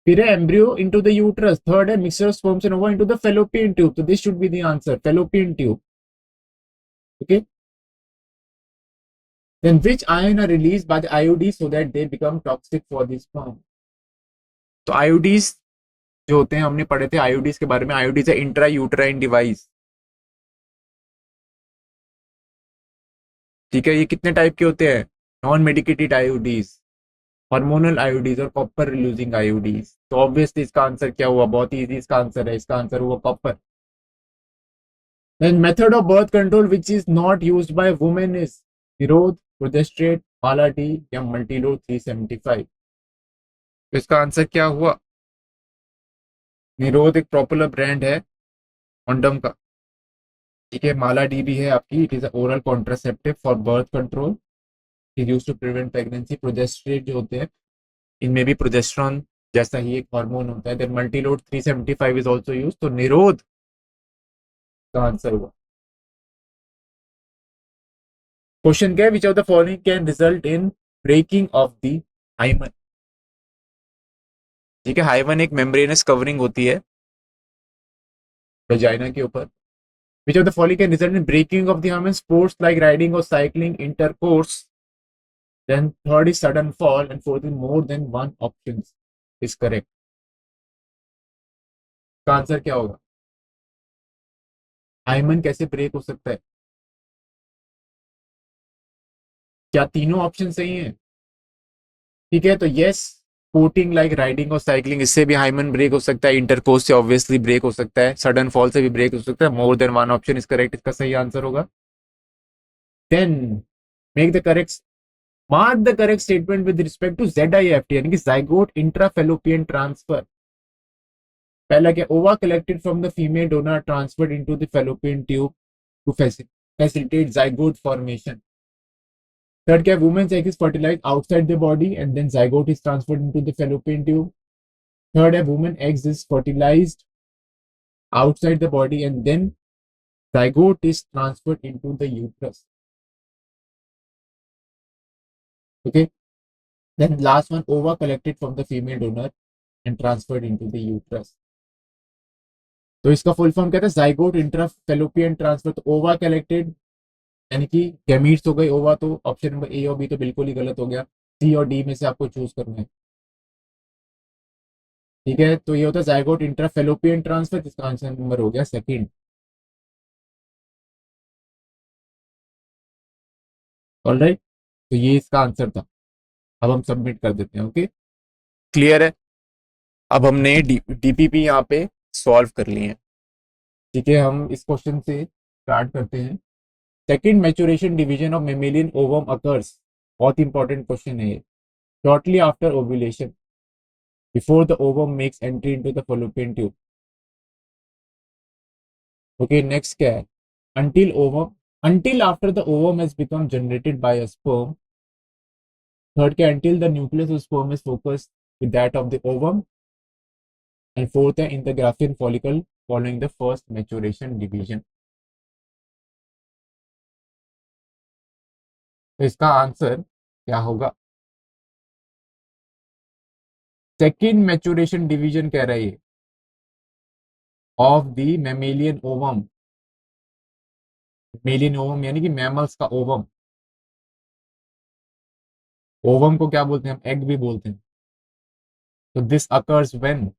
फिर है embryo into the uterus, third है मिक्सचर ऑफ स्पर्म्स एंड ओवा इनटू द फेलोपियन ट्यूब। तो this should be the answer, fallopian tube. Okay, then which ion are released by the IUD so that they become toxic for the sperm। तो आईओडीज जो होते हैं, हमने पढ़े थे आईओडीज के बारे में, आईओडीज है इंट्रा यूट्राइन डिवाइस। ठीक है, ये कितने टाइप के होते हैं, नॉन मेडिकेटेड आईओडीज। हार्मोनल आयोडीज और कॉपर रिड्यूसिंग आयोडीज। तो ऑब्वियसली इसका आंसर क्या हुआ, बहुत ही इजी इसका आंसर है, इसका आंसर हुआ copper. Then method of birth control which is not used by women is Nirodh, progestasert, मालाडी या मल्टीलोड 375। तो इसका आंसर क्या हुआ, निरोध एक पॉपुलर ब्रांड है कॉन्डम का, ठीक है। माला डी भी है आपकी, it is oral contraceptive for birth control, is used to prevent pregnancy. प्रोजेस्टेट जो होते हैं इनमें भी प्रोजेस्टेरॉन जैसा ही एक हार्मोन होता है। Then Multiload 375 is also used. तो निरोध का आंसर हुआ। क्वेश्चन क्या है, which of the following can result in breaking of the hymen. ठीक है, हाइमन एक मेम्ब्रेनस कवरिंग होती है वेजाइना के ऊपर। Which of the following can result in breaking of the hymen? Sports like riding or cycling, intercourse. Then third is sudden fall, and fourth is more than one options is correct. का answer क्या होगा, hymen कैसे break हो सकता है? क्या तीनों option सही हैं? ठीक है, तो यस, स्पोर्टिंग लाइक राइडिंग और साइकिलिंग, इससे भी हाइमन ब्रेक हो सकता है। इंटरकोर्स से ऑब्वियसली ब्रेक हो सकता है। सडन फॉल से भी ब्रेक हो सकता है। More than one option is correct, इसका सही आंसर होगा। Then make the correct, mark the correct statement with respect to ZIFT यानी कि जाइगोट इंट्राफेलोपियन ट्रांसफर। पहला क्या, ova collected from the female donor transferred into the fallopian tube to facilitate zygote formation. Third क्या, woman's egg is fertilized outside the body and then zygote is transferred into the fallopian tube. Third है, woman eggs is fertilized outside the body and then zygote is transferred into the uterus. Okay. Then last one, ova collected from the female donor and transferred into the uterus. तो इसका full form क्या था, zygote intrafallopian transfer. तो ओवा collected यानी कि gametes हो गए ओवा, तो ऑप्शन नंबर ए और बी तो बिल्कुल ही गलत हो गया। सी और डी में से आपको चूज करना है। ठीक है, तो ये होता है जाइगोट इंट्राफेलोपियन ट्रांसफर, जिसका आंसर नंबर हो गया सेकंड। ऑलराइट, तो ये इसका आंसर था। अब हम सबमिट कर देते हैं। ओके, क्लियर है। अब हमने डीपीपी यहाँ पे सॉल्व कर लिए हैं। ठीक है, हम इस क्वेश्चन से स्टार्ट करते हैं। Second maturation division of mammalian ovum occurs, बहुत इंपॉर्टेंट क्वेश्चन है ये। Shortly after ovulation, before the ovum makes entry into the fallopian tube. Okay, next क्या है, until ovum, until after the ovum has become generated by a sperm. Third क्या, until the nucleus of sperm is focused with that of the ovum. And fourth है, in the Graafian follicle following the first maturation division. तो इसका answer क्या होगा, second maturation division कह रही है of the mammalian ovum. Mammalian ovum यानी कि मैमल्स का ओवम। ओवम को क्या बोलते हैं हम, एग भी बोलते हैं। तो दिस अकर्स व्हेन,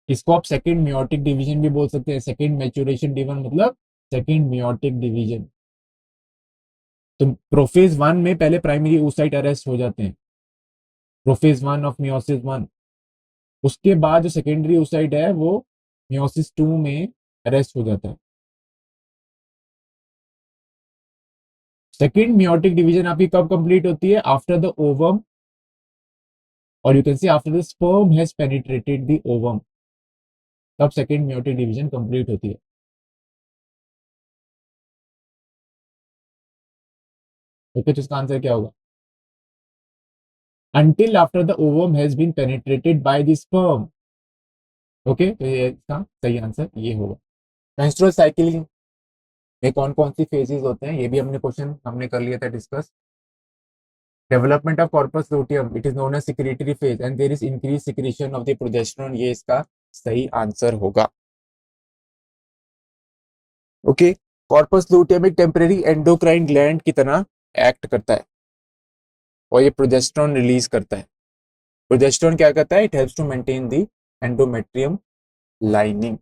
इसको आप सेकेंड मियोटिक डिवीजन भी बोल सकते हैं। सेकेंड मैच्योरेशन डिवीजन मतलब सेकेंड मियोटिक डिवीजन। तो प्रोफेज वन में पहले प्राइमरी oocyte अरेस्ट हो जाते हैं, prophase one of meiosis one. उसके बाद जो सेकेंडरी oocyte है वो मियोसिस टू में अरेस्ट हो जाता है। सेकेंड मियोटिक डिवीजन आपकी कब कंप्लीट होती है, आफ्टर द ओवम, और you can C after the sperm has penetrated the ovum, तब सेकेंड मियोटिक डिवीजन कंप्लीट होती है। ओके, तो इसका आंसर क्या होगा, until after the ovum has been penetrated by the sperm. Okay, तो ये इसका सही आंसर ये होगा। मेंस्ट्रुअल साइकिल में कौन कौन सी फेजेस होते हैं, ये भी हमने क्वेश्चन हमने कर लिया था discuss. Development of corpus luteum, it is known as secretory phase and there is increase secretion of the progesterone, ये इसका सही आंसर होगा। ओके, कॉर्पस लूटियम एक टेम्परेरी एंडोक्राइन ग्लैंड की तरह एक्ट करता है और ये प्रोजेस्टेरोन रिलीज करता है। प्रोजेस्टेरोन क्या करता है, it helps to maintain the endometrium lining.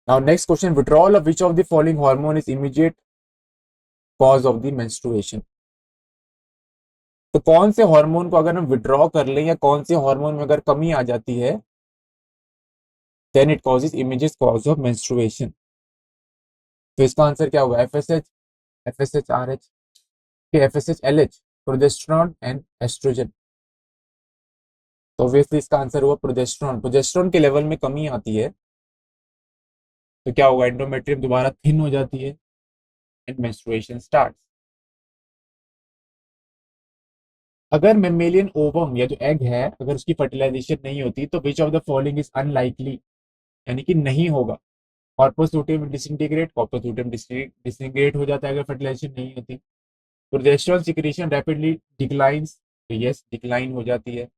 Now next question, withdrawal of which of the following hormone is immediate cause of the menstruation? तो कौन से हार्मोन को अगर हम विड्रॉ कर लें या कौन से हार्मोन में अगर कमी आ जाती है, then it causes immediate cause of menstruation. तो इसका आंसर क्या होगा? FSH, FSH FSH LH, progesterone and oestrogen. तो ऑब्वियसली इसका आंसर हुआ प्रोजेस्टेरॉन। प्रोजेस्टेरॉन के लेवल में कमी आती है तो क्या होगा? एंडोमेट्रियम दोबारा थिन हो जाती है एंड मेंस्ट्रुएशन स्टार्ट्स। अगर मेमेलियन ओवम या जो एग है अगर उसकी फर्टिलाइजेशन नहीं होती तो which of the following is unlikely, यानी कि नहीं होगा। Corpus luteum disintegrate, corpus luteum disintegrate हो जाता है अगर फर्टिलाइजेशन नहीं होती। प्रोजेस्टेरॉन सिक्रीशन रैपिडली डिक्लाइंस, तो यस डिक्लाइन हो जाती है।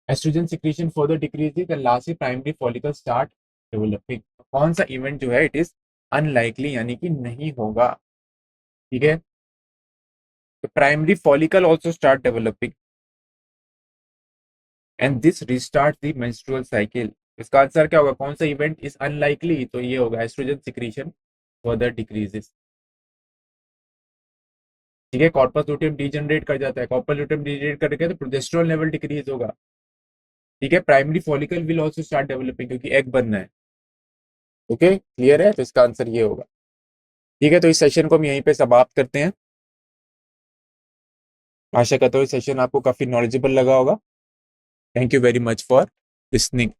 Oestrogen secretion further decreases and lastly primary follicle start developing. कौन सा इवेंट जो है इट इज अनलाइकली, यानी कि नहीं होगा। ठीक है, तो primary follicle also start developing and this restart the menstrual cycle. इसका आंसर क्या होगा? कौन सा इवेंट इज अनलाइकली? तो ये होगा एस्ट्रोजन सिक्रीशन फर्दर डिक्रीजेस। ठीक है, कॉर्पस लूटियम डीजनरेट कर जाता है, कॉर्पस लूटियम डीजनरेट करके तो प्रोजेस्टेरॉन लेवल डिक्रीज होगा। ठीक है, primary follicle will also start developing क्योंकि एग बनना है। ओके क्लियर है, तो इसका आंसर ये होगा। ठीक है, तो इस सेशन को हम यहीं पे समाप्त करते हैं। आशा करता हूँ इस सेशन आपको काफी नॉलेजेबल लगा होगा। Thank you very much for listening.